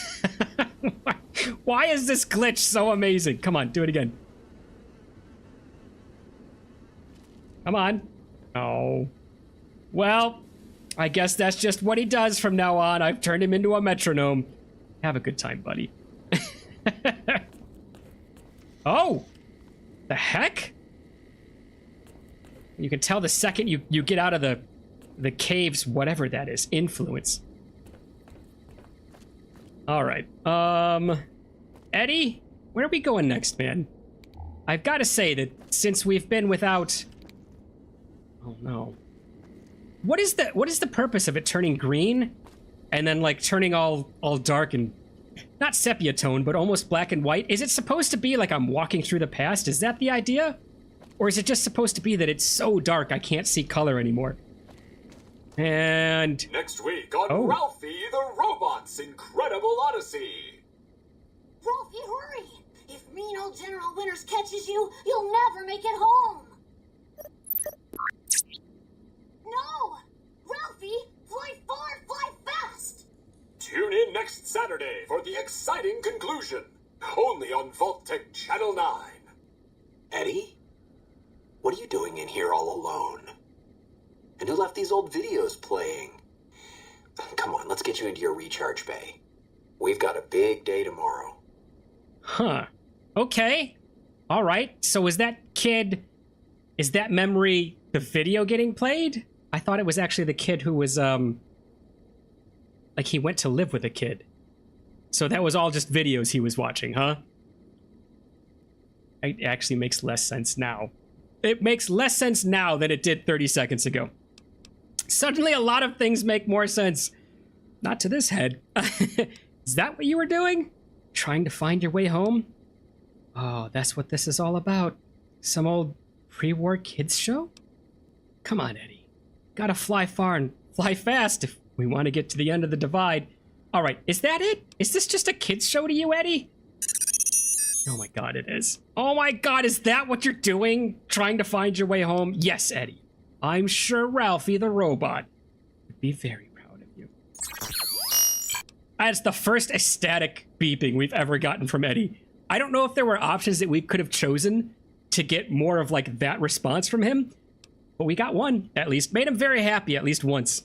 [SPEAKER 1] Why is this glitch so amazing? Come on, do it again. Come on. Oh. Well, I guess that's just what he does from now on. I've turned him into a metronome. Have a good time, buddy. Oh! The heck? You can tell the second you get out of the caves, whatever that is. Influence. Alright. Eddie? Where are we going next, man? I've got to say that since we've been without... Oh, no. What is the purpose of it turning green? And then, like, turning all dark and... Not sepia tone, but almost black and white. Is it supposed to be like I'm walking through the past? Is that the idea? Or is it just supposed to be that it's so dark I can't see color anymore? And...
[SPEAKER 5] Next week on Ralphie the Robot's Incredible Odyssey.
[SPEAKER 2] Ralphie, hurry! If mean old General Winters catches you, you'll never make it home! No! Ralphie, fly far, fly fast!
[SPEAKER 5] Tune in next Saturday for the exciting conclusion. Only on Vault-Tec Channel 9.
[SPEAKER 3] Eddie? What are you doing in here all alone? And who left these old videos playing? Come on, let's get you into your recharge bay. We've got a big day tomorrow.
[SPEAKER 1] Huh. Okay. All right. So is that memory the video getting played? I thought it was actually the kid who was, like he went to live with a kid. So that was all just videos he was watching, huh? It actually makes less sense now. It makes less sense now than it did 30 seconds ago. Suddenly a lot of things make more sense. Not to this head. Is that what you were doing? Trying to find your way home? Oh, that's what this is all about. Some old pre-war kids show? Come on, Eddie. Gotta fly far and fly fast if we want to get to the end of the divide. All right, is that it? Is this just a kids show to you, Eddie? Oh my god, it is. Oh my god, is that what you're doing? Trying to find your way home? Yes, Eddie. I'm sure Ralphie the robot would be very proud of you. That's the first ecstatic beeping we've ever gotten from Eddie. I don't know if there were options that we could have chosen to get more of like that response from him, but we got one at least. Made him very happy at least once.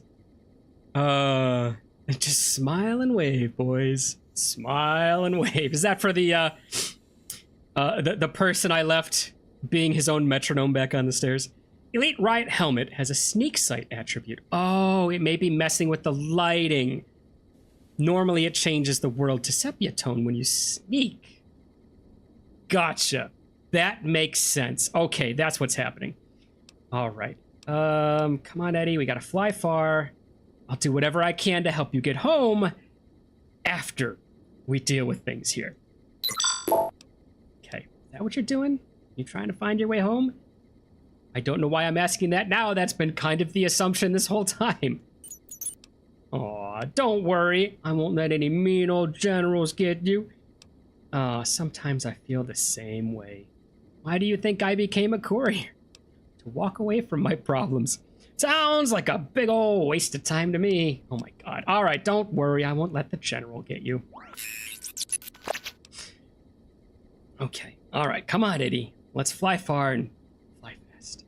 [SPEAKER 1] Just smile and wave, boys. Smile and wave. Is that for the person I left being his own metronome back on the stairs? Elite Riot Helmet has a sneak sight attribute. Oh, it may be messing with the lighting. Normally it changes the world to sepia tone when you sneak. Gotcha. That makes sense. Okay, that's what's happening. All right. Come on, Eddie. We gotta fly far. I'll do whatever I can to help you get home after we deal with things here. Okay, is that what you're doing? You trying to find your way home? I don't know why I'm asking that now. That's been kind of the assumption this whole time. Aw, don't worry. I won't let any mean old generals get you. Sometimes I feel the same way. Why do you think I became a courier? To walk away from my problems. Sounds like a big old waste of time to me. Oh my god. All right, don't worry. I won't let the general get you. Okay. All right, come on, Eddie. Let's fly far and fly fast.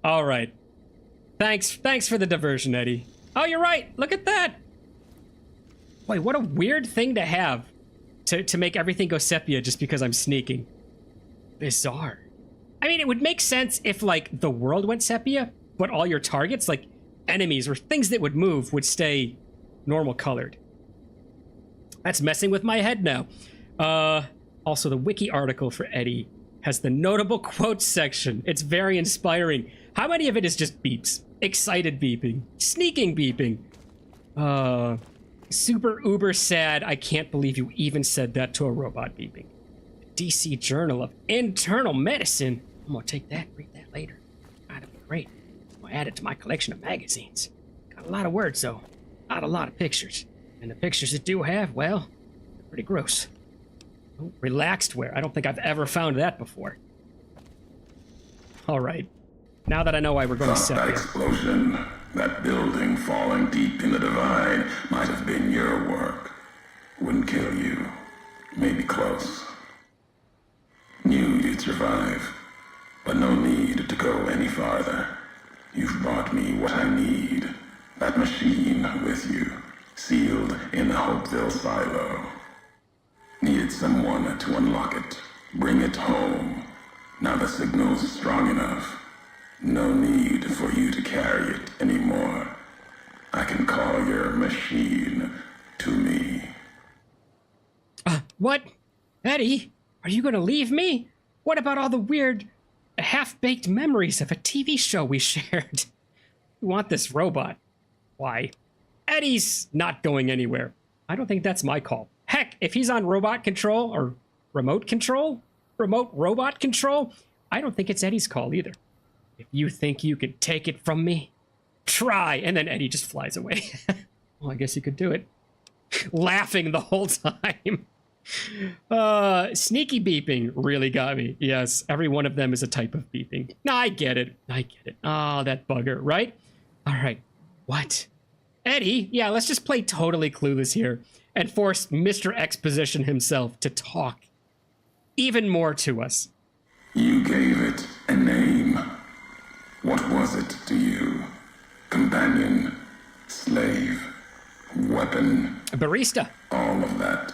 [SPEAKER 1] All right. Thanks for the diversion, Eddie. Oh, you're right. Look at that. Boy, what a weird thing to have to make everything go sepia just because I'm sneaking. Bizarre. I mean, it would make sense if, like, the world went sepia, but all your targets, like enemies or things that would move, would stay normal colored. That's messing with my head now. Also, the wiki article for Eddie has the notable quotes section. It's very inspiring. How many of it is just beeps? Excited beeping. Sneaking beeping. Super uber sad. I can't believe you even said that to a robot beeping. DC Journal of Internal Medicine. I'm gonna take that and read that later. That'd be great. I'm gonna add it to my collection of magazines. Got a lot of words, though. Not a lot of pictures. And the pictures it do have, well, they're pretty gross. Oh, relaxed wear. I don't think I've ever found that before. All right. Now that I know why we're going to
[SPEAKER 6] That
[SPEAKER 1] sepia.
[SPEAKER 6] explosion, that building falling deep in the divide, might have been your work. Wouldn't kill you. Maybe close. Knew you'd survive, but no need to go any farther. You've brought me what I need. That machine with you, sealed in the Hopeville silo. Needed someone to unlock it, bring it home. Now the signal's strong enough. No need for you to carry it anymore. I can call your machine to me.
[SPEAKER 1] What? Eddie? Are you going to leave me? What about all the weird, half-baked memories of a TV show we shared? We want this robot. Why? Eddie's not going anywhere. I don't think that's my call. Heck, if he's on robot control or remote robot control, I don't think it's Eddie's call either. If you think you can take it from me, try. And then Eddie just flies away. Well, I guess you could do it. Laughing the whole time. Sneaky beeping really got me. Yes, every one of them is a type of beeping. No, I get it. Oh, that bugger, right? All right. What? Eddie? Yeah, let's just play totally clueless here and force Mr. Exposition himself to talk even more to us.
[SPEAKER 6] You gave it a name. What was it to you? Companion, slave, weapon,
[SPEAKER 1] A barista.
[SPEAKER 6] all of that.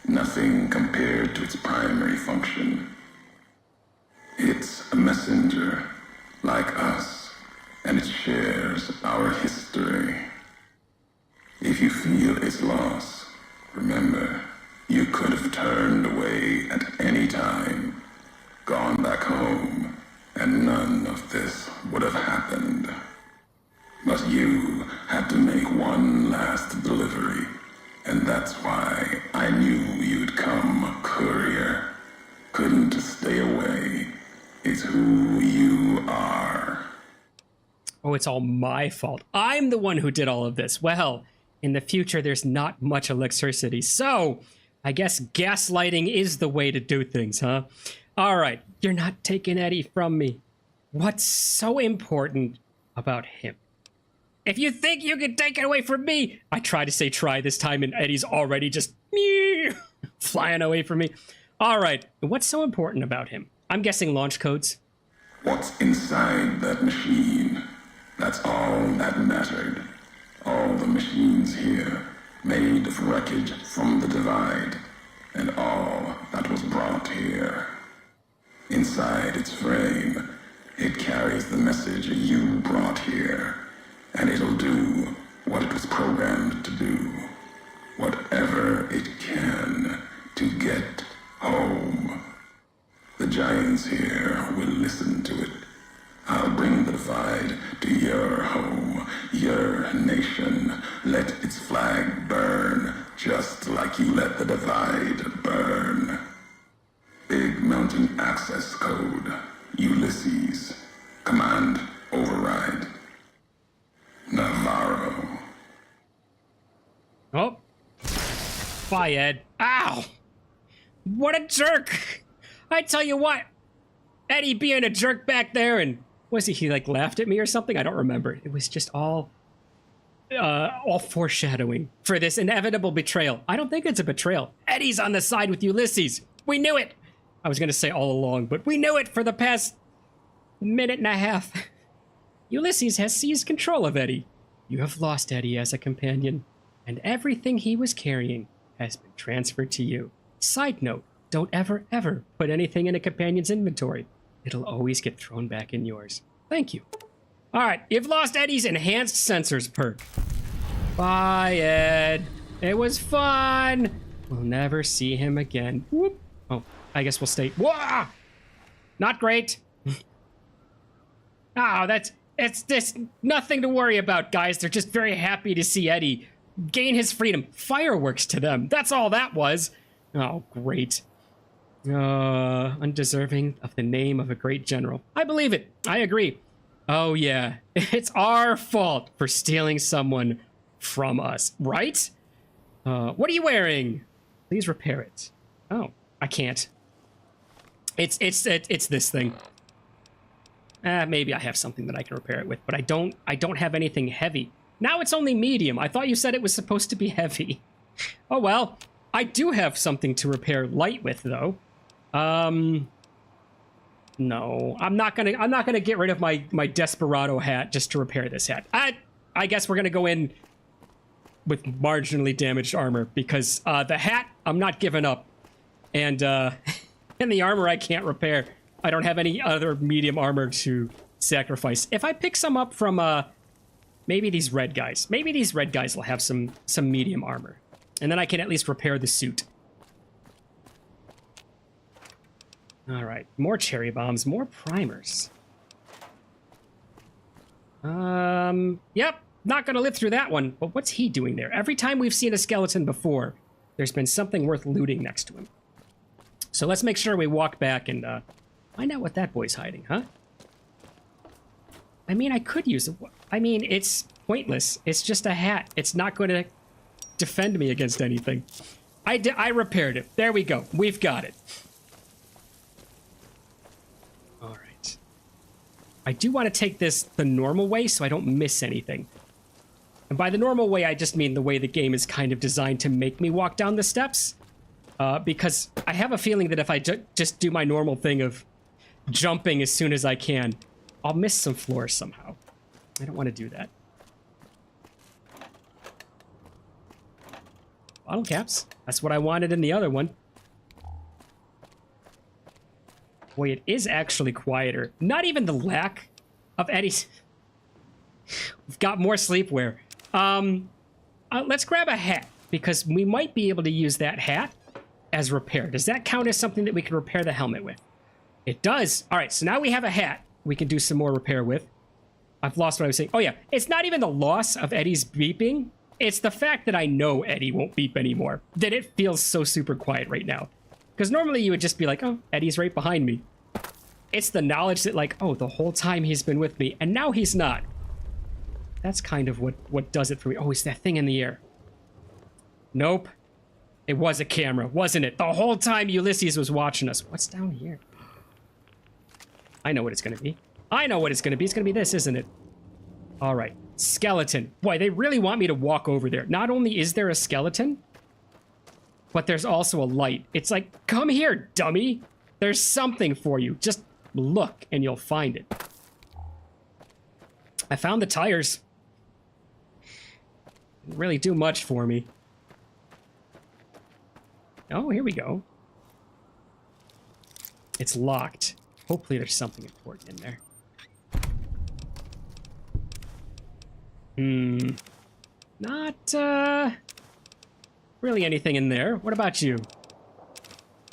[SPEAKER 6] Nothing compared to its primary function. It's a messenger, like us, and it shares our history. If you feel its loss, remember, you could have turned away at any time, gone back home, and none of this would have happened. But you had to make one last delivery, and that's why I knew you'd come, courier. Couldn't stay away. It's who you are.
[SPEAKER 1] Oh, it's all my fault. I'm the one who did all of this. Well, in the future, there's not much electricity, so I guess gaslighting is the way to do things, huh? All right, you're not taking Eddie from me. What's so important about him? If you think you can take it away from me, I try to say try this time, and Eddie's already just flying away from me. All right, what's so important about him? I'm guessing launch codes.
[SPEAKER 6] What's inside that machine? That's all that mattered. All the machines here, made of wreckage from the divide, and all that was brought here. Inside its frame, it carries the message you brought here, and it'll do what it was programmed to do. Whatever it can to get home. The giants here will listen to it. I'll bring the divide to your home, your nation. Let its flag burn, just like you let the divide burn. Big Mountain Access Code, Ulysses. Command override. Navarro.
[SPEAKER 1] Oh. Bye, Ed. Ow! What a jerk! I tell you what, Eddie being a jerk back there, and was he like laughed at me or something? I don't remember. It was just all foreshadowing for this inevitable betrayal. I don't think it's a betrayal. Eddie's on the side with Ulysses. We knew it. I was going to say all along, but we knew it for the past minute and a half. Ulysses has seized control of Eddie. You have lost Eddie as a companion, and everything he was carrying has been transferred to you. Side note, don't ever put anything in a companion's inventory. It'll always get thrown back in yours. Thank you. All right, you've lost Eddie's enhanced sensors perk. Bye, Ed. It was fun. We'll never see him again. Whoop. Oh, I guess we'll stay. Whoa! Not great. Oh, it's just nothing to worry about, guys. They're just very happy to see Eddie gain his freedom. Fireworks to them. That's all that was. Oh, great. Undeserving of the name of a great general. I believe it. I agree. Oh, yeah. It's our fault for stealing someone from us, right? What are you wearing? Please repair it. Oh, I can't. It's this thing. Maybe I have something that I can repair it with, but I don't have anything heavy. Now it's only medium. I thought you said it was supposed to be heavy. Oh well. I do have something to repair light with, though. No, I'm not gonna get rid of my Desperado hat just to repair this hat. I guess we're gonna go in with marginally damaged armor because the hat I'm not giving up, and and the armor I can't repair. I don't have any other medium armor to sacrifice. If I pick some up from maybe these red guys, maybe these red guys will have some medium armor. And then I can at least repair the suit. All right, more cherry bombs, more primers. Yep, not gonna live through that one. But what's he doing there? Every time we've seen a skeleton before, there's been something worth looting next to him. So let's make sure we walk back and find out what that boy's hiding, huh? I mean, I could use it. I mean, it's pointless. It's just a hat. It's not going to defend me against anything. I repaired it. There we go. We've got it. All right. I do want to take this the normal way so I don't miss anything. And by the normal way, I just mean the way the game is kind of designed to make me walk down the steps. Because I have a feeling that if I just do my normal thing of jumping as soon as I can, I'll miss some floors somehow. I don't want to do that. Bottle caps. That's what I wanted in the other one. Boy, it is actually quieter. Not even the lack of Eddie's. We've got more sleepwear. Let's grab a hat, because we might be able to use that hat as repair. Does that count as something that we can repair the helmet with? It does. All right, so now we have a hat we can do some more repair with. I've lost what I was saying. Oh yeah, it's not even the loss of Eddie's beeping. It's the fact that I know Eddie won't beep anymore. That it feels so super quiet right now. Because normally you would just be like, oh, Eddie's right behind me. It's the knowledge that like, oh, the whole time he's been with me, and now he's not. That's kind of what does it for me. Oh, it's that thing in the air. Nope. It was a camera, wasn't it? The whole time Ulysses was watching us. What's down here? I know what it's going to be. I know what it's going to be. It's going to be this, isn't it? All right. Skeleton. Boy, they really want me to walk over there. Not only is there a skeleton, but there's also a light. It's like, come here, dummy. There's something for you. Just look and you'll find it. I found the tires. Didn't really do much for me. Oh, here we go. It's locked. Hopefully there's something important in there. Not, really anything in there. What about you?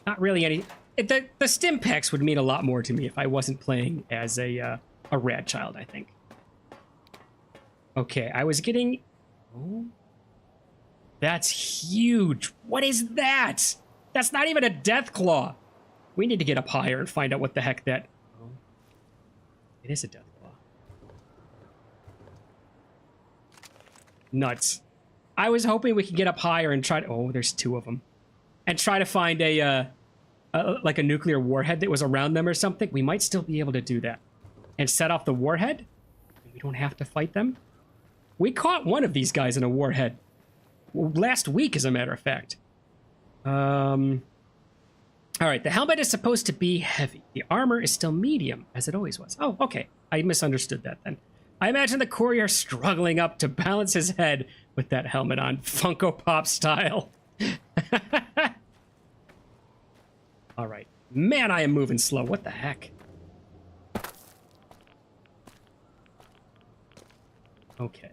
[SPEAKER 1] Not really any... The stim packs would mean a lot more to me if I wasn't playing as a rad child, I think. Okay, I was getting... Oh. That's huge. What is that? That's not even a death claw. We need to get up higher and find out what the heck that... Oh. It is a death claw. Nuts. I was hoping we could get up higher and try to... Oh, there's two of them. And try to find like a nuclear warhead that was around them or something. We might still be able to do that. And set off the warhead. We don't have to fight them. We caught one of these guys in a warhead. Last week, as a matter of fact. All right, the helmet is supposed to be heavy. The armor is still medium, as it always was. Oh, okay. I misunderstood that then. I imagine the courier struggling up to balance his head with that helmet on, Funko Pop style. All right. Man, I am moving slow. What the heck? Okay.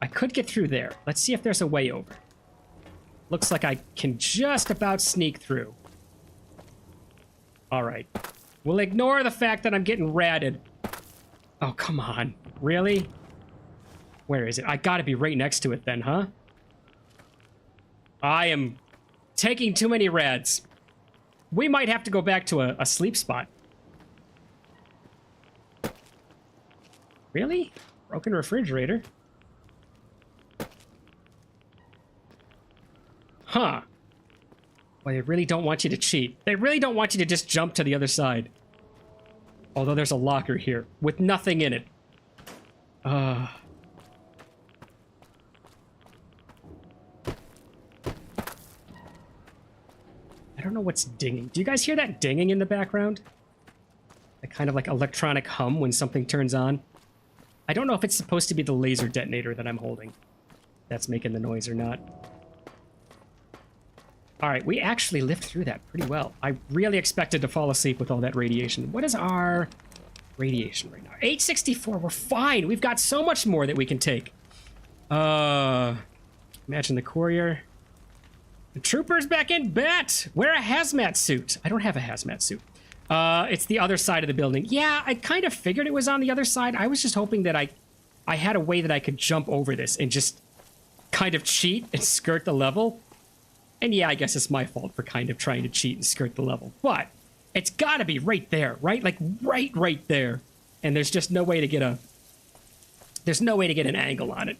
[SPEAKER 1] I could get through there. Let's see if there's a way over. Looks like I can just about sneak through. All right. We'll ignore the fact that I'm getting ratted. Oh, come on. Really? Where is it? I gotta be right next to it then, huh? I am taking too many rads. We might have to go back to a sleep spot. Really? Broken refrigerator? Huh. Well, they really don't want you to cheat. They really don't want you to just jump to the other side. Although there's a locker here with nothing in it. I don't know what's dinging. Do you guys hear that dinging in the background? That kind of like electronic hum when something turns on. I don't know if it's supposed to be the laser detonator that I'm holding that's making the noise or not. All right, we actually lived through that pretty well. I really expected to fall asleep with all that radiation. What is our radiation right now? 864, we're fine. We've got so much more that we can take. Imagine the courier. The trooper's back in. Bet! Wear a hazmat suit. I don't have a hazmat suit. It's the other side of the building. Yeah, I kind of figured it was on the other side. I was just hoping that I had a way that I could jump over this and just kind of cheat and skirt the level. And yeah, I guess it's my fault for kind of trying to cheat and skirt the level. But it's got to be right there, right? Like right there. And there's just no way to get there's no way to get an angle on it.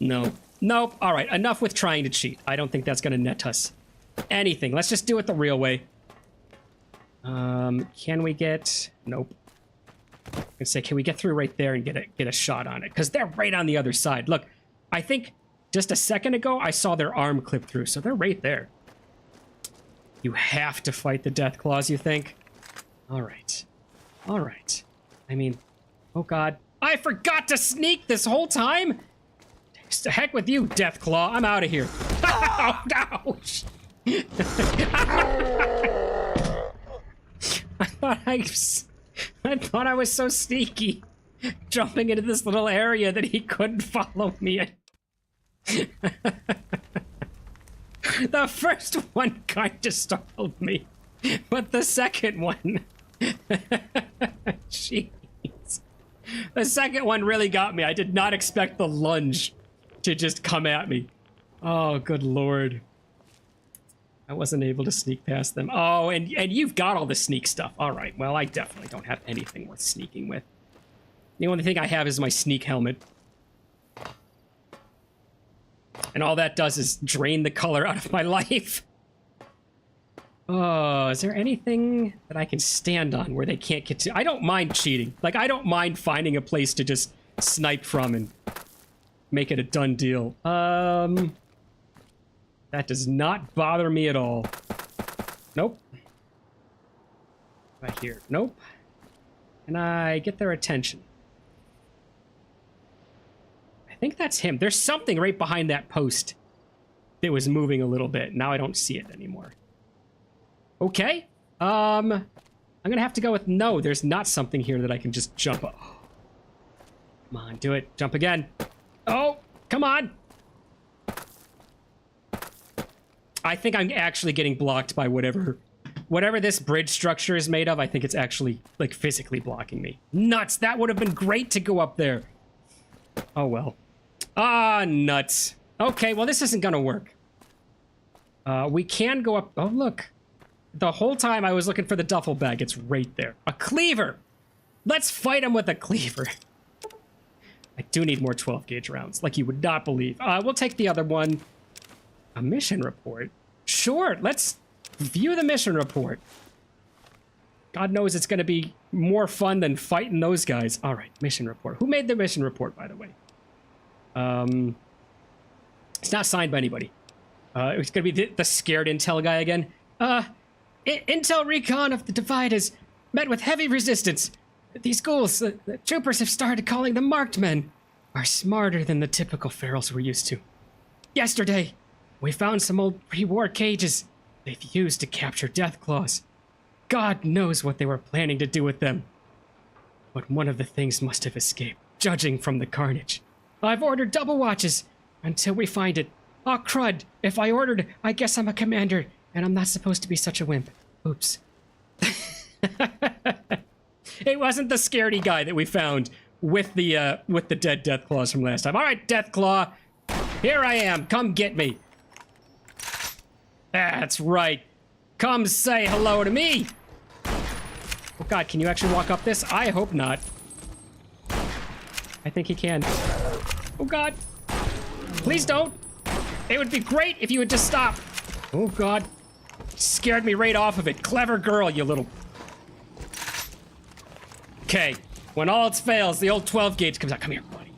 [SPEAKER 1] No. Nope. All right, enough with trying to cheat. I don't think that's going to net us anything. Let's just do it the real way. Can we get... Nope. I can say, can we get through right there and get a shot on it? Because they're right on the other side. Look, I think just a second ago, I saw their arm clip through, so they're right there. You have to fight the death claws, you think? All right. All right. I mean, oh God. I forgot to sneak this whole time? To heck with you, death claw. I'm out of here. Oh, ouch. I thought I was so sneaky, jumping into this little area that he couldn't follow me in. The first one kind of startled me, but the second one, Jeez. The second one really got me. I did not expect the lunge to just come at me. Oh, good lord. I wasn't able to sneak past them. Oh, and you've got all the sneak stuff. All right, well, I definitely don't have anything worth sneaking with. The only thing I have is my sneak helmet. And all that does is drain the color out of my life. Oh, is there anything that I can stand on where they can't get to? I don't mind cheating. Like, I don't mind finding a place to just snipe from and make it a done deal. That does not bother me at all. Nope. Right here. Nope. Can I get their attention? I think that's him. There's something right behind that post that was moving a little bit. Now I don't see it anymore. Okay. I'm gonna have to go with no. There's not something here that I can just jump up. Come on, do it. Jump again. Oh, come on. I think I'm actually getting blocked by whatever this bridge structure is made of. I think it's actually, like, physically blocking me. Nuts! That would have been great to go up there. Oh, well. Ah, nuts. Okay, well, this isn't gonna work. We can go up... Oh, look. The whole time I was looking for the duffel bag. It's right there. A cleaver! Let's fight him with a cleaver. I do need more 12-gauge rounds, like you would not believe. We'll take the other one. A mission report? Sure, let's view the mission report. God knows it's going to be more fun than fighting those guys. All right, mission report. Who made the mission report, by the way? It's not signed by anybody. It's going to be the scared intel guy again. Intel recon of the Divide has met with heavy resistance. These ghouls, the troopers have started calling them marked men, are smarter than the typical ferals we're used to. Yesterday, we found some old pre-war cages they've used to capture Deathclaws. God knows what they were planning to do with them. But one of the things must have escaped, judging from the carnage. I've ordered double watches until we find it. Oh, crud. If I ordered, I guess I'm a commander, and I'm not supposed to be such a wimp. Oops. It wasn't the scaredy guy that we found with the dead Deathclaws from last time. All right, Deathclaw, here I am. Come get me. That's right. Come say hello to me. Oh God, can you actually walk up this? I hope not. I think he can. Oh God. Please don't. It would be great if you would just stop. Oh God. Scared me right off of it. Clever girl, you little... Okay. When all else fails, the old 12 gauge comes out. Come here, buddy.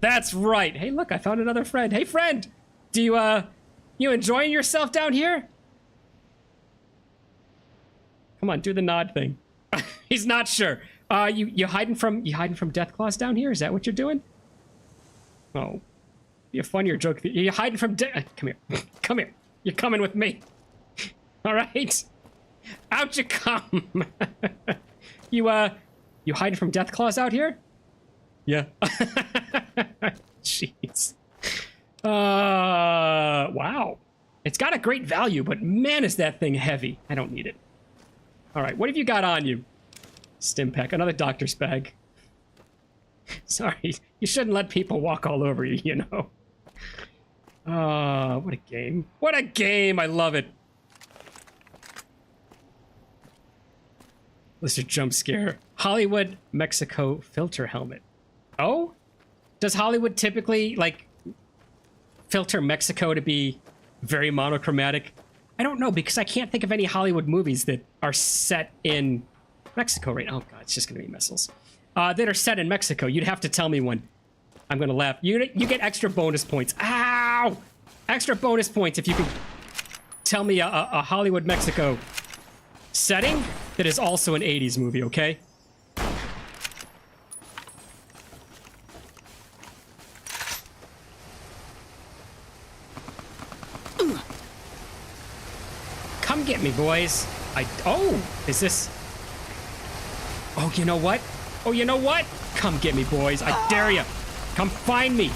[SPEAKER 1] That's right. Hey, look, I found another friend. Hey, friend. Do you enjoying yourself down here? Come on, do the nod thing. He's not sure. You hiding from Deathclaws down here? Is that what you're doing? Oh, be a funnier joke. You hiding from come here. Come here. You're coming with me. All right. Out you come. You hiding from Deathclaws out here? Yeah. Jeez. Wow. It's got a great value, but man, is that thing heavy. I don't need it. All right, what have you got on you? Stimpack, another doctor's bag. Sorry, you shouldn't let people walk all over you, you know. What a game. What a game, I love it. Lister jump scare. Hollywood, Mexico filter helmet. Oh? Does Hollywood typically, like, filter Mexico to be very monochromatic? I don't know, because I can't think of any Hollywood movies that are set in Mexico right now. Oh, God, it's just going to be missiles. That are set in Mexico. You'd have to tell me one. I'm going to laugh. You get extra bonus points. Ow! Extra bonus points if you can tell me a Hollywood, Mexico setting that is also an 80s movie, okay? Come get me, boys. Oh, is this... Oh, you know what? Oh, you know what? Come get me, boys. I dare you. Come find me.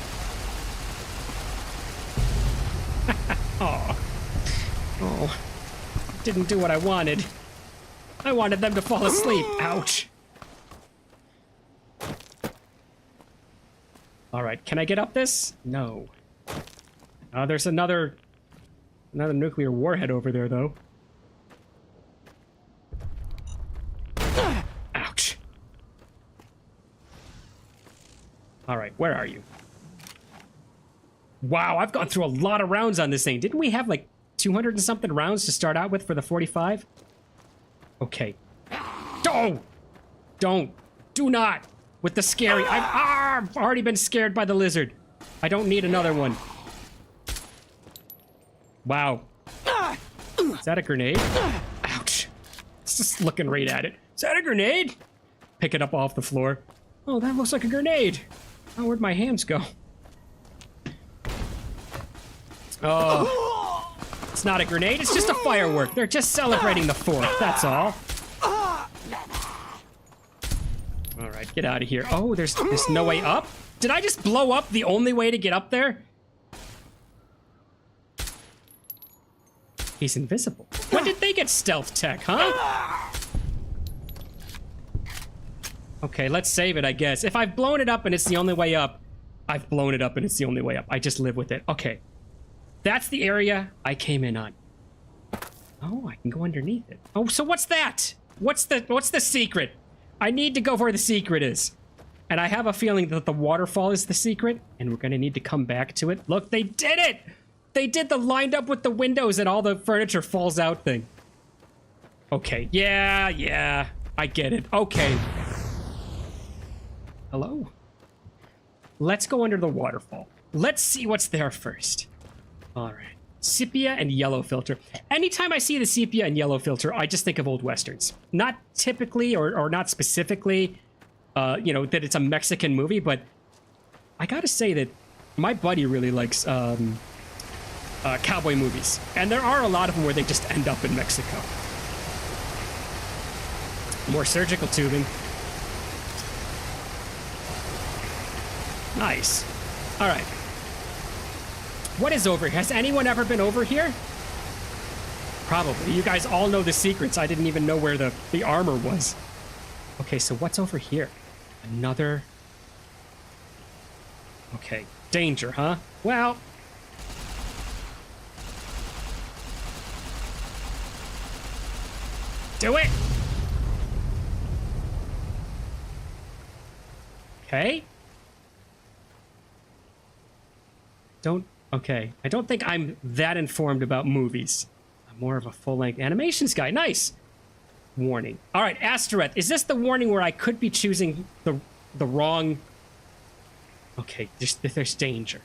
[SPEAKER 1] Oh. Oh. Didn't do what I wanted. I wanted them to fall asleep. Ouch. All right, can I get up this? No. There's another nuclear warhead over there, though. Ouch. All right, where are you? Wow, I've gone through a lot of rounds on this thing. Didn't we have like 200 and something rounds to start out with for the 45? Okay. Do not. With the scary. I've already been scared by the lizard. I don't need another one. Wow. Is that a grenade? Ouch. It's just looking right at it. Is that a grenade? Pick it up off the floor. Oh, that looks like a grenade. Oh, where'd my hands go? Oh. It's not a grenade, it's just a firework. They're just celebrating the 4th, that's all. All right, get out of here. Oh, there's no way up? Did I just blow up the only way to get up there? He's invisible. When did they get stealth tech, huh? Okay, let's save it, I guess. If I've blown it up and it's the only way up, I've blown it up and it's the only way up. I just live with it. Okay. That's the area I came in on. Oh, I can go underneath it. Oh, so what's that? What's the secret? I need to go where the secret is. And I have a feeling that the waterfall is the secret, and we're gonna need to come back to it. Look, they did it! They did the lined up with the windows and all the furniture falls out thing. Okay, yeah, I get it. Okay. Hello? Let's go under the waterfall. Let's see what's there first. All right. Sepia and yellow filter. Anytime I see the sepia and yellow filter, I just think of old westerns. Not typically or not specifically, you know, that it's a Mexican movie, but I gotta say that my buddy really likes cowboy movies. And there are a lot of them where they just end up in Mexico. More surgical tubing. Nice. All right. What is over here? Has anyone ever been over here? Probably. You guys all know the secrets. I didn't even know where the armor was. Okay, so what's over here? Another... Okay. Danger, huh? Well... Do it! Okay. Okay. I don't think I'm that informed about movies. I'm more of a full-length animations guy. Nice! Warning. Alright, Astereth. Is this the warning where I could be choosing the wrong... Okay, there's danger.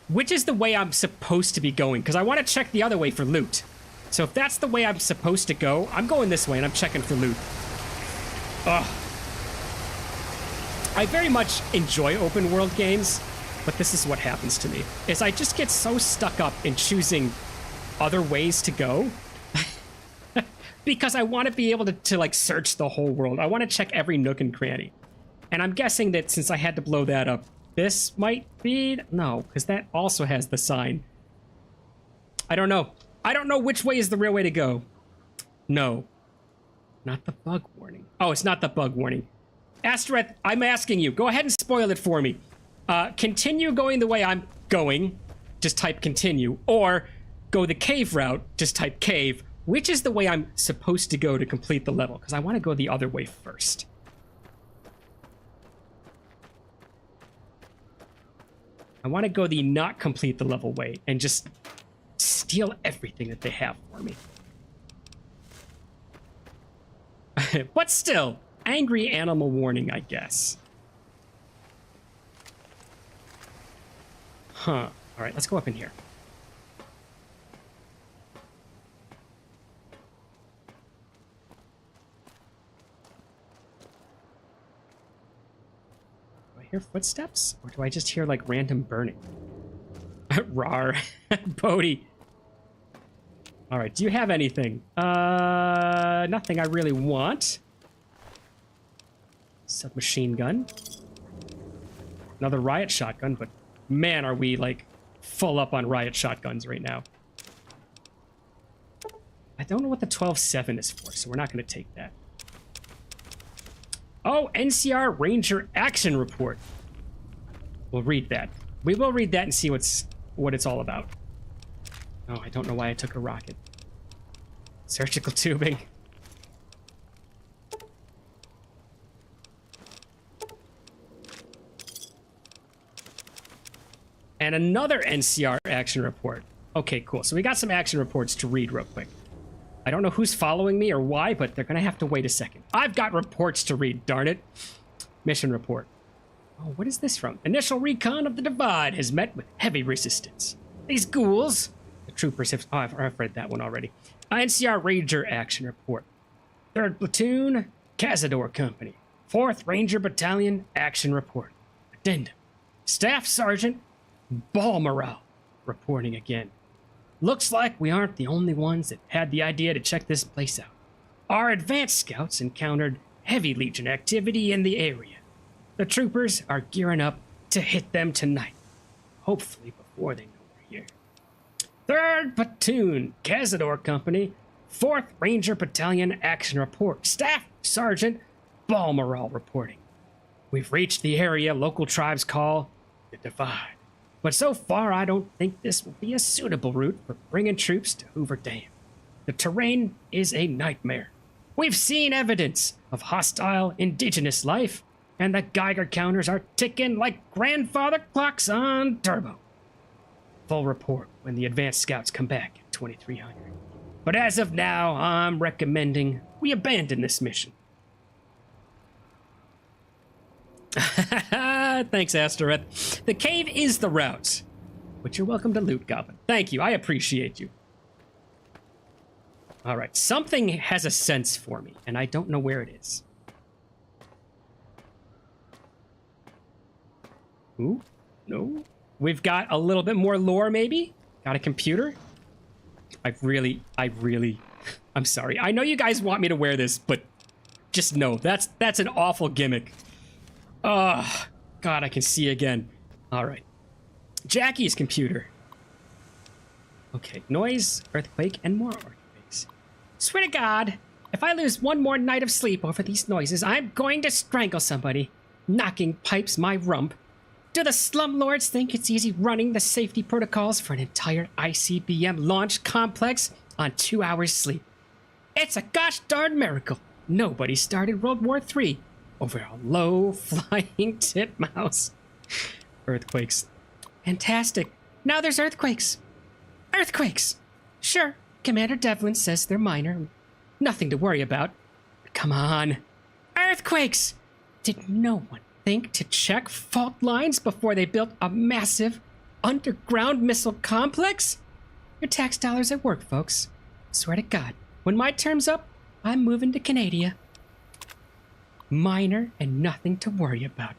[SPEAKER 1] Which is the way I'm supposed to be going? Because I want to check the other way for loot. So if that's the way I'm supposed to go, I'm going this way and I'm checking for loot. Ugh. I very much enjoy open world games, but this is what happens to me, is I just get so stuck up in choosing other ways to go because I want to be able to like search the whole world. I want to check every nook and cranny. And I'm guessing that since I had to blow that up, this might be... No, because that also has the sign. I don't know. I don't know which way is the real way to go. No. Not the bug warning. Oh, it's not the bug warning. Astereth, I'm asking you. Go ahead and spoil it for me. Continue going the way I'm going. Just type continue. Or go the cave route. Just type cave. Which is the way I'm supposed to go to complete the level? Because I want to go the other way first. I want to go the not complete the level way and just steal everything that they have for me. But still, angry animal warning, I guess. Huh. All right, let's go up in here. Do I hear footsteps? Or do I just hear, like, random burning? Rawr. Bodhi. All right, do you have anything? Nothing I really want. Submachine gun. Another riot shotgun, but man, are we, like, full up on riot shotguns right now. don't know what the 12-7 is for, so we're not going to take that. Oh, NCR Ranger Action Report. We'll read that. We will read that and see what it's all about. Oh, I don't know why I took a rocket. Surgical tubing. And another NCR action report. Okay, cool. So we got some action reports to read real quick. I don't know who's following me or why, but they're going to have to wait a second. I've got reports to read, darn it. Mission report. Oh, what is this from? Initial recon of the Divide has met with heavy resistance. These ghouls... The troopers have... Oh, I've read that one already. NCR Ranger action report. 3rd Platoon, Cazador Company. 4th Ranger Battalion action report. Addendum. Staff Sergeant Balmoral reporting again. Looks like we aren't the only ones that had the idea to check this place out. Our advanced scouts encountered heavy Legion activity in the area. The troopers are gearing up to hit them tonight. Hopefully before they know we're here. 3rd Platoon, Cazador Company, 4th Ranger Battalion action report. Staff Sergeant Balmoral reporting. We've reached the area local tribes call the Divide. But so far, I don't think this will be a suitable route for bringing troops to Hoover Dam. The terrain is a nightmare. We've seen evidence of hostile indigenous life, and the Geiger counters are ticking like grandfather clocks on turbo. Full report when the advanced scouts come back at 2300. But as of now, I'm recommending we abandon this mission. Thanks, Astereth. The cave is the route, but you're welcome to loot, Goblin. Thank you. I appreciate you. All right. Something has a sense for me, and I don't know where it is. Ooh, no. We've got a little bit more lore, maybe? Got a computer? I'm sorry. I know you guys want me to wear this, but just know that's an awful gimmick. Oh, God, I can see again. All right. Jackie's computer. Okay, noise, earthquake, and more earthquakes. Swear to God, if I lose one more night of sleep over these noises, I'm going to strangle somebody. Knocking pipes my rump. Do the slumlords think it's easy running the safety protocols for an entire ICBM launch complex on 2 hours sleep? It's a gosh darn miracle. Nobody started World War III over a low-flying titmouse. Earthquakes. Fantastic. Now there's earthquakes. Earthquakes! Sure, Commander Devlin says they're minor. Nothing to worry about. But come on. Earthquakes! Did no one think to check fault lines before they built a massive underground missile complex? Your tax dollars at work, folks. Swear to God, when my term's up, I'm moving to Canada. Minor and nothing to worry about.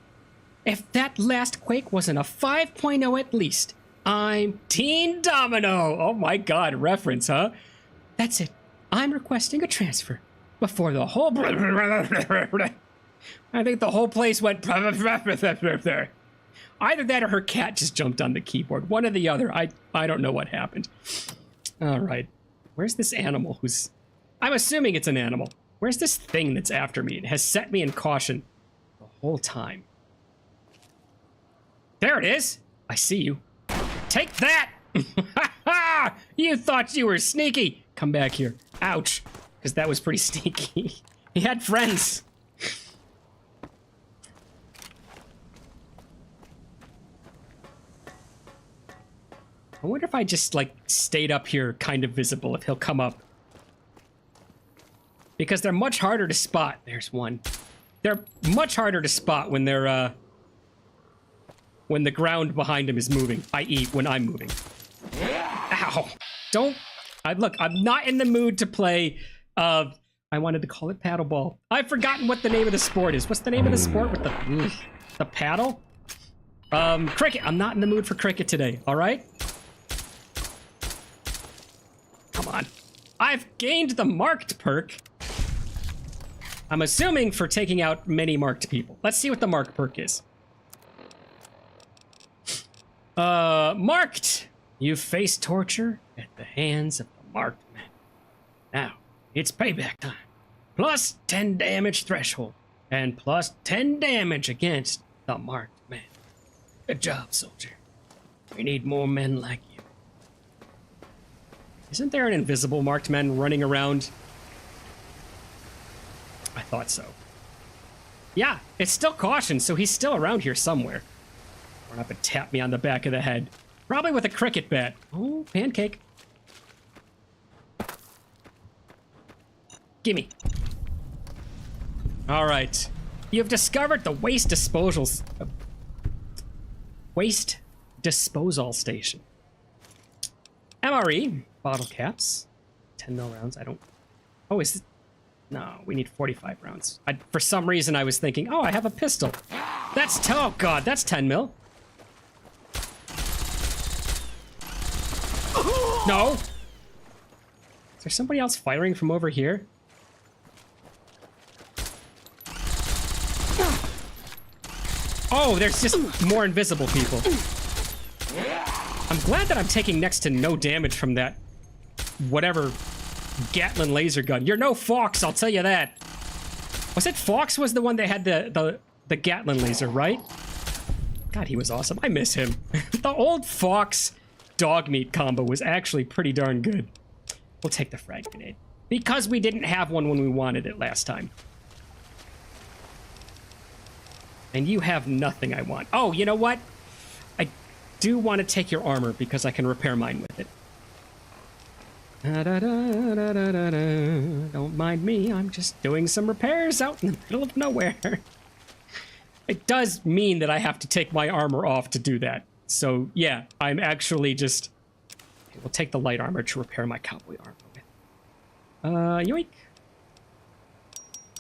[SPEAKER 1] If that last quake wasn't a 5.0 at least, I'm Teen Domino. Oh my God, reference, huh? That's it. I'm requesting a transfer before the whole... I think the whole place went... Either that or her cat just jumped on the keyboard. One or the other. I don't know what happened. All right. Where's this animal who's... I'm assuming it's an animal. Where's this thing that's after me? It has set me in caution the whole time. There it is. I see you. Take that! You thought you were sneaky. Come back here. Ouch. Because that was pretty sneaky. He had friends. I wonder if I just, like, stayed up here kind of visible, if he'll come up. Because they're much harder to spot. There's one. They're much harder to spot when they're, when the ground behind him is moving, i.e. when I'm moving. Ow! Don't... Look, I'm not in the mood to play, I wanted to call it paddleball. I've forgotten what the name of the sport is. What's the name of the sport with the paddle? Cricket. I'm not in the mood for cricket today, alright? Come on. I've gained the marked perk. I'm assuming for taking out many marked people. Let's see what the marked perk is. Marked! You face torture at the hands of the marked men. Now, it's payback time. Plus 10 damage threshold. And plus 10 damage against the marked man. Good job, soldier. We need more men like you. Isn't there an invisible marked man running around? I thought so. Yeah, it's still caution, so he's still around here somewhere. Run up and tap me on the back of the head. Probably with a cricket bat. Oh, pancake. Gimme. All right. You have discovered the waste disposal station. MRE, bottle caps, 10 mil rounds. I don't. Oh, is it? No, we need 45 rounds. For some reason, I was thinking, oh, I have a pistol. Oh god, that's 10 mil. No. Is there somebody else firing from over here? Oh, there's just more invisible people. I'm glad that I'm taking next to no damage from that whatever Gatlin laser gun. You're no Fox, I'll tell you that. Was it Fox was the one that had the Gatlin laser, right? God, he was awesome. I miss him. The old Fox dog meat combo was actually pretty darn good. We'll take the frag grenade. Because we didn't have one when we wanted it last time. And you have nothing I want. Oh, you know what? I do want to take your armor because I can repair mine with it. Don't mind me, I'm just doing some repairs out in the middle of nowhere. It does mean that I have to take my armor off to do that. So, yeah, I'm actually just... Okay, we'll take the light armor to repair my cowboy armor with. Yoink.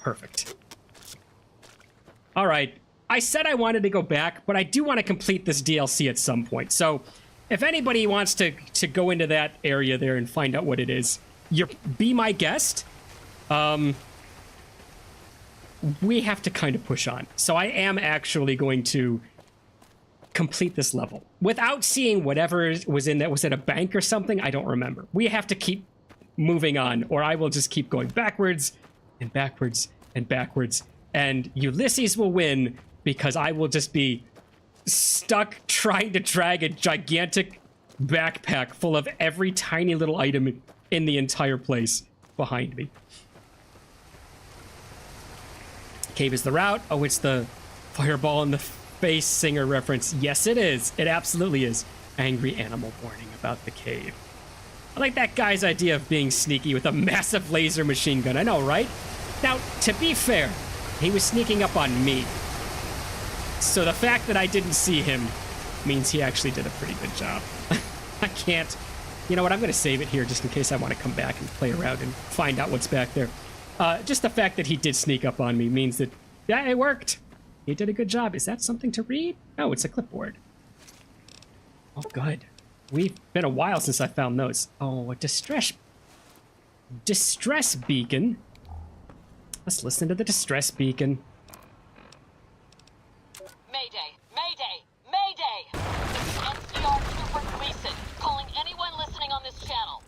[SPEAKER 1] Perfect. Alright. I said I wanted to go back, but I do want to complete this DLC at some point. So, if anybody wants to go into that area there and find out what it is, be my guest. We have to kind of push on. So I am actually going to complete this level. Without seeing whatever was in that. Was it a bank or something? I don't remember. We have to keep moving on, or I will just keep going backwards and backwards and backwards. And Ulysses will win because I will just be stuck trying to drag a gigantic backpack full of every tiny little item in the entire place behind me. Cave is the route. Oh, it's the fireball in the face singer reference. Yes, it is. It absolutely is. Angry animal warning about the cave. I like that guy's idea of being sneaky with a massive laser machine gun. I know, right? Now, to be fair, he was sneaking up on me. So the fact that I didn't see him means he actually did a pretty good job. I can't... You know what? I'm going to save it here just in case I want to come back and play around and find out what's back there. Just the fact that he did sneak up on me means that, yeah, it worked. He did a good job. Is that something to read? No, it's a clipboard. Oh, good. We've been a while since I found those. Oh, a distress beacon. Let's listen to the distress beacon.
[SPEAKER 7] Mayday! Mayday! Mayday! This is NCR Trooper Gleason, calling anyone listening on this channel.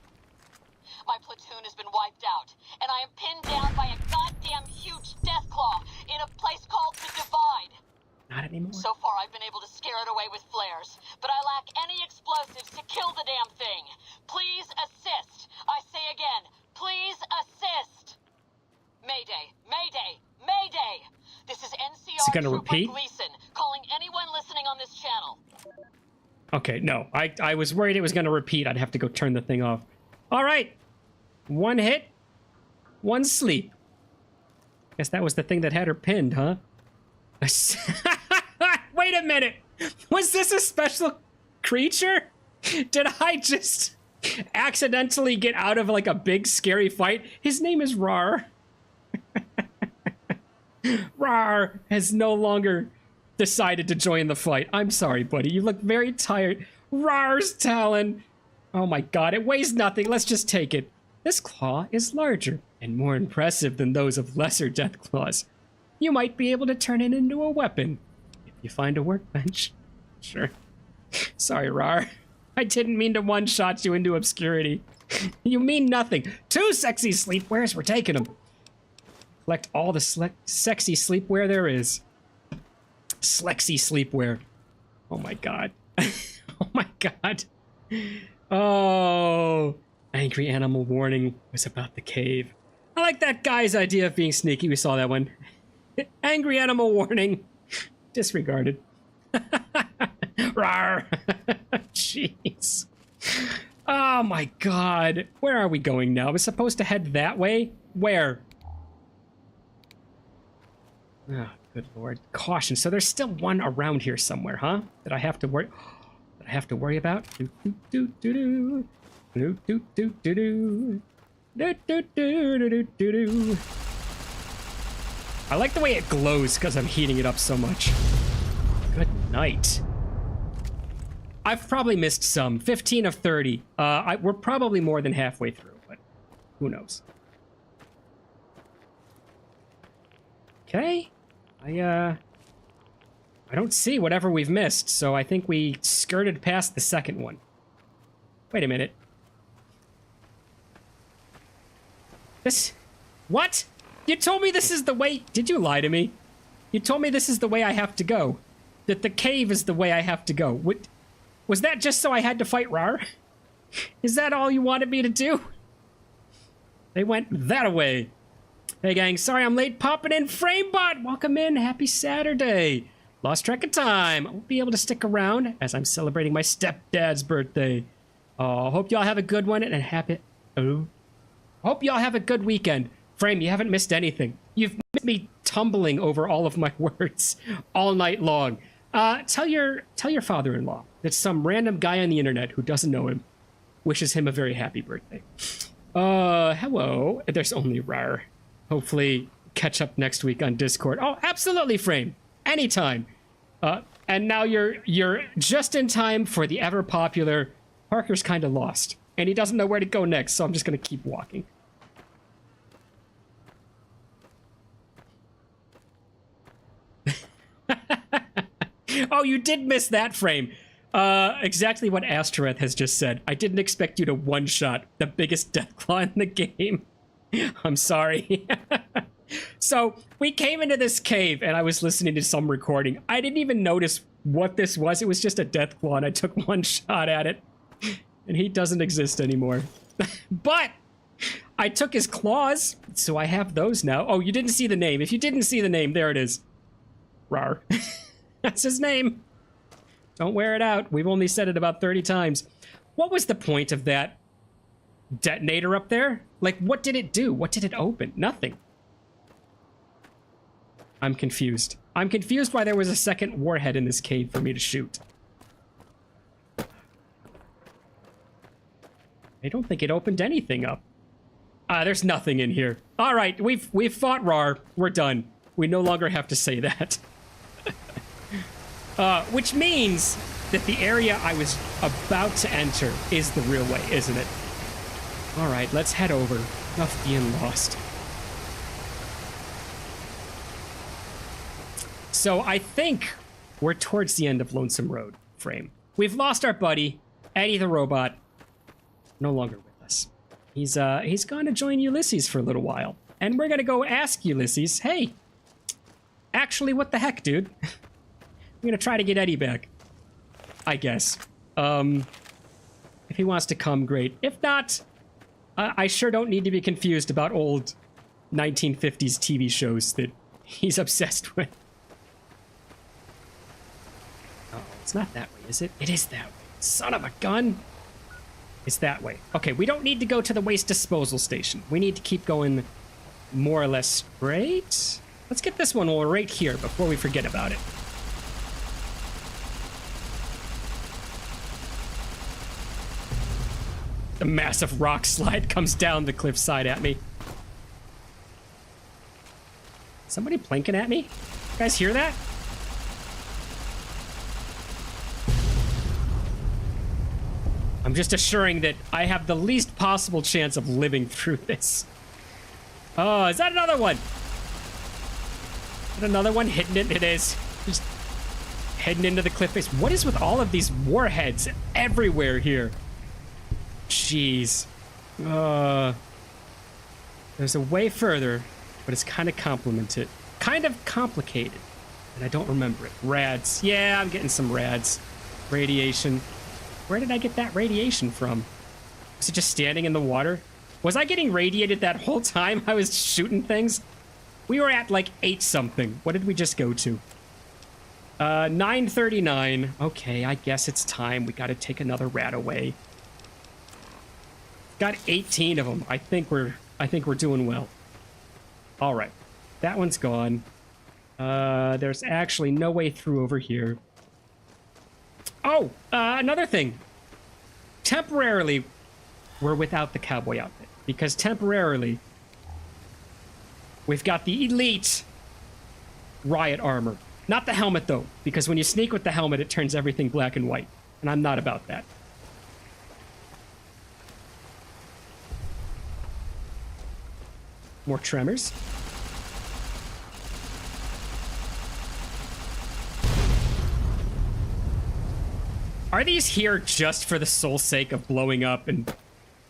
[SPEAKER 7] My platoon has been wiped out, and I am pinned down by a goddamn huge deathclaw in a place called the Divide.
[SPEAKER 1] Not anymore.
[SPEAKER 7] So far, I've been able to scare it away with flares, but I lack any explosives to kill the damn thing. Please assist. I say again, please assist. Mayday! Mayday! Mayday! This is NCR Trooper Gleason, calling anyone listening on this channel.
[SPEAKER 1] Okay, no. I was worried it was going to repeat. I'd have to go turn the thing off. All right. One hit, one sleep. Guess that was the thing that had her pinned, huh? Wait a minute. Was this a special creature? Did I just accidentally get out of like a big scary fight? His name is Rar. Rar has no longer decided to join the fight. I'm sorry, buddy. You look very tired. Rar's talon. Oh my god, it weighs nothing. Let's just take it. This claw is larger and more impressive than those of lesser death claws. You might be able to turn it into a weapon if you find a workbench. Sure. Sorry, Rar. I didn't mean to one-shot you into obscurity. You mean nothing. 2 sexy sleepwears. We're taking them. Collect all the sexy sleepwear there is. Slexy sleepwear. Oh my god. Oh my god. Oh. Angry animal warning was about the cave. I like that guy's idea of being sneaky. We saw that one. Angry animal warning. Disregarded. Rawr. Jeez. Oh my god. Where are we going now? We're supposed to head that way? Where? Oh, good lord. Caution. So there's still one around here somewhere, huh? That I have to worry... That I have to worry about? Do do do do do. Do do do do do. Do do do do do do. I like the way it glows because I'm heating it up so much. Good night. I've probably missed some. 15 of 30. We're probably more than halfway through, but who knows? Okay. I don't see whatever we've missed, so I think we skirted past the second one. Wait a minute. This... What? You told me this is the way... Did you lie to me? You told me this is the way I have to go. That the cave is the way I have to go. What... Was that just so I had to fight Rar? Is that all you wanted me to do? They went that way. Hey gang, sorry I'm late popping in. Framebot, welcome in. Happy Saturday. Lost track of time. I won't be able to stick around as I'm celebrating my stepdad's birthday. Hope y'all have a good one and a happy... Hope y'all have a good weekend. Frame, you haven't missed anything. You've missed me tumbling over all of my words all night long. Tell your father-in-law that some random guy on the internet who doesn't know him wishes him a very happy birthday. Hello. There's only Rar. Hopefully catch up next week on Discord. Oh, absolutely, Frame. Anytime. And now you're just in time for the ever-popular Parker's kind of lost. And he doesn't know where to go next, so I'm just going to keep walking. Oh, you did miss that frame. Exactly what Astereth has just said. I didn't expect you to one-shot the biggest Deathclaw in the game. I'm sorry. So, we came into this cave, and I was listening to some recording. I didn't even notice what this was. It was just a Deathclaw, and I took one shot at it. And he doesn't exist anymore. But I took his claws, so I have those now. Oh, you didn't see the name. If you didn't see the name, there it is. Rar. That's his name. Don't wear it out. We've only said it about 30 times. What was the point of that detonator up there? Like, what did it do? What did it open? Nothing. I'm confused. I'm confused why there was a second warhead in this cave for me to shoot. I don't think it opened anything up. There's nothing in here. All right, we've fought Rar. We're done. We no longer have to say that. Which means that the area I was about to enter is the real way, isn't it? All right, let's head over. Enough being lost. So I think we're towards the end of Lonesome Road, Frame. We've lost our buddy, Eddie the robot. No longer with us. He's gone to join Ulysses for a little while. And we're gonna go ask Ulysses, hey, actually, what the heck, dude? I'm gonna try to get Eddie back. I guess. If he wants to come, great. If not, I sure don't need to be confused about old 1950s TV shows that he's obsessed with. Uh-oh, it's not that way, is it? It is that way. Son of a gun! It's that way. Okay, we don't need to go to the waste disposal station. We need to keep going more or less straight. Let's get this one while we're right here before we forget about it. The massive rock slide comes down the cliffside at me. Somebody plinking at me? You guys hear that? I'm just assuring that I have the least possible chance of living through this. Oh, is that another one? Is that another one hitting it? It is. Just heading into the cliff face. What is with all of these warheads everywhere here? Jeez. There's a way further, but it's kind of complicated. And I don't remember it. Rads. Yeah, I'm getting some rads. Radiation. Where did I get that radiation from? Was it just standing in the water? Was I getting radiated that whole time I was shooting things? We were at like 8 something. What did we just go to? 9:39. Okay, I guess it's time. We gotta take another rat away. Got 18 of them. I think we're doing well. All right, that one's gone. There's actually no way through over here. Oh, another thing. Temporarily, we're without the cowboy outfit because temporarily we've got the elite riot armor. Not the helmet, though, because when you sneak with the helmet, it turns everything black and white, and I'm not about that. More tremors. Are these here just for the sole sake of blowing up and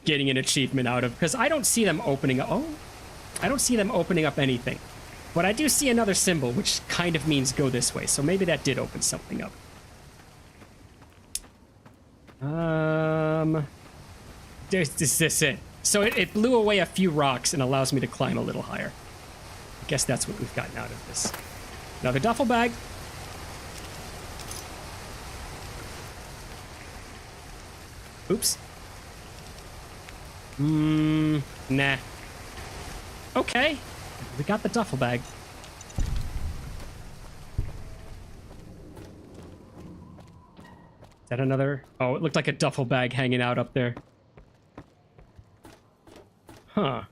[SPEAKER 1] getting an achievement out of? Because I don't see them opening up. Oh, I don't see them opening up anything. But I do see another symbol, which kind of means go this way. So maybe that did open something up. Is this it? So it blew away a few rocks and allows me to climb a little higher. I guess that's what we've gotten out of this. Another duffel bag. Oops. Nah. Okay. We got the duffel bag. Is that another? Oh, it looked like a duffel bag hanging out up there. Huh.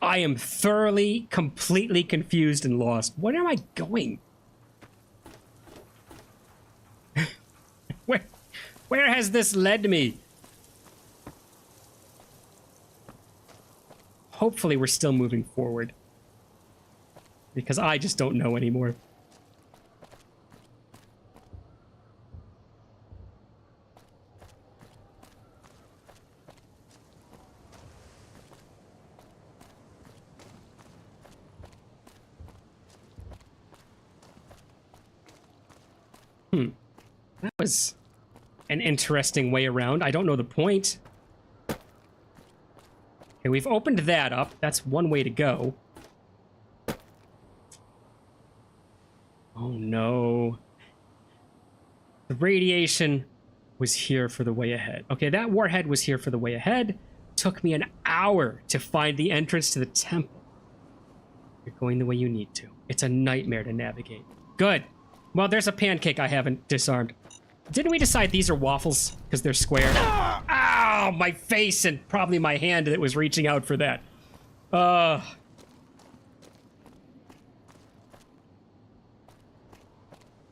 [SPEAKER 1] I am thoroughly, completely confused and lost. Where am I going? Where has this led me? Hopefully we're still moving forward. Because I just don't know anymore. That was an interesting way around. I don't know the point. Okay, we've opened that up. That's one way to go. Oh no. The radiation was here for the way ahead. Okay, that warhead was here for the way ahead. Took me an hour to find the entrance to the temple. You're going the way you need to. It's a nightmare to navigate. Good. Well, there's a pancake I haven't disarmed. Didn't we decide these are waffles because they're square? Ow! My face and probably my hand that was reaching out for that.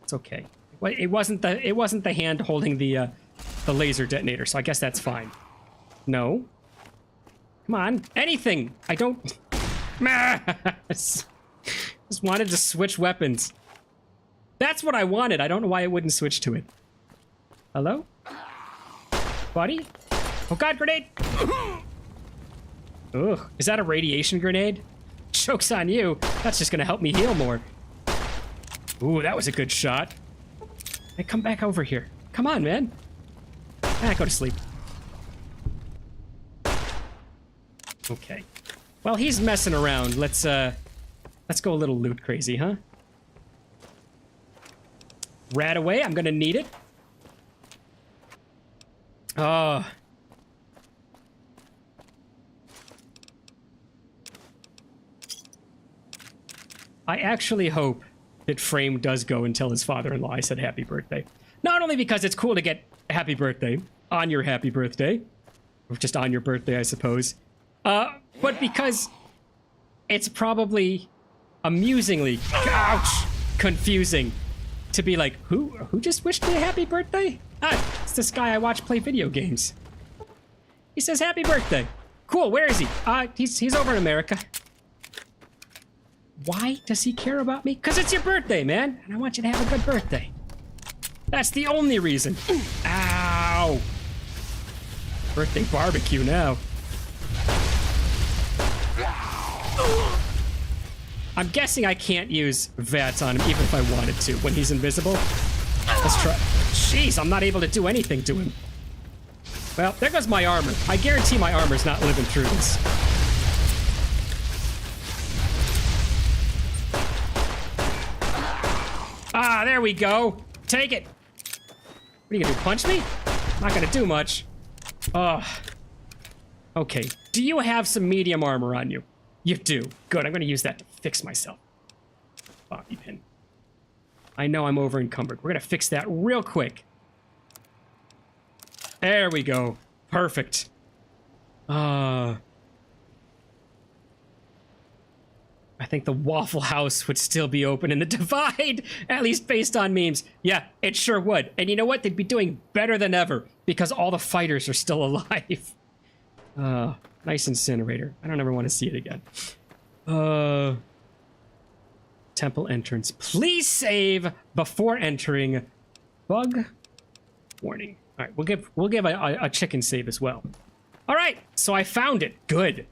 [SPEAKER 1] It's okay. Well, it wasn't the hand holding the laser detonator, so I guess that's fine. No. Come on, anything. I don't. Just wanted to switch weapons. That's what I wanted. I don't know why it wouldn't switch to it. Hello? Buddy? Oh god, grenade! Ugh, is that a radiation grenade? Joke's on you. That's just gonna help me heal more. Ooh, that was a good shot. Hey, come back over here. Come on, man. Ah, go to sleep. Okay. Well, he's messing around. Let's go a little loot crazy, huh? Rat away, I'm gonna need it. Oh. I actually hope that Frame does go and tell his father-in-law I said happy birthday. Not only because it's cool to get happy birthday on your happy birthday, or just on your birthday, I suppose, but because it's probably amusingly, ouch, confusing to be like, who just wished me a happy birthday? Ah, it's this guy I watch play video games. He says happy birthday. Cool, where is he? He's over in America. Why does he care about me? Because it's your birthday, man, and I want you to have a good birthday. That's the only reason. Ow. Birthday barbecue now. I'm guessing I can't use VATS on him even if I wanted to when he's invisible. Let's try. Jeez, I'm not able to do anything to him. Well, there goes my armor. I guarantee my armor's not living through this. Ah, there we go. Take it. What are you gonna do, punch me? Not gonna do much. Ugh. Okay, do you have some medium armor on you? You do. Good, I'm gonna use that to fix myself. Bobby pin. I know I'm over encumbered. We're gonna fix that real quick. There we go. Perfect. I think the Waffle House would still be open in the Divide, at least based on memes. Yeah, it sure would. And you know what? They'd be doing better than ever because all the fighters are still alive. Nice incinerator. I don't ever want to see it again. Temple entrance. Please save before entering. Bug warning. All right, we'll give a chicken save as well. All right, so I found it. Good.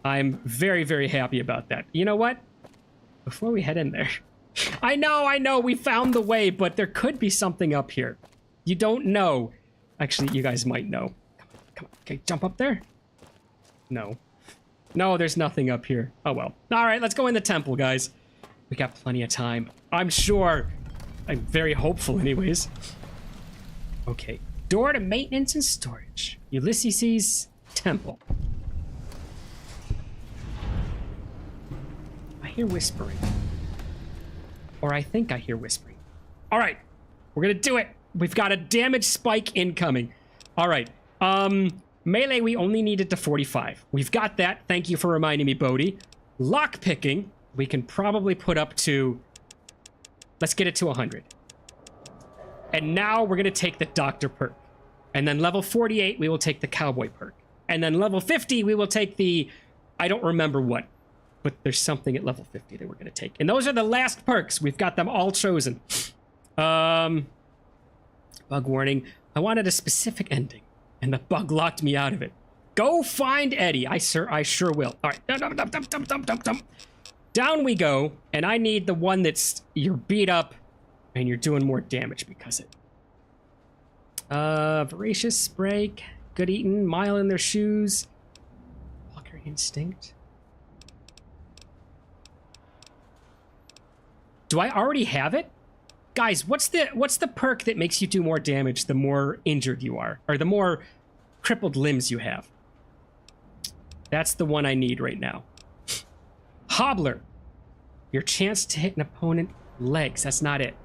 [SPEAKER 1] I'm very, very happy about that. You know what? Before we head in there, I know, we found the way, but there could be something up here. You don't know. Actually, you guys might know. Come on. Okay, jump up there. No, there's nothing up here. Oh well. All right, let's go in the temple, guys. We got plenty of time. I'm sure. I'm very hopeful, anyways. Okay, door to maintenance and storage. Ulysses' temple. I hear whispering. Or I think I hear whispering. All right, we're gonna do it. We've got a damage spike incoming. All right, melee we only needed to 45. We've got that. Thank you for reminding me, Bodhi. Lock picking, we can probably put up to, let's get it to 100. And now we're gonna take the doctor perk. And then level 48, we will take the cowboy perk. And then level 50, we will take the, I don't remember what, but there's something at level 50 that we're going to take. And those are the last perks. We've got them all chosen. Bug warning. I wanted a specific ending, and the bug locked me out of it. Go find Eddie. I sure will. All right. Down we go, and I need the one that's you're beat up, and you're doing more damage because of it. Voracious, spray, good eating, mile in their shoes. Walker instinct. Do I already have it? Guys, what's the perk that makes you do more damage the more injured you are? Or the more crippled limbs you have? That's the one I need right now. Hobbler. Your chance to hit an opponent legs. That's not it.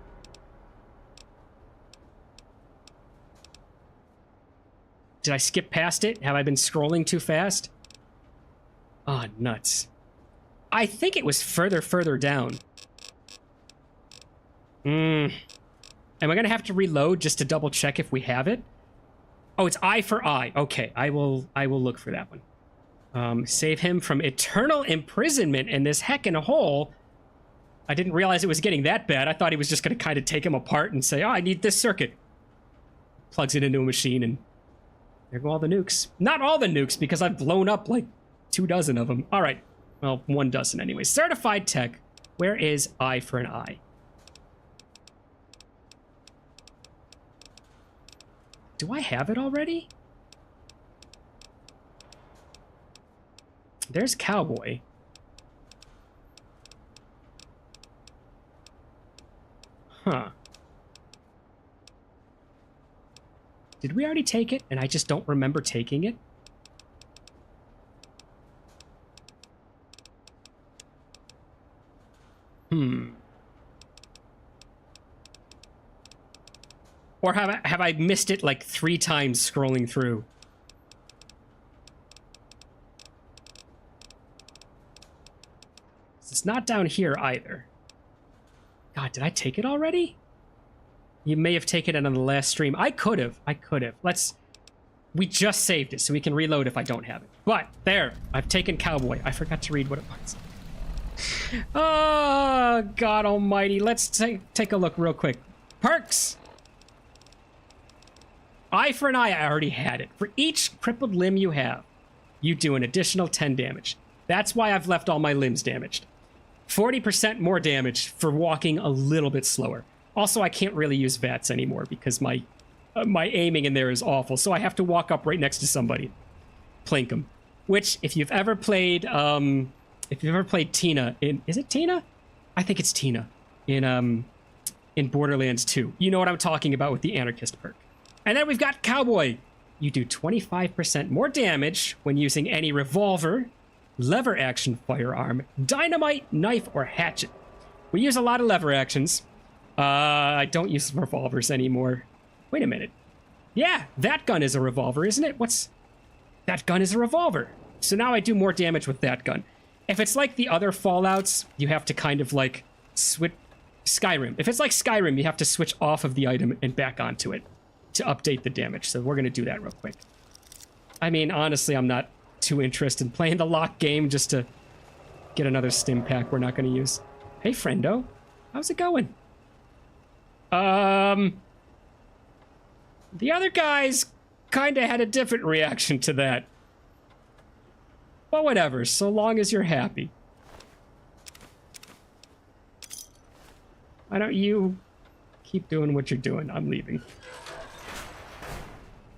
[SPEAKER 1] Did I skip past it? Have I been scrolling too fast? Oh, nuts. I think it was further down. Am I gonna have to reload just to double check if we have it? Oh, it's eye for eye. Okay, I will look for that one. Save him from eternal imprisonment in this heckin' hole. I didn't realize it was getting that bad. I thought he was just gonna kind of take him apart and say, oh, I need this circuit. Plugs it into a machine and there go all the nukes. Not all the nukes, because I've blown up like 24 of them. All right, well, 12 anyway. Certified tech. Where is eye for an eye? Do I have it already? There's cowboy. Huh. Did we already take it and I just don't remember taking it? Or have I missed it like 3 times scrolling through? It's not down here either. God, did I take it already? You may have taken it on the last stream. I could have. We just saved it, so we can reload if I don't have it. But, there. I've taken cowboy. I forgot to read what it was. Oh, God almighty. Let's take a look real quick. Perks! Eye for an eye, I already had it. For each crippled limb you have, you do an additional 10 damage. That's why I've left all my limbs damaged. 40% more damage for walking a little bit slower. Also, I can't really use VATS anymore because my aiming in there is awful. So I have to walk up right next to somebody, plink them. Which, if you've ever played Tina is it Tina? I think it's Tina in Borderlands 2. You know what I'm talking about with the Anarchist perk. And then we've got Cowboy. You do 25% more damage when using any revolver, lever action firearm, dynamite, knife, or hatchet. We use a lot of lever actions. I don't use revolvers anymore. Wait a minute. Yeah, that gun is a revolver, isn't it? That gun is a revolver. So now I do more damage with that gun. If it's like the other Fallouts, you have to kind of like switch. Skyrim. If it's like Skyrim, you have to switch off of the item and back onto it to update the damage. So we're going to do that real quick. I mean, honestly, I'm not too interested in playing the lock game just to get another stim pack we're not going to use. Hey, friendo. How's it going? The other guys kind of had a different reaction to that. But whatever, so long as you're happy. Why don't you keep doing what you're doing? I'm leaving.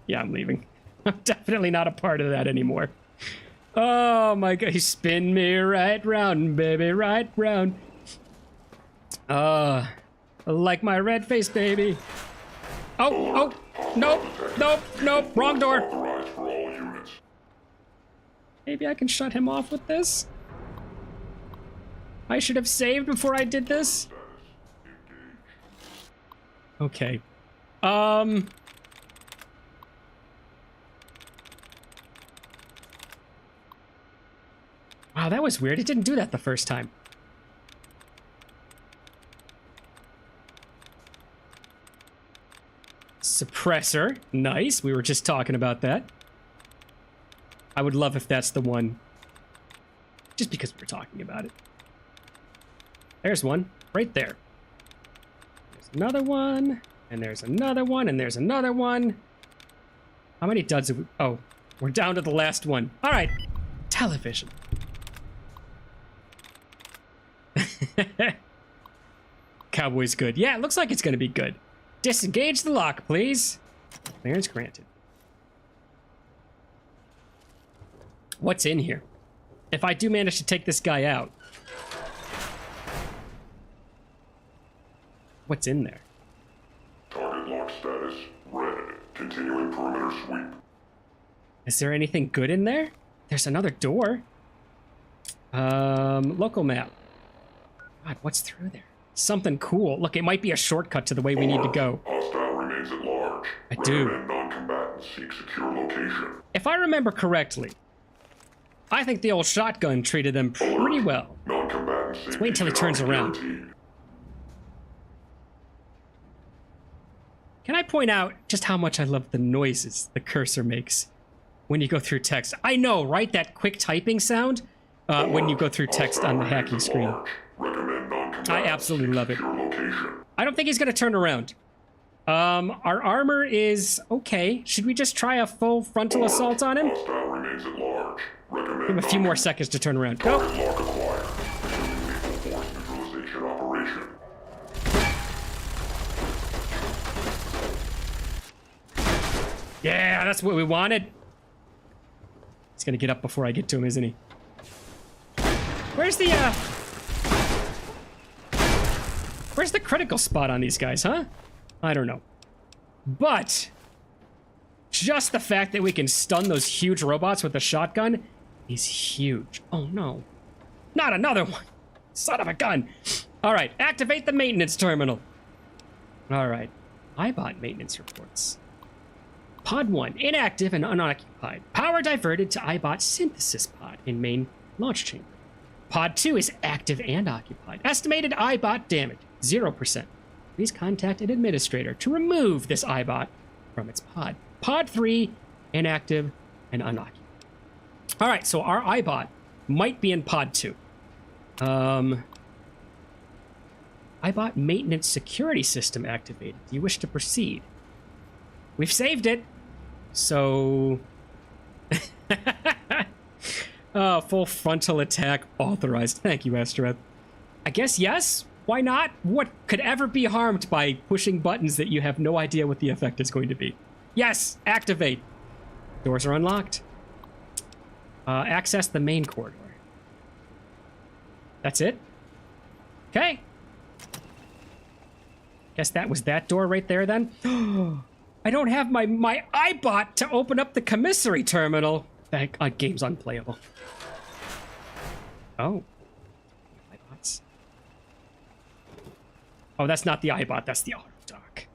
[SPEAKER 1] Yeah, I'm leaving. I'm definitely not a part of that anymore. Oh my god, you spin me right round, baby, right round. Like my red face, baby. Oh, nope, wrong door. Maybe I can shut him off with this? I should have saved before I did this? Okay. Wow, that was weird. It didn't do that the first time. Suppressor. Nice. We were just talking about that. I would love if that's the one. Just because we were talking about it. There's one. Right there. Another one, and there's another one, and there's another one. How many duds have we... Oh, we're down to the last one. All right. Television. Cowboy's good. Yeah, it looks like it's going to be good. Disengage the lock, please. Clearance granted. What's in here? If I do manage to take this guy out... What's in there?
[SPEAKER 6] Target lock status red. Continuing perimeter sweep.
[SPEAKER 1] Is there anything good in there? There's another door. Local map. God, what's through there? Something cool. Look, it might be a shortcut to the way we need to go.
[SPEAKER 6] Hostile remains at large.
[SPEAKER 1] I do.
[SPEAKER 6] Recommend non-combatants seek secure location.
[SPEAKER 1] If I remember correctly, I think the old shotgun treated them pretty well.
[SPEAKER 6] Non-combatants.
[SPEAKER 1] Let's wait until he turns around. Can I point out just how much I love the noises the cursor makes when you go through text? I know, right? That quick typing sound when you go through text on the hacking screen. I absolutely love it. I don't think he's going to turn around. Our armor is okay. Should we just try a full frontal assault on him? Give him a few more seconds to turn around. Go! Yeah, that's what we wanted. He's gonna get up before I get to him, isn't he? Where's the critical spot on these guys, huh? I don't know. But just the fact that we can stun those huge robots with the shotgun is huge. Oh no. Not another one. Son of a gun. All right, activate the maintenance terminal. All right. iBot maintenance reports. Pod 1, inactive and unoccupied. Power diverted to iBot synthesis pod in main launch chamber. Pod 2 is active and occupied. Estimated iBot damage, 0%. Please contact an administrator to remove this iBot from its pod. Pod 3, inactive and unoccupied. All right, so our iBot might be in pod 2. iBot maintenance security system activated. Do you wish to proceed? We've saved it. So Oh, full frontal attack authorized. Thank you, Astereth. I guess yes? Why not? What could ever be harmed by pushing buttons that you have no idea what the effect is going to be? Yes! Activate! Doors are unlocked. Access the main corridor. That's it? Okay. Guess that was that door right there then. I don't have my iBot to open up the commissary terminal. That game's unplayable. Oh. iBots. Oh, that's not the iBot, that's the auto dock.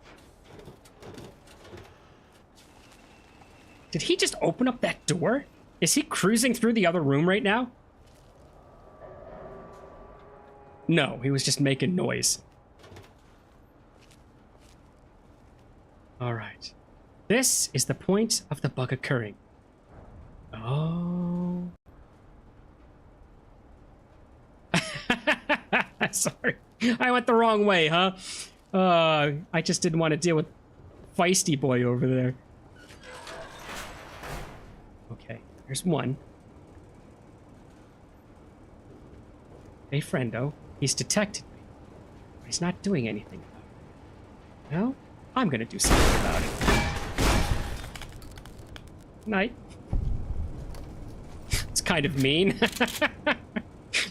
[SPEAKER 1] Did he just open up that door? Is he cruising through the other room right now? No, he was just making noise. All right. This is the point of the bug occurring. Oh. Sorry. I went the wrong way, huh? I just didn't want to deal with Feisty Boy over there. Okay, there's one. Hey, friendo. He's detected me. But he's not doing anything about it. No? I'm gonna do something about it. Night. It's kind of mean.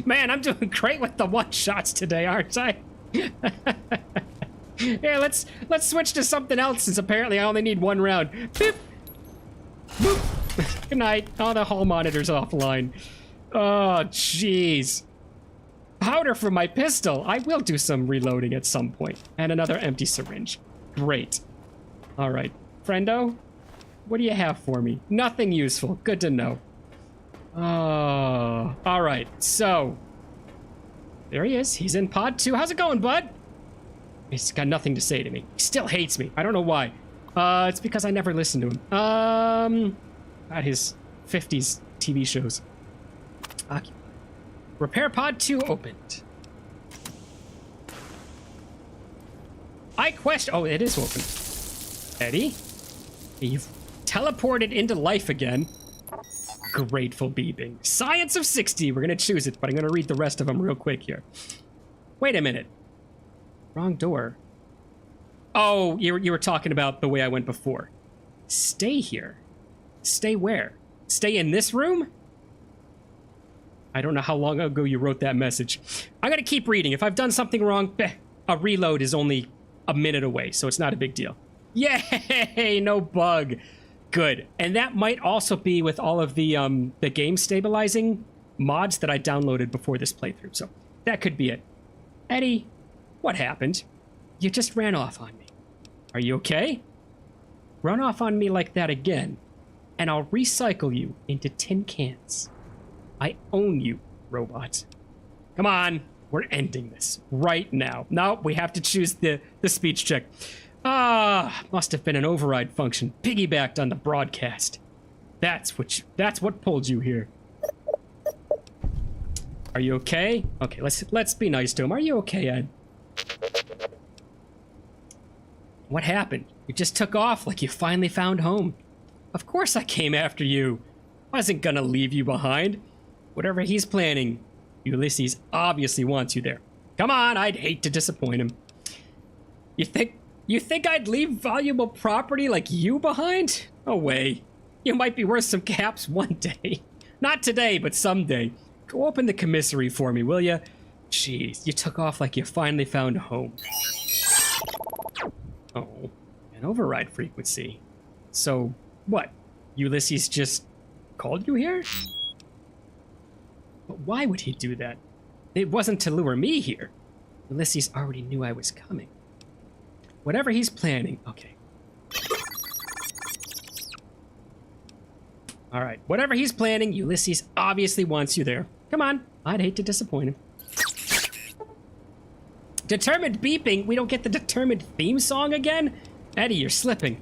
[SPEAKER 1] Man, I'm doing great with the one-shots today, aren't I? Yeah, let's switch to something else since apparently I only need one round. Beep. Boop. Good night. Oh, the hall monitor's offline. Oh, jeez. Powder for my pistol. I will do some reloading at some point. And another empty syringe. Great. All right. Friendo, what do you have for me? Nothing useful. Good to know. Oh, all right. So, there he is. He's in pod 2. How's it going, bud? He's got nothing to say to me. He still hates me. I don't know why. It's because I never listened to him. About his 50s TV shows. Repair pod 2 opened. Oh, it is open. Eddie? You've teleported into life again. Grateful beeping. Science of 60. We're gonna choose it, but I'm gonna read the rest of them real quick here. Wait a minute. Wrong door. Oh, you were talking about the way I went before. Stay here. Stay where? Stay in this room? I don't know how long ago you wrote that message. I'm gonna keep reading. If I've done something wrong, a reload is only a minute away, so it's not a big deal. Yay! No bug. Good. And that might also be with all of the game stabilizing mods that I downloaded before this playthrough. So that could be it. Eddie, what happened? You just ran off on me. Are you okay? Run off on me like that again, and I'll recycle you into tin cans. I own you, robot. Come on. We're ending this right now. No, we have to choose the speech check. Must have been an override function piggybacked on the broadcast. That's what pulled you here. Are you okay? Okay, let's be nice to him. Are you okay, Ed? What happened? You just took off like you finally found home. Of course I came after you. Wasn't gonna leave you behind. Whatever he's planning, Ulysses obviously wants you there. Come on, I'd hate to disappoint him. You think I'd leave valuable property like you behind? No way. You might be worth some caps one day. Not today, but someday. Go open the commissary for me, will ya? Jeez, you took off like you finally found home. Oh, an override frequency. So, what? Ulysses just called you here? But why would he do that? It wasn't to lure me here. Ulysses already knew I was coming. Whatever he's planning. Okay. All right. Whatever he's planning, Ulysses obviously wants you there. Come on. I'd hate to disappoint him. Determined beeping? We don't get the determined theme song again? Eddie, you're slipping.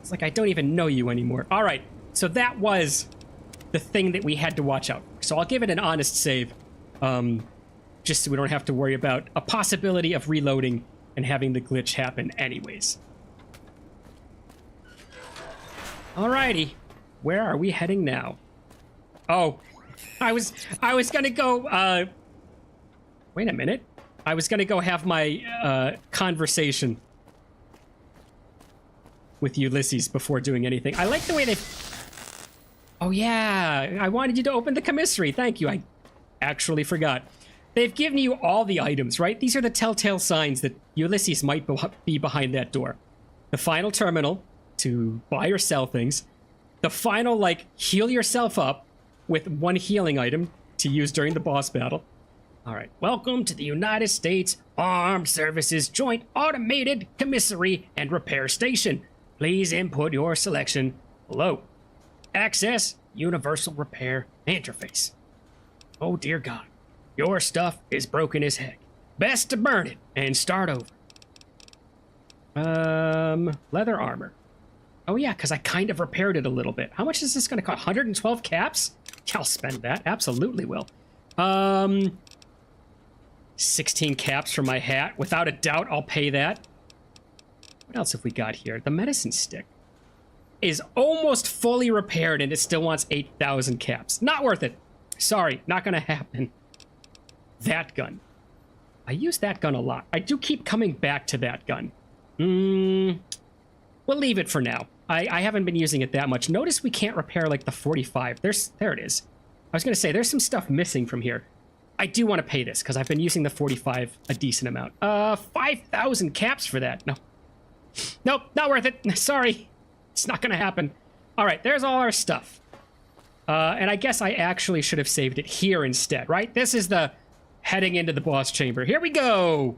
[SPEAKER 1] It's like I don't even know you anymore. All right. So that was the thing that we had to watch out for. So I'll give it an honest save. Just so we don't have to worry about a possibility of reloading and having the glitch happen anyways. Alrighty. Where are we heading now? Oh, I was gonna go, wait a minute. I was gonna go have my, conversation with Ulysses before doing anything. I like the way they... Oh yeah, I wanted you to open the commissary. Thank you. I actually forgot. They've given you all the items, right? These are the telltale signs that Ulysses might be behind that door. The final terminal to buy or sell things. The final, like, heal yourself up with one healing item to use during the boss battle. All right. Welcome to the United States Armed Services Joint Automated Commissary and Repair Station. Please input your selection below. Access Universal Repair Interface. Oh, dear God. Your stuff is broken as heck. Best to burn it and start over. Leather armor. Oh, yeah, because I kind of repaired it a little bit. How much is this going to cost? 112 caps? I'll spend that. Absolutely will. 16 caps for my hat. Without a doubt, I'll pay that. What else have we got here? The medicine stick is almost fully repaired and it still wants 8,000 caps. Not worth it. Sorry, not going to happen. That gun. I use that gun a lot. I do keep coming back to that gun. We'll leave it for now. I haven't been using it that much. Notice we can't repair like the 45. There it is. I was going to say, there's some stuff missing from here. I do want to pay this because I've been using the 45 a decent amount. 5,000 caps for that. No. Nope, not worth it. Sorry. It's not going to happen. All right, there's all our stuff. And I guess I actually should have saved it here instead, right? This is the heading into the boss chamber. Here we go.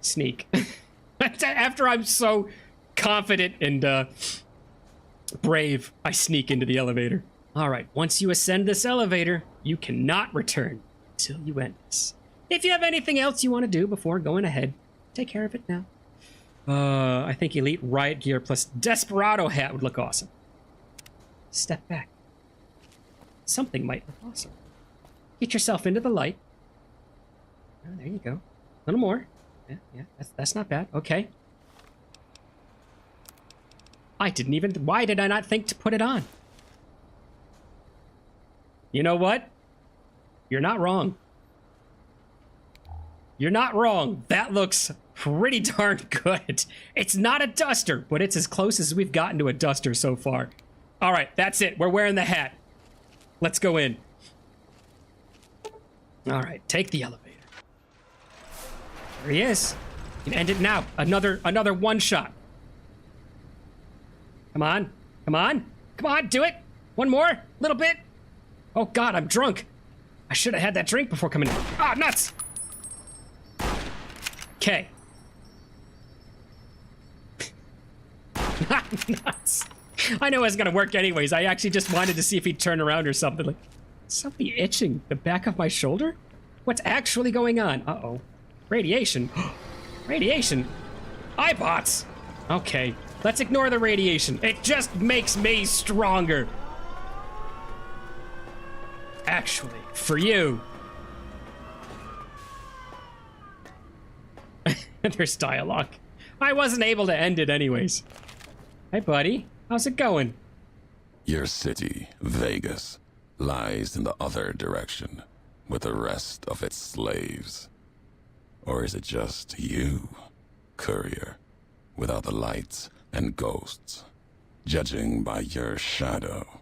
[SPEAKER 1] Sneak. After I'm so confident and brave, I sneak into the elevator. All right, once you ascend this elevator, you cannot return until you end this. If you have anything else you want to do before going ahead, take care of it now. I think Elite Riot Gear plus Desperado hat would look awesome. Step back. Something might look awesome. Get yourself into the light. Oh, there you go. A little more. Yeah, that's not bad. Okay. Why did I not think to put it on? You know what? You're not wrong. You're not wrong. That looks pretty darn good. It's not a duster, but it's as close as we've gotten to a duster so far. All right, that's it. We're wearing the hat. Let's go in. All right, take the elevator. There he is. You can end it now. Another one shot. Come on. Come on. Come on, do it. One more. Little bit. Oh, God, I'm drunk. I should have had that drink before coming in. Ah, nuts. Okay. Nuts. I know it's gonna work anyways. I actually just wanted to see if he'd turn around or something. Like, something itching the back of my shoulder? What's actually going on? Uh-oh. Radiation. Radiation? iBots! Okay, let's ignore the radiation. It just makes me stronger. Actually, for you. There's dialogue. I wasn't able to end it anyways. Hey, buddy. How's it going?
[SPEAKER 6] Your city, Vegas, lies in the other direction with the rest of its slaves. Or is it just you, courier, without the lights and ghosts? Judging by your shadow,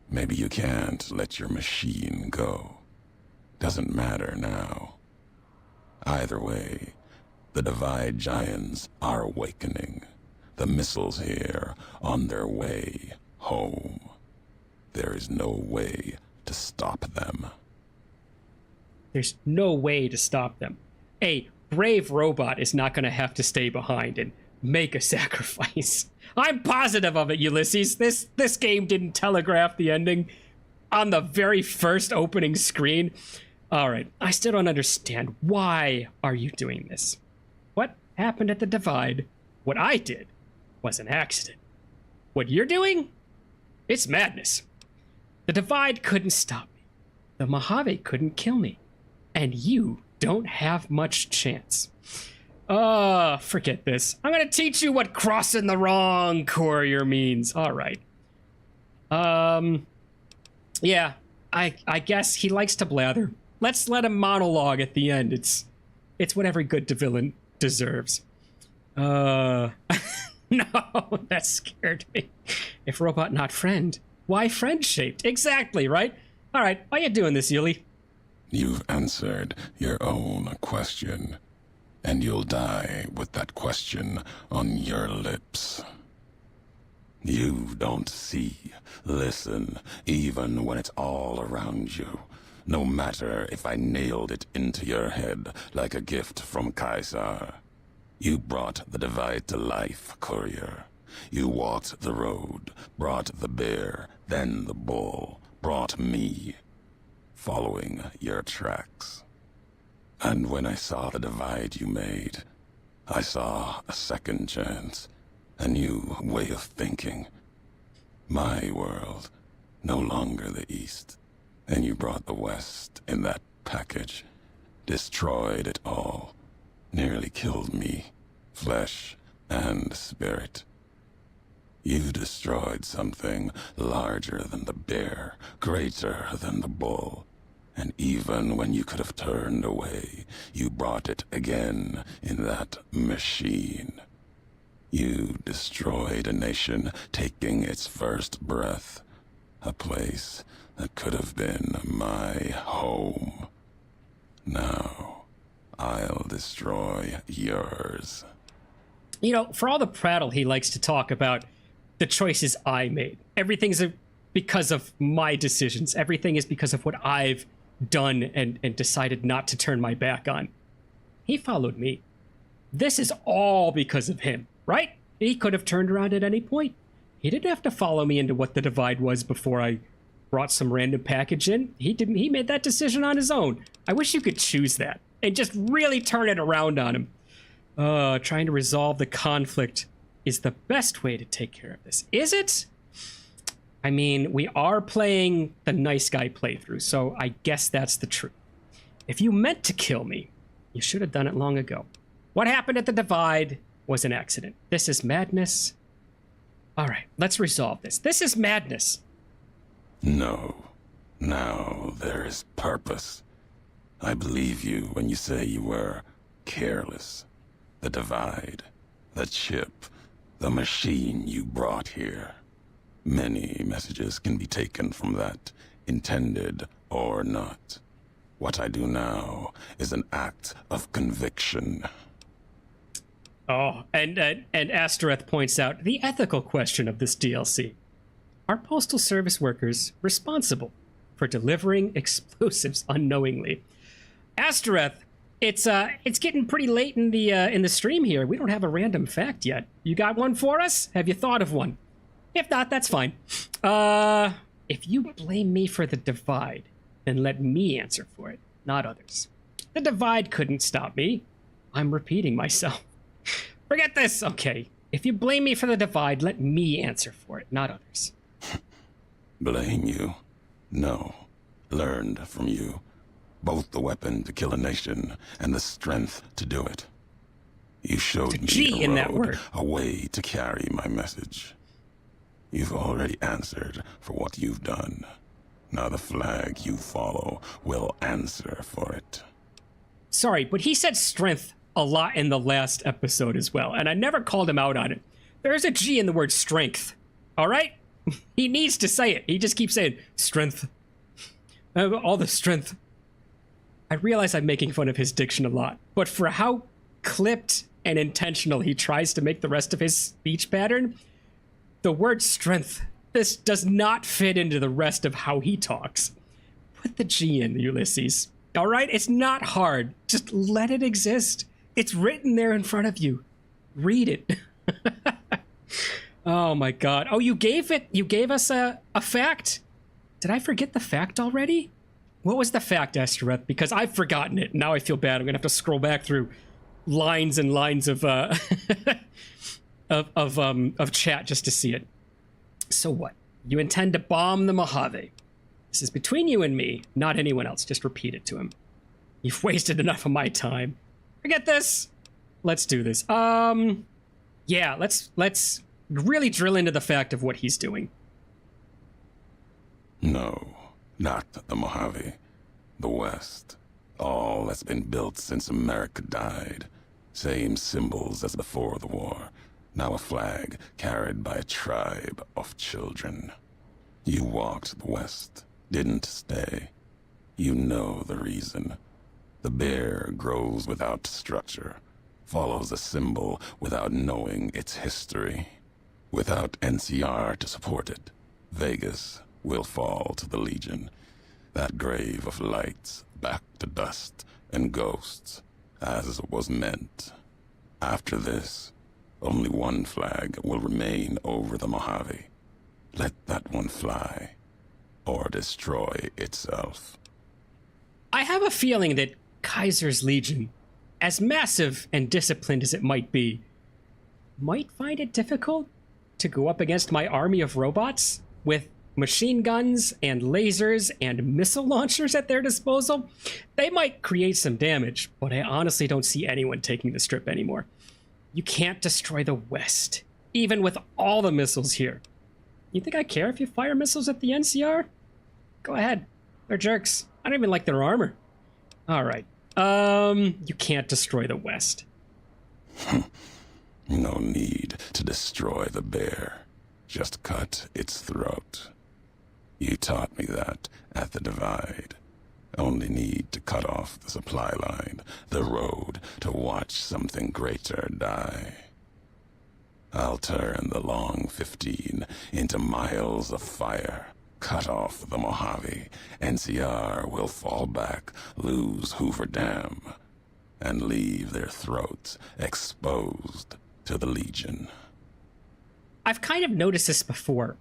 [SPEAKER 6] maybe you can't let your machine go. Doesn't matter now. Either way, the Divide Giants are awakening. The missiles here on their way home. There is no way to stop them.
[SPEAKER 1] There's no way to stop them. A brave robot is not going to have to stay behind and make a sacrifice. I'm positive of it, Ulysses. This game didn't telegraph the ending on the very first opening screen. All right, I still don't understand. Why are you doing this? What happened at the Divide? What I did was an accident. What you're doing? It's madness. The Divide couldn't stop me. The Mojave couldn't kill me. And you don't have much chance. Forget this. I'm gonna teach you what crossing the wrong courier means. All right. Yeah, I guess he likes to blather. Let's let him monologue at the end. It's what every good villain deserves. No, that scared me. If robot not friend, why friend shaped? Exactly, right? All right, why you doing this, Yuli?
[SPEAKER 6] You've answered your own question, and you'll die with that question on your lips. You don't see, listen, even when it's all around you. No matter if I nailed it into your head like a gift from Caesar. You brought the divide to life, courier. You walked the road, brought the bear, then the bull, brought me, following your tracks. And when I saw the divide you made, I saw a second chance, a new way of thinking. My world, no longer the East. And you brought the West in that package, destroyed it all, nearly killed me, flesh and spirit. You destroyed something larger than the bear, greater than the bull. And even when you could have turned away, you brought it again in that machine. You destroyed a nation taking its first breath, a place that could have been my home. Now, I'll destroy yours.
[SPEAKER 1] You know, for all the prattle he likes to talk about the choices I made. Everything's because of my decisions. Everything is because of what I've done and decided not to turn my back on. He followed me. This is all because of him, right? He could have turned around at any point. He didn't have to follow me into what the divide was before I brought some random package in. He didn't. He made that decision on his own. I wish you could choose that and just really turn it around on him. Trying to resolve the conflict is the best way to take care of this. Is it? I mean, we are playing the nice guy playthrough, so I guess that's the truth. If you meant to kill me, you should have done it long ago. What happened at the divide was an accident. This is madness. All right, let's resolve this. This is madness.
[SPEAKER 6] No. Now there is purpose. I believe you when you say you were careless. The divide, the chip, the machine you brought here. Many messages can be taken from that, intended or not. What I do now is an act of conviction.
[SPEAKER 1] Oh, and Astereth points out the ethical question of this DLC. Are Postal Service workers responsible for delivering explosives unknowingly? Astereth, it's getting pretty late in the stream here. We don't have a random fact yet. You got one for us? Have you thought of one? If not, that's fine. If you blame me for the divide, then let me answer for it, not others. The divide couldn't stop me. I'm repeating myself. Forget this. Okay. If you blame me for the divide, let me answer for it, not others.
[SPEAKER 6] Blame you? No. Learned from you. Both the weapon to kill a nation and the strength to do it. You showed me
[SPEAKER 1] G in that word.
[SPEAKER 6] a way to carry my message. You've already answered for what you've done. Now the flag you follow will answer for it.
[SPEAKER 1] Sorry, but he said strength a lot in the last episode as well, and I never called him out on it. There's a G in the word strength, all right? He needs to say it. He just keeps saying strength. All the strength. I realize I'm making fun of his diction a lot, but for how clipped and intentional he tries to make the rest of his speech pattern, the word strength, this does not fit into the rest of how he talks. Put the G in, Ulysses. All right? It's not hard. Just let it exist. It's written there in front of you. Read it. Oh my God. Oh, you gave us a fact? Did I forget the fact already? What was the fact, Astereth? Because I've forgotten it. Now I feel bad. I'm gonna have to scroll back through lines and lines of of chat just to see it. So what? You intend to bomb the Mojave. This is between you and me, not anyone else. Just repeat it to him. You've wasted enough of my time. Forget this. Let's do this. Yeah, let's really drill into the fact of what he's doing.
[SPEAKER 6] No. Not the Mojave. The West. All that's been built since America died. Same symbols as before the war. Now a flag carried by a tribe of children. You walked the West, didn't stay. You know the reason. The bear grows without structure, follows a symbol without knowing its history. Without NCR to support it, Vegas will fall to the Legion. That grave of lights back to dust and ghosts, as was meant. After this, only one flag will remain over the Mojave. Let that one fly, or destroy itself.
[SPEAKER 1] I have a feeling that Kaiser's Legion, as massive and disciplined as it might be, might find it difficult to go up against my army of robots with machine guns and lasers and missile launchers at their disposal. They might create some damage, but I honestly don't see anyone taking the Strip anymore. You can't destroy the West, even with all the missiles here. You think I care if you fire missiles at the NCR? Go ahead. They're jerks. I don't even like their armor. All right. You can't destroy the West.
[SPEAKER 6] No need to destroy the bear. Just cut its throat. You taught me that at the Divide. Only need to cut off the supply line, the road, to watch something greater die. I'll turn the long 15 into miles of fire. Cut off the Mojave. NCR will fall back, lose Hoover Dam, and leave their throats exposed to the Legion.
[SPEAKER 1] I've kind of noticed this before.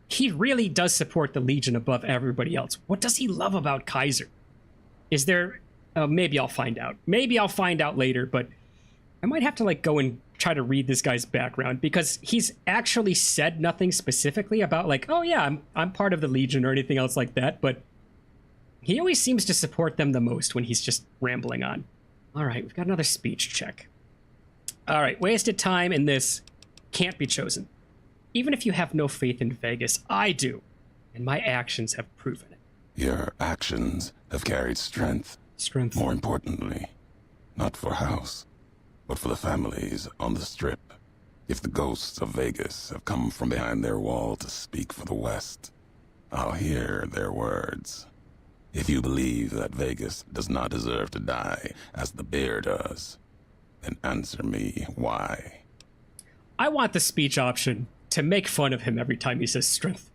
[SPEAKER 1] He really does support the Legion above everybody else. What does he love about Kaiser? Is there... maybe I'll find out. Maybe I'll find out later, but I might have to like go and try to read this guy's background, because he's actually said nothing specifically about like, oh yeah, I'm part of the Legion or anything else like that, but he always seems to support them the most when he's just rambling on. All right, we've got another speech check. All right, wasted time in this can't be chosen. Even if you have no faith in Vegas, I do, and my actions have proven it.
[SPEAKER 6] Your actions have carried strength.
[SPEAKER 1] Strength.
[SPEAKER 6] More importantly, not for House, but for the families on the Strip. If the ghosts of Vegas have come from behind their wall to speak for the West, I'll hear their words. If you believe that Vegas does not deserve to die as the bear does, then answer me why.
[SPEAKER 1] I want the speech option to make fun of him every time he says strength.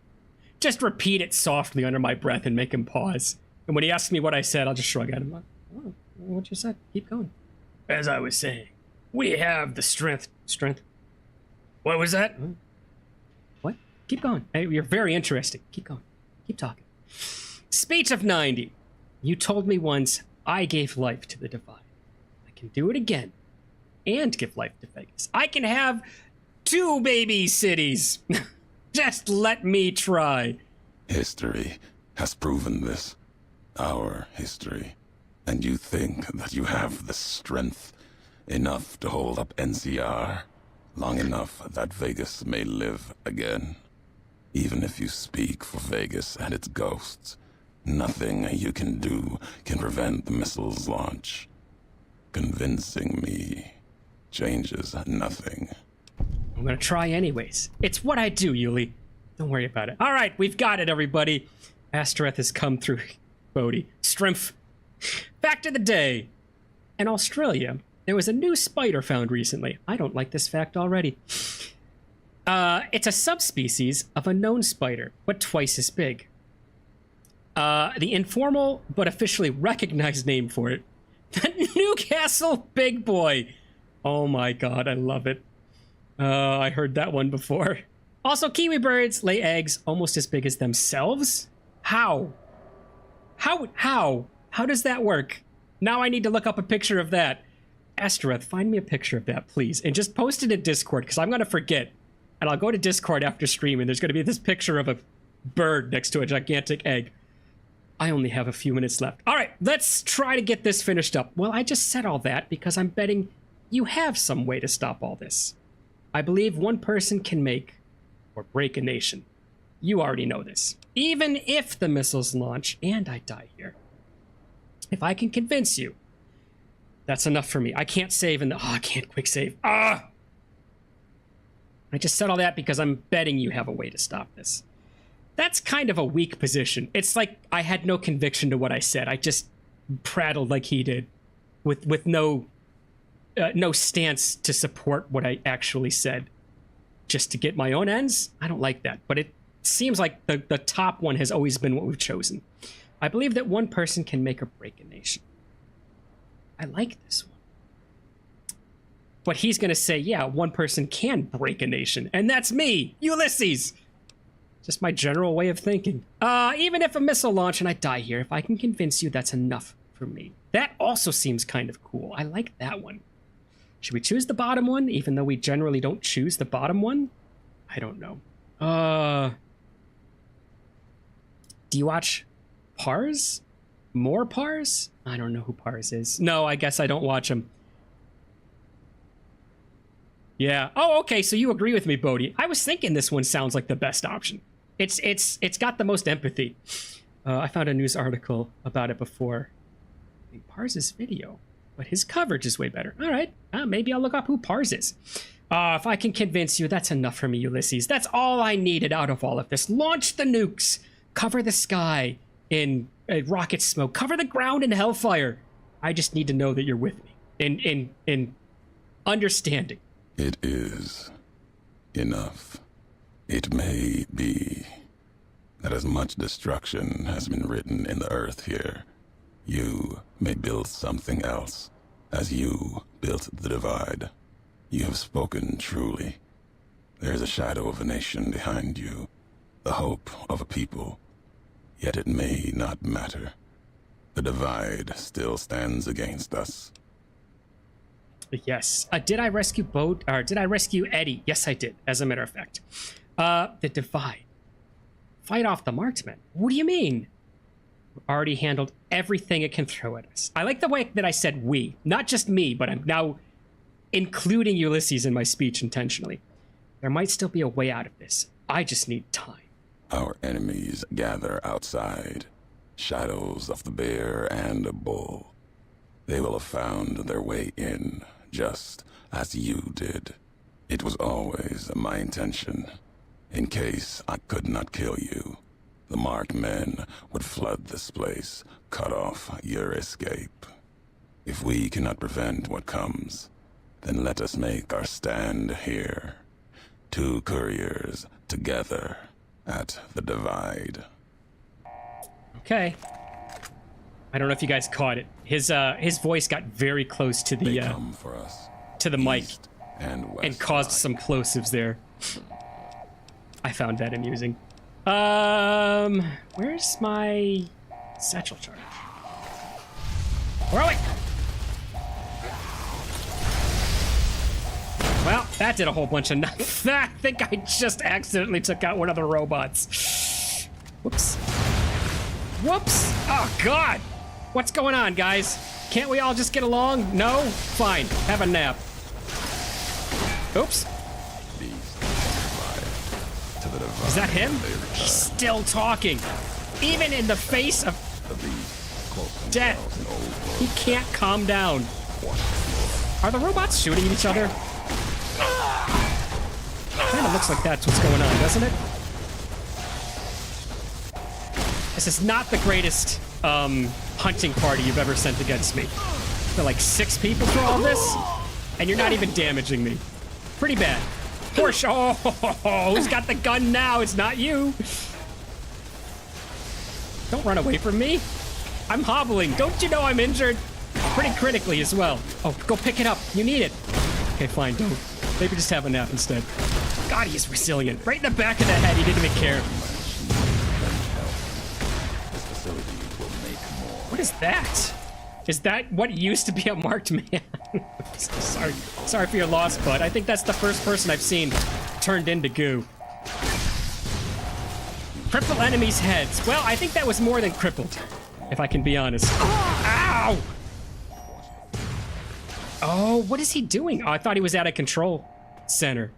[SPEAKER 1] Just repeat it softly under my breath and make him pause. And when he asks me what I said, I'll just shrug at him. Oh, what you said? Keep going. As I was saying, we have the strength. Strength. What was that? What? Keep going. Hey, you're very interesting. Keep going. Keep talking. Speech of 90. You told me once I gave life to the Divide. I can do it again and give life to Vegas. I can have 2 baby cities. Just let me try.
[SPEAKER 6] History has proven this. Our history. And you think that you have the strength enough to hold up NCR long enough that Vegas may live again. Even if you speak for Vegas and its ghosts, nothing you can do can prevent the missile's launch. Convincing me changes nothing.
[SPEAKER 1] I'm gonna try anyways. It's what I do, Yuli. Don't worry about it. All right, we've got it, everybody. Astereth has come through. Bodhi. Strength. Fact of the day. In Australia, there was a new spider found recently. I don't like this fact already. It's a subspecies of a known spider, but twice as big. The informal but officially recognized name for it, the Newcastle Big Boy. Oh my god, I love it. I heard that one before. Also, kiwi birds lay eggs almost as big as themselves? How? How does that work? Now I need to look up a picture of that. Astereth, find me a picture of that, please. And just post it in Discord, because I'm going to forget. And I'll go to Discord after stream, and there's going to be this picture of a bird next to a gigantic egg. I only have a few minutes left. All right, let's try to get this finished up. Well, I just said all that because I'm betting you have some way to stop all this. I believe one person can make or break a nation. You already know this. Even if the missiles launch and I die here, if I can convince you, that's enough for me. I can't save in the... Oh, I can't quick save. Ah! I just said all that because I'm betting you have a way to stop this. That's kind of a weak position. It's like I had no conviction to what I said. I just prattled like he did with no stance to support what I actually said just to get my own ends. I don't like that, but it seems like the top one has always been what we've chosen. I believe that one person can make or break a nation. I like this one. But he's going to say, yeah, one person can break a nation, and that's me, Ulysses. Just my general way of thinking. Even if a missile launch and I die here, if I can convince you, that's enough for me. That also seems kind of cool. I like that one. Should we choose the bottom one, even though we generally don't choose the bottom one? I don't know. Do you watch Pars? More Pars? I don't know who Pars is. No, I guess I don't watch him. Yeah. Oh, okay, so you agree with me, Bodhi. I was thinking this one sounds like the best option. It's got the most empathy. I found a news article about it before. Pars' video, but his coverage is way better. All right, maybe I'll look up who Pars is. If I can convince you, that's enough for me, Ulysses. That's all I needed out of all of this. Launch the nukes. Cover the sky in rocket smoke. Cover the ground in hellfire. I just need to know that you're with me. In understanding.
[SPEAKER 6] It is enough. It may be that as much destruction has been written in the earth here, you may build something else, as you built the divide. You have spoken truly. There is a shadow of a nation behind you, the hope of a people. Yet it may not matter. The divide still stands against us.
[SPEAKER 1] Yes. Did I rescue or did I rescue Eddie? Yes, I did, as a matter of fact. The divide. Fight off the marksman. What do you mean? Already handled everything it can throw at us. I like the way that I said we. Not just me, but I'm now including Ulysses in my speech intentionally. There might still be a way out of this. I just need time.
[SPEAKER 6] Our enemies gather outside, shadows of the bear and a bull. They will have found their way in, just as you did. It was always my intention. In case I could not kill you, the marked men would flood this place, cut off your escape. If we cannot prevent what comes, then let us make our stand here. Two couriers together at the divide.
[SPEAKER 1] Okay. I don't know if you guys caught it. His voice got very close to the
[SPEAKER 6] come for us,
[SPEAKER 1] to the mic
[SPEAKER 6] and
[SPEAKER 1] caused some plosives there. I found that amusing. Where's my satchel charge? Where are we? Well, that did a whole bunch of nothing. I think I just accidentally took out one of the robots. Whoops. Whoops! Oh, God! What's going on, guys? Can't we all just get along? No? Fine. Have a nap. Oops. Is that him? He's still talking. Even in the face of death. He can't calm down. Are the robots shooting at each other? Kinda looks like that's what's going on, doesn't it? This is not the greatest hunting party you've ever sent against me. There are like 6 people for all this, and you're not even damaging me. Pretty bad. Porsche. Oh, who's got the gun now? It's not you. Don't run away from me. I'm hobbling. Don't you know I'm injured? Pretty critically as well. Oh, go pick it up. You need it. Okay, fine. Don't. Maybe just have a nap instead. God, he's resilient. Right in the back of the head. He didn't even care. What is that? Is that what used to be a marked man? Sorry for your loss, bud. I think that's the first person I've seen turned into goo. Cripple enemies' heads. Well, I think that was more than crippled, if I can be honest. Ow! Oh, what is he doing? Oh, I thought he was at a control center.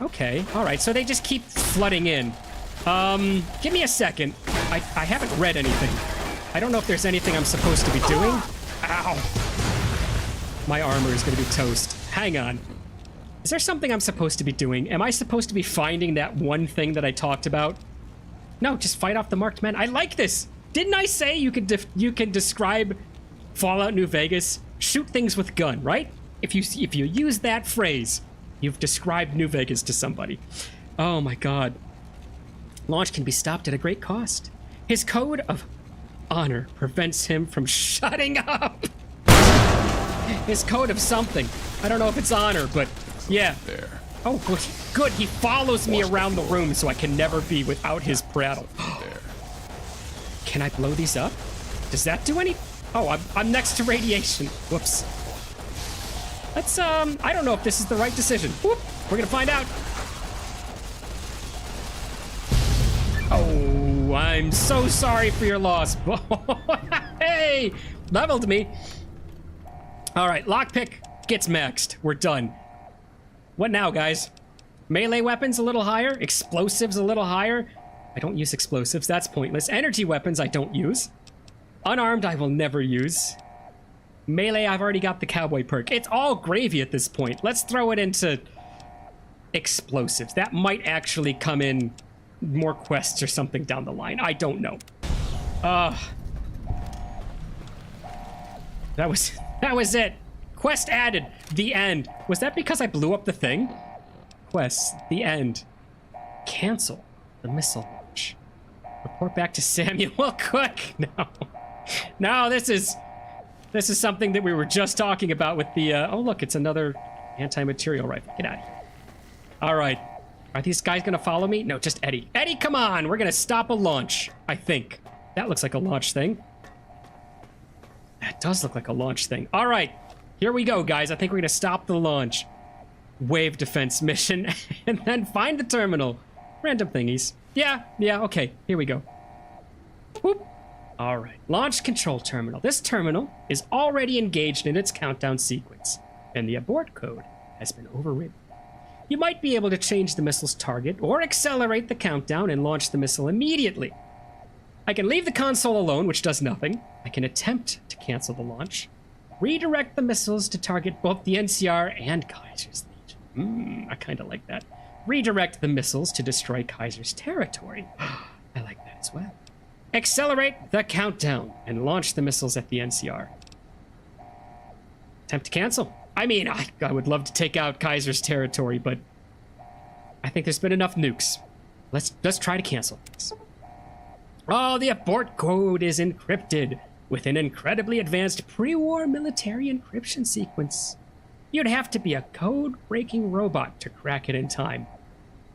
[SPEAKER 1] Okay, all right. So they just keep flooding in. Give me a second. I haven't read anything. I don't know if there's anything I'm supposed to be doing. Ow. My armor is gonna be toast. Hang on. Is there something I'm supposed to be doing? Am I supposed to be finding that one thing that I talked about? No, just fight off the marked men. I like this. Didn't I say you can describe Fallout New Vegas? Shoot things with gun, right? If you use that phrase, you've described New Vegas to somebody. Oh my god. Launch can be stopped at a great cost. His code of honor prevents him from shutting up. His code of something. I don't know if it's honor, but yeah.
[SPEAKER 6] There.
[SPEAKER 1] Oh, good. Good. He follows me around the room so I can never be without his prattle.
[SPEAKER 6] There.
[SPEAKER 1] Can I blow these up? Does that do any? Oh, I'm next to radiation. Whoops. Let's, I don't know if this is the right decision. Whoop. We're gonna find out. Oh, I'm so sorry for your loss. Hey, leveled me. All right, lockpick gets maxed. We're done. What now, guys? Melee weapons a little higher. Explosives a little higher. I don't use explosives. That's pointless. Energy weapons I don't use. Unarmed I will never use. Melee, I've already got the cowboy perk. It's all gravy at this point. Let's throw it into explosives. That might actually come in more quests or something down the line. I don't know. That was it. Quest added. The end. Was that because I blew up the thing? Quests. The end. Cancel the missile launch. Report back to Samuel Cook. No. No, this is something that we were just talking about with the, oh look, it's another anti-material rifle. Get out of here. All right. Are these guys gonna follow me? No, just Eddie. Eddie, come on! We're gonna stop a launch, I think. That looks like a launch thing. That does look like a launch thing. All right, here we go, guys. I think we're gonna stop the launch. Wave defense mission, and then find the terminal. Random thingies. Yeah, okay, here we go. Whoop. All right, launch control terminal. This terminal is already engaged in its countdown sequence, and the abort code has been overridden. You might be able to change the missile's target or accelerate the countdown and launch the missile immediately. I can leave the console alone, which does nothing. I can attempt to cancel the launch. Redirect the missiles to target both the NCR and Kaiser's Legion. I kind of like that. Redirect the missiles to destroy Kaiser's territory. I like that as well. Accelerate the countdown and launch the missiles at the NCR. Attempt to cancel. I mean, I would love to take out Kaiser's territory, but I think there's been enough nukes. Let's try to cancel things. Oh, the abort code is encrypted with an incredibly advanced pre-war military encryption sequence. You'd have to be a code-breaking robot to crack it in time.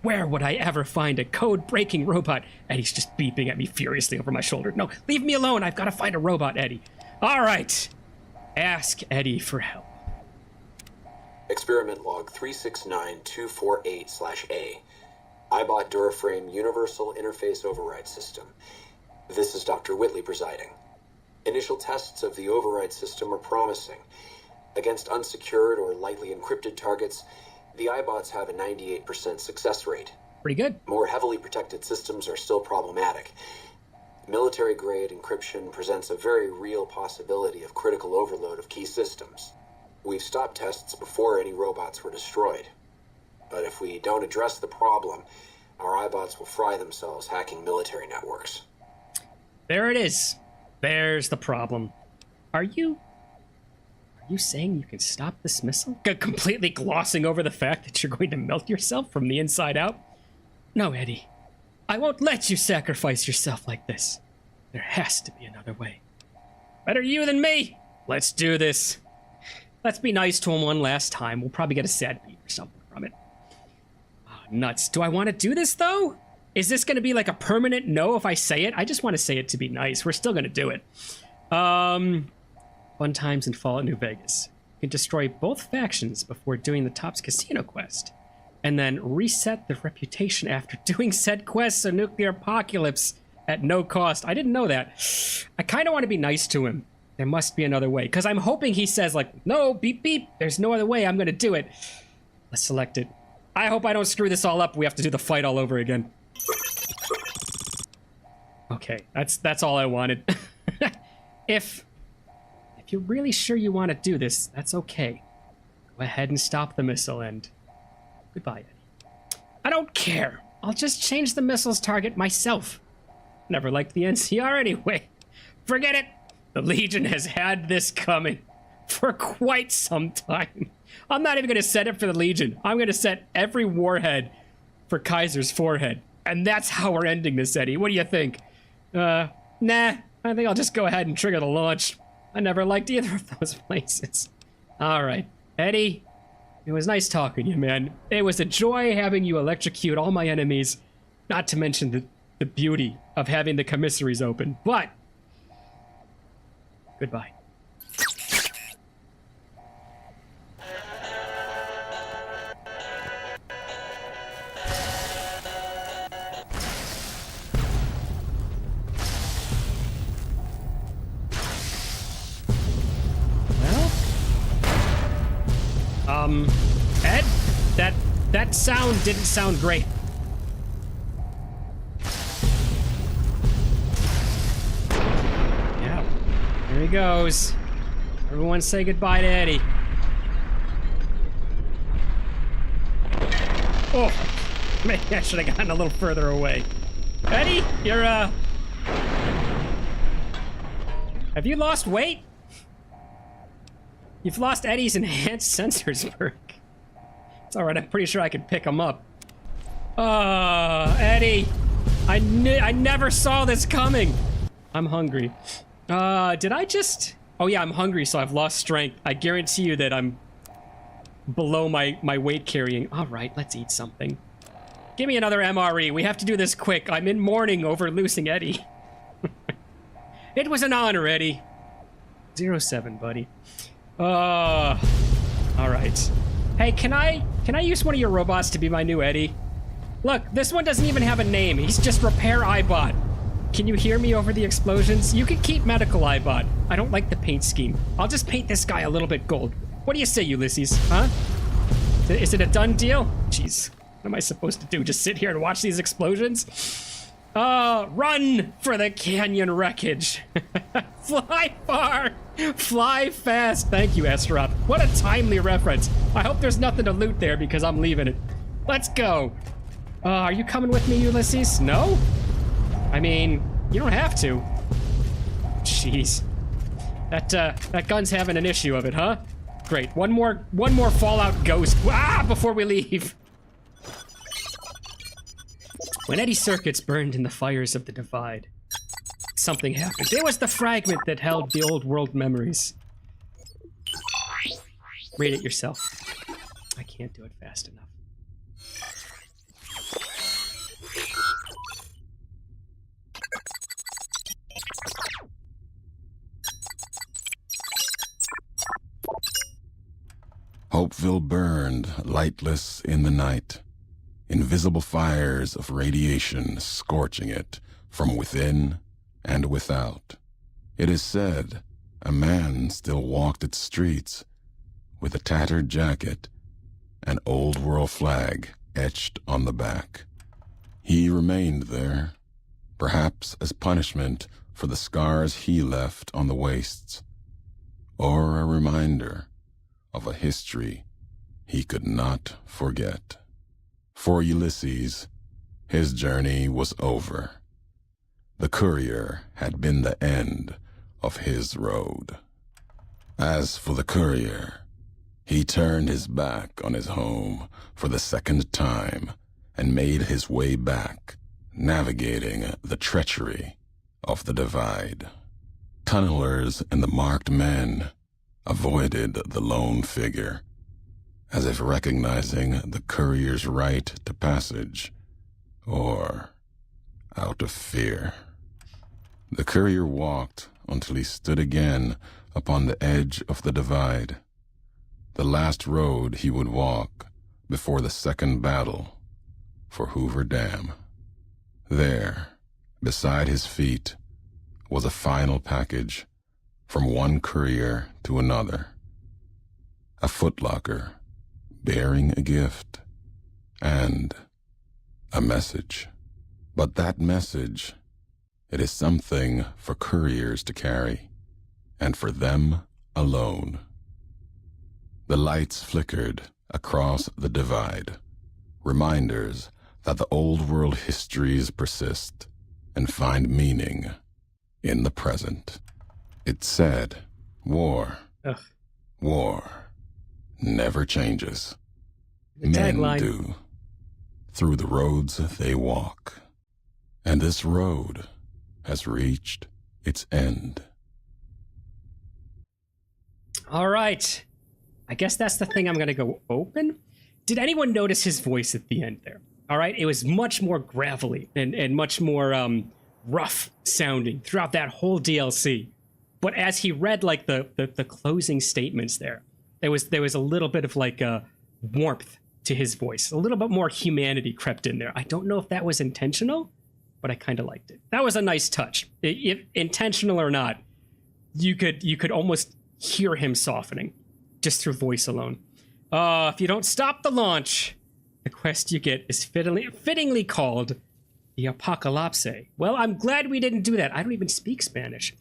[SPEAKER 1] Where would I ever find a code-breaking robot? Eddie's just beeping at me furiously over my shoulder. No, leave me alone. I've got to find a robot, Eddie. All right. Ask Eddie for help.
[SPEAKER 3] Experiment log 369248/A. iBot Duraframe Universal Interface Override System. This is Dr. Whitley presiding. Initial tests of the override system are promising. Against unsecured or lightly encrypted targets, the iBots have a 98% success rate.
[SPEAKER 1] Pretty good.
[SPEAKER 3] More heavily protected systems are still problematic. Military-grade encryption presents a very real possibility of critical overload of key systems. We've stopped tests before any robots were destroyed. But if we don't address the problem, our iBots will fry themselves hacking military networks.
[SPEAKER 1] There it is. There's the problem. Are you saying you can stop this missile? Completely glossing over the fact that you're going to melt yourself from the inside out? No, Eddie. I won't let you sacrifice yourself like this. There has to be another way. Better you than me. Let's do this. Let's be nice to him one last time. We'll probably get a sad beat or something from it. Oh, nuts. Do I want to do this, though? Is this going to be like a permanent no if I say it? I just want to say it to be nice. We're still going to do it. Fun times in Fallout New Vegas. You can destroy both factions before doing the Topps Casino quest, and then reset the reputation after doing said quests a nuclear apocalypse at no cost. I didn't know that. I kind of want to be nice to him. There must be another way, because I'm hoping he says, like, no, beep, beep, there's no other way, I'm going to do it. Let's select it. I hope I don't screw this all up. We have to do the fight all over again. Okay, that's all I wanted. If you're really sure you want to do this, that's okay. Go ahead and stop the missile and goodbye, Eddie. I don't care. I'll just change the missile's target myself. Never liked the NCR anyway. Forget it. The Legion has had this coming for quite some time. I'm not even going to set it for the Legion. I'm going to set every warhead for Kaiser's forehead. And that's how we're ending this, Eddie. What do you think? Nah. I think I'll just go ahead and trigger the launch. I never liked either of those places. All right. Eddie, it was nice talking to you, man. It was a joy having you electrocute all my enemies. Not to mention the beauty of having the commissaries open. But, goodbye. Ed, that sound didn't sound great. Yeah, here he goes. Everyone say goodbye to Eddie. Oh, maybe I should have gotten a little further away. Eddie, you're, have you lost weight? You've lost Eddie's enhanced sensors perk. It's alright, I'm pretty sure I can pick him up. Eddie! I never saw this coming! I'm hungry. Did I just... Oh yeah, I'm hungry, so I've lost strength. I guarantee you that I'm below my weight carrying. Alright, let's eat something. Give me another MRE. We have to do this quick. I'm in mourning over losing Eddie. It was an honor, Eddie. 07, buddy. All right. Hey, can I use one of your robots to be my new Eddie? Look, this one doesn't even have a name. He's just Repair Eyebot. Can you hear me over the explosions? You can keep Medical Eyebot. I don't like the paint scheme. I'll just paint this guy a little bit gold. What do you say, Ulysses? Huh? Is it a done deal? Jeez, what am I supposed to do? Just sit here and watch these explosions? Run for the canyon wreckage. Fly far, fly fast. Thank you, Astaroth. What a timely reference. I hope there's nothing to loot there because I'm leaving it. Let's go. Are you coming with me, Ulysses? No? I mean, you don't have to. Jeez. That gun's having an issue of it, huh? Great. One more Fallout ghost. Before we leave. When Eddie's circuits burned in the fires of the Divide, something happened. It was the fragment that held the old world memories. Read it yourself. I can't do it fast enough.
[SPEAKER 6] Hopeville burned, lightless in the night. Invisible fires of radiation scorching it from within and without. It is said a man still walked its streets with a tattered jacket, an old world flag etched on the back. He remained there, perhaps as punishment for the scars he left on the wastes, or a reminder of a history he could not forget. For Ulysses, his journey was over. The courier had been the end of his road. As for the courier, he turned his back on his home for the second time and made his way back, navigating the treachery of the Divide. Tunnelers and the marked men avoided the lone figure, as if recognizing the courier's right to passage, or out of fear. The courier walked until he stood again upon the edge of the Divide, the last road he would walk before the second battle for Hoover Dam. There, beside his feet, was a final package from one courier to another, a footlocker bearing a gift, and a message. But that message It is something for couriers to carry, and for them alone. The lights flickered across the divide, reminders that the old world histories persist and find meaning in the present. It said, war,
[SPEAKER 1] Ugh.
[SPEAKER 6] war never changes.
[SPEAKER 1] The
[SPEAKER 6] Men
[SPEAKER 1] tagline.
[SPEAKER 6] do. Through the roads they walk. And this road has reached its end.
[SPEAKER 1] All right. I guess that's the thing I'm going to go open. Did anyone notice his voice at the end there? All right. It was much more gravelly and much more rough sounding throughout that whole DLC. But as he read like the closing statements there was a little bit of like a warmth to his voice. A little bit more humanity crept in there. I don't know if that was intentional, but I kind of liked it. That was a nice touch. If intentional or not, you could almost hear him softening just through voice alone. If you don't stop the launch, the quest you get is fittingly called the Apocalypse. Well, I'm glad we didn't do that. I don't even speak Spanish.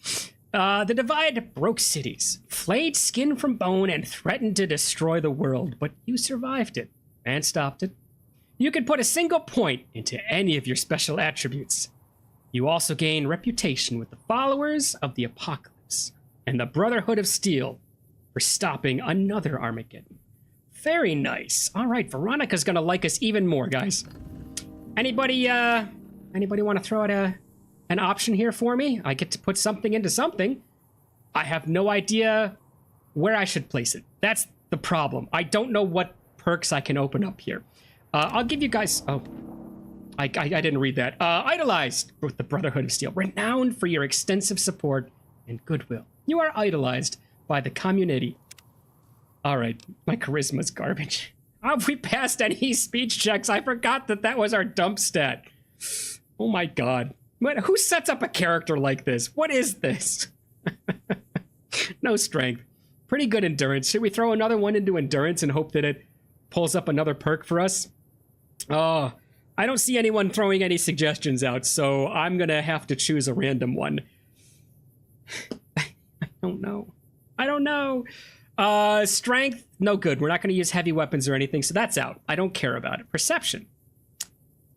[SPEAKER 1] The Divide broke cities, flayed skin from bone, and threatened to destroy the world, but you survived it and stopped it. You can put a single point into any of your special attributes. You also gain reputation with the followers of the Apocalypse and the Brotherhood of Steel for stopping another Armageddon. Very nice. All right, Veronica's gonna like us even more, guys. Anybody want to throw out an option here for me? I get to put something into something. I have no idea where I should place it. That's the problem. I don't know what perks I can open up here. I'll give you guys... Oh, I didn't read that. Idolized with the Brotherhood of Steel. Renowned for your extensive support and goodwill. You are idolized by the community. All right, my charisma's garbage. Have we passed any speech checks? I forgot that was our dump stat. Oh my god. Who sets up a character like this? What is this? No strength. Pretty good endurance. Should we throw another one into endurance and hope that it pulls up another perk for us? Oh, I don't see anyone throwing any suggestions out, so I'm gonna have to choose a random one. I don't know. Strength, no good. We're not gonna use heavy weapons or anything, so that's out. I don't care about it. Perception.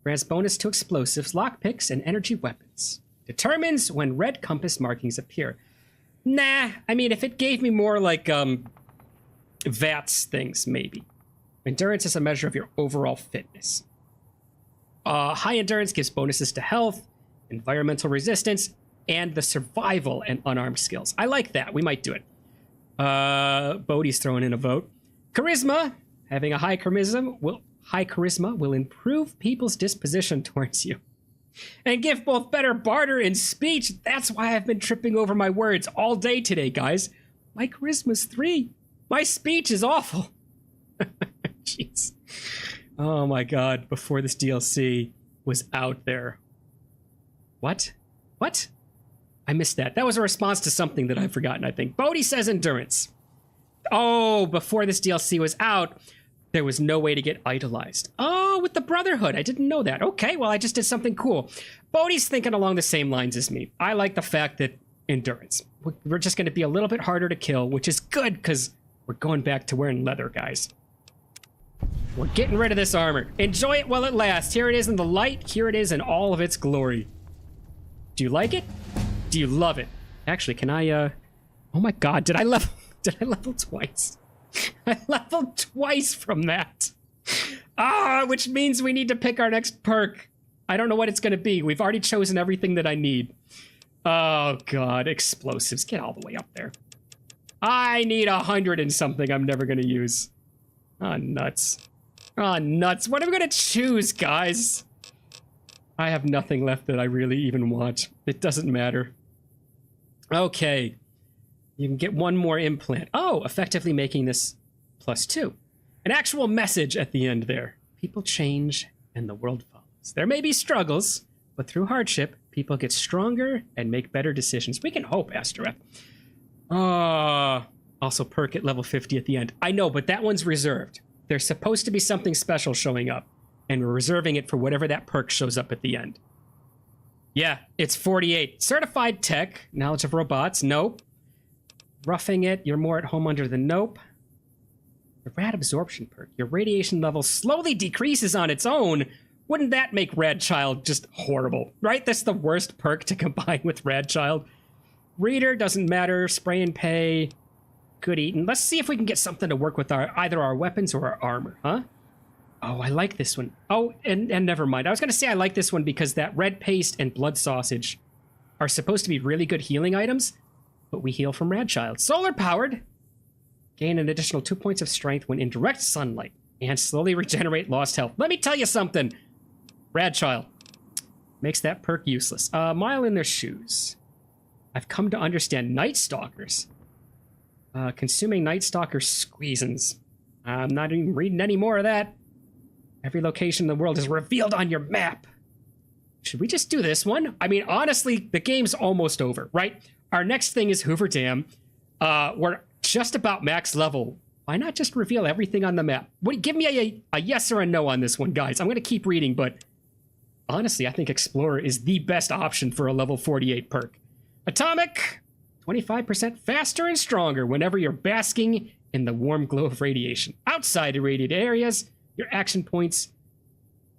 [SPEAKER 1] Grants bonus to explosives, lockpicks, and energy weapons. Determines when red compass markings appear. Nah, I mean, if it gave me more like, VATS things, maybe. Endurance is a measure of your overall fitness. High endurance gives bonuses to health, environmental resistance, and the survival and unarmed skills. I like that. We might do it. Bodhi's throwing in a vote. Charisma. Having a high charisma will improve people's disposition towards you. And give both better barter and speech. That's why I've been tripping over my words all day today, guys. My charisma's 3. My speech is awful. Jeez. Oh my god, before this DLC was out there. What? I missed that. That was a response to something that I've forgotten, I think. Bodhi says endurance. Oh, before this DLC was out, there was no way to get idolized. Oh, with the Brotherhood. I didn't know that. Okay, well, I just did something cool. Bodhi's thinking along the same lines as me. I like the fact that endurance. We're just going to be a little bit harder to kill, which is good because we're going back to wearing leather, guys. We're getting rid of this armor. Enjoy it while it lasts. Here it is in the light. Here it is in all of its glory. Do you like it? Do you love it? Actually, can I, Oh my god, did I level twice? I leveled twice from that. Which means we need to pick our next perk. I don't know what it's going to be. We've already chosen everything that I need. Oh, God. Explosives. Get all the way up there. I need 100 and something I'm never going to use. Oh, nuts. Oh, nuts. What am I going to choose, guys? I have nothing left that I really even want. It doesn't matter. Okay. You can get one more implant. Oh, effectively making this +2. An actual message at the end there. People change and the world follows. There may be struggles, but through hardship, people get stronger and make better decisions. We can hope, Astereth. Also perk at level 50 at the end. I know, but that one's reserved. There's supposed to be something special showing up, and we're reserving it for whatever that perk shows up at the end. Yeah, it's 48. Certified tech, knowledge of robots, nope. Roughing it, you're more at home under the nope. The rad absorption perk, your radiation level slowly decreases on its own. Wouldn't that make Rad Child just horrible, right? That's the worst perk to combine with Rad Child. Reader, doesn't matter. Spray and pay. Good eating. Let's see if we can get something to work with either our weapons or our armor, huh? Oh, I like this one. Oh, and never mind. I was going to say I like this one because that red paste and blood sausage are supposed to be really good healing items, but we heal from Rad Child. Solar powered. Gain an additional 2 points of strength when in direct sunlight and slowly regenerate lost health. Let me tell you something. Rad Child makes that perk useless. Mile in their shoes. I've come to understand Night Stalkers. Consuming Night Stalker squeezins. I'm not even reading any more of that. Every location in the world is revealed on your map. Should we just do this one? I mean, honestly, the game's almost over, right? Our next thing is Hoover Dam. We're just about max level. Why not just reveal everything on the map? Give me a yes or a no on this one, guys. I'm going to keep reading, but honestly, I think Explorer is the best option for a level 48 perk. Atomic, 25% faster and stronger whenever you're basking in the warm glow of radiation. Outside irradiated areas, your action points...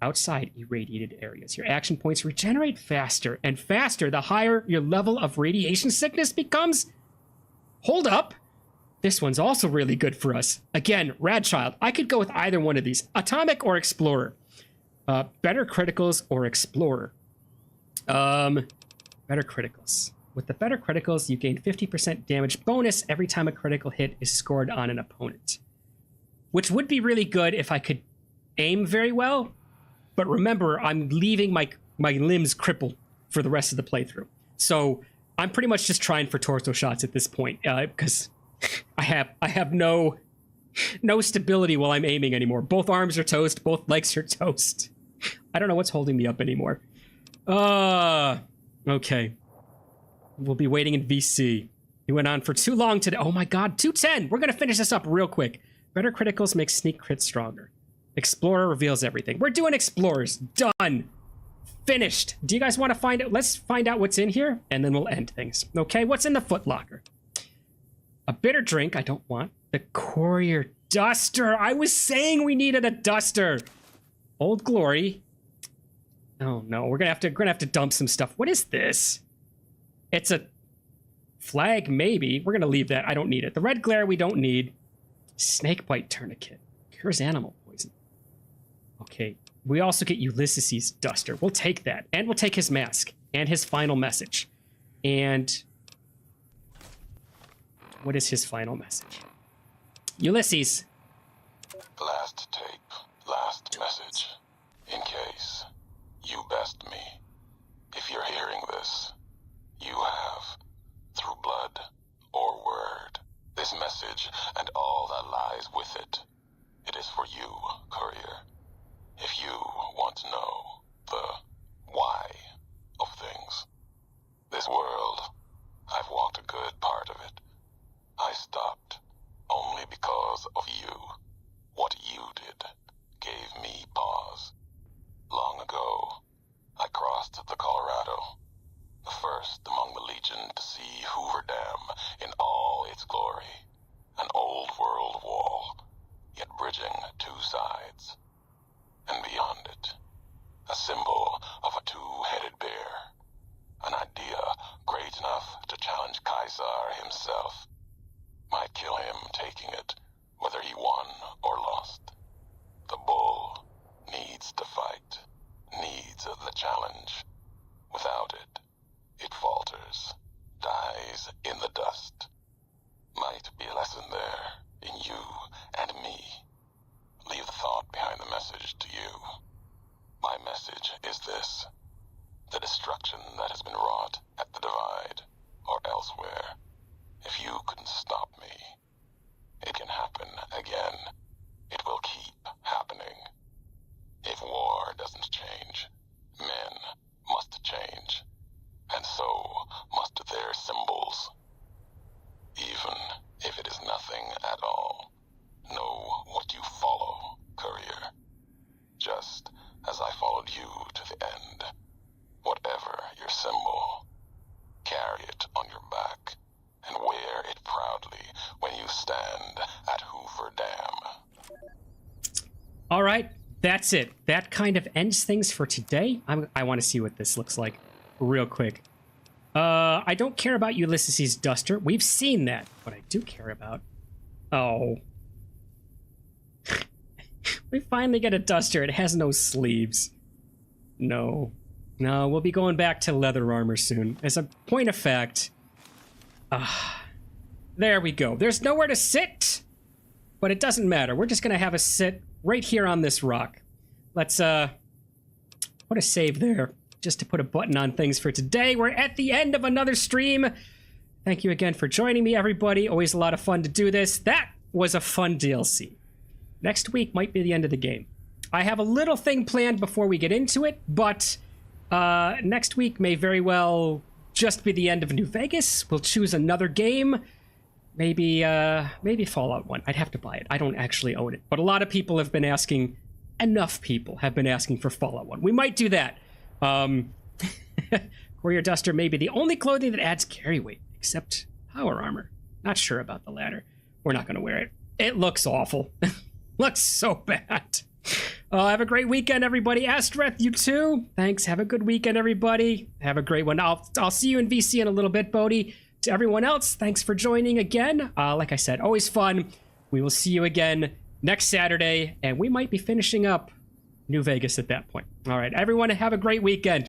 [SPEAKER 1] Outside irradiated areas, your action points regenerate faster and faster the higher your level of radiation sickness becomes. Hold up. This one's also really good for us. Again, Rad Child. I could go with either one of these. Atomic or Explorer. Better criticals or Explorer. Better criticals. With the better criticals, you gain 50% damage bonus every time a critical hit is scored on an opponent. Which would be really good if I could aim very well. But remember, I'm leaving my limbs crippled for the rest of the playthrough. So I'm pretty much just trying for torso shots at this point. Because I have no stability while I'm aiming anymore. Both arms are toast. Both legs are toast. I don't know what's holding me up anymore. Okay. We'll be waiting in VC. He went on for too long today. Oh my god, 210! We're going to finish this up real quick. Better criticals make sneak crits stronger. Explorer reveals everything. We're doing Explorers. Done. Finished. Do you guys want to find out? Let's find out what's in here, and then we'll end things. Okay, what's in the footlocker? A bitter drink. I don't want. The Courier Duster. I was saying we needed a duster. Old Glory. Oh no, we're gonna have to dump some stuff. What is this? It's a flag, maybe. We're gonna leave that. I don't need it. The Red Glare we don't need. Snakebite Tourniquet. Cures animal poison. Okay. We also get Ulysses' duster. We'll take that. And we'll take his mask. And his final message. And what is his final message? Ulysses.
[SPEAKER 6] Last tape, last message. In case you best me. If you're hearing this, you have, through blood or word, this message and all that lies with it. It is for you, Courier. If you want to know the why of things. This world, I've walked a good part of it. I stopped only because of you. What you did gave me pause. Long ago, I crossed the Colorado, the first among the Legion to see Hoover Dam in all its glory. An old world wall, yet bridging two sides. And beyond it, a symbol of a two-headed bear. An idea great enough to challenge Caesar himself. Might kill him taking it, whether he won or lost. The bull needs to fight, needs the challenge. Without it, it falters, dies in the dust. Might be a lesson there, in you and me. Leave the thought behind the message to you. My message is this. The destruction that has been wrought at the Divide, or elsewhere, if you couldn't stop me, it can happen again. It will keep happening. If war doesn't change, men must change, and so must their symbols. Even if it is nothing at all, know what you follow, Courier. Just as I followed you to the end. Whatever your
[SPEAKER 1] All right, that's it. That kind of ends things for today. I want to see what this looks like real quick. I don't care about Ulysses' duster. We've seen that. What I do care about... Oh. We finally get a duster. It has no sleeves. No. No, we'll be going back to leather armor soon. As a point of fact... there we go. There's nowhere to sit! But it doesn't matter. We're just gonna have a sit right here on this rock. Let's, put a save there. Just to put a button on things for today. We're at the end of another stream. Thank you again for joining me, everybody. Always a lot of fun to do this. That was a fun DLC. Next week might be the end of the game. I have a little thing planned before we get into it, but next week may very well just be the end of New Vegas. We'll choose another game. Maybe Fallout 1. I'd have to buy it. I don't actually own it. But a lot of people have been asking, enough people have been asking for Fallout 1. We might do that. Warrior Duster may be the only clothing that adds carry weight, except power armor. Not sure about the latter. We're not going to wear it. It looks awful. Looks so bad. Have a great weekend, everybody. Astreth, you too. Thanks. Have a good weekend, everybody. Have a great one. I'll see you in VC in a little bit, Bodhi. To everyone else, thanks for joining again. Like I said, always fun. We will see you again next Saturday, and we might be finishing up New Vegas at that point. All right, everyone, have a great weekend.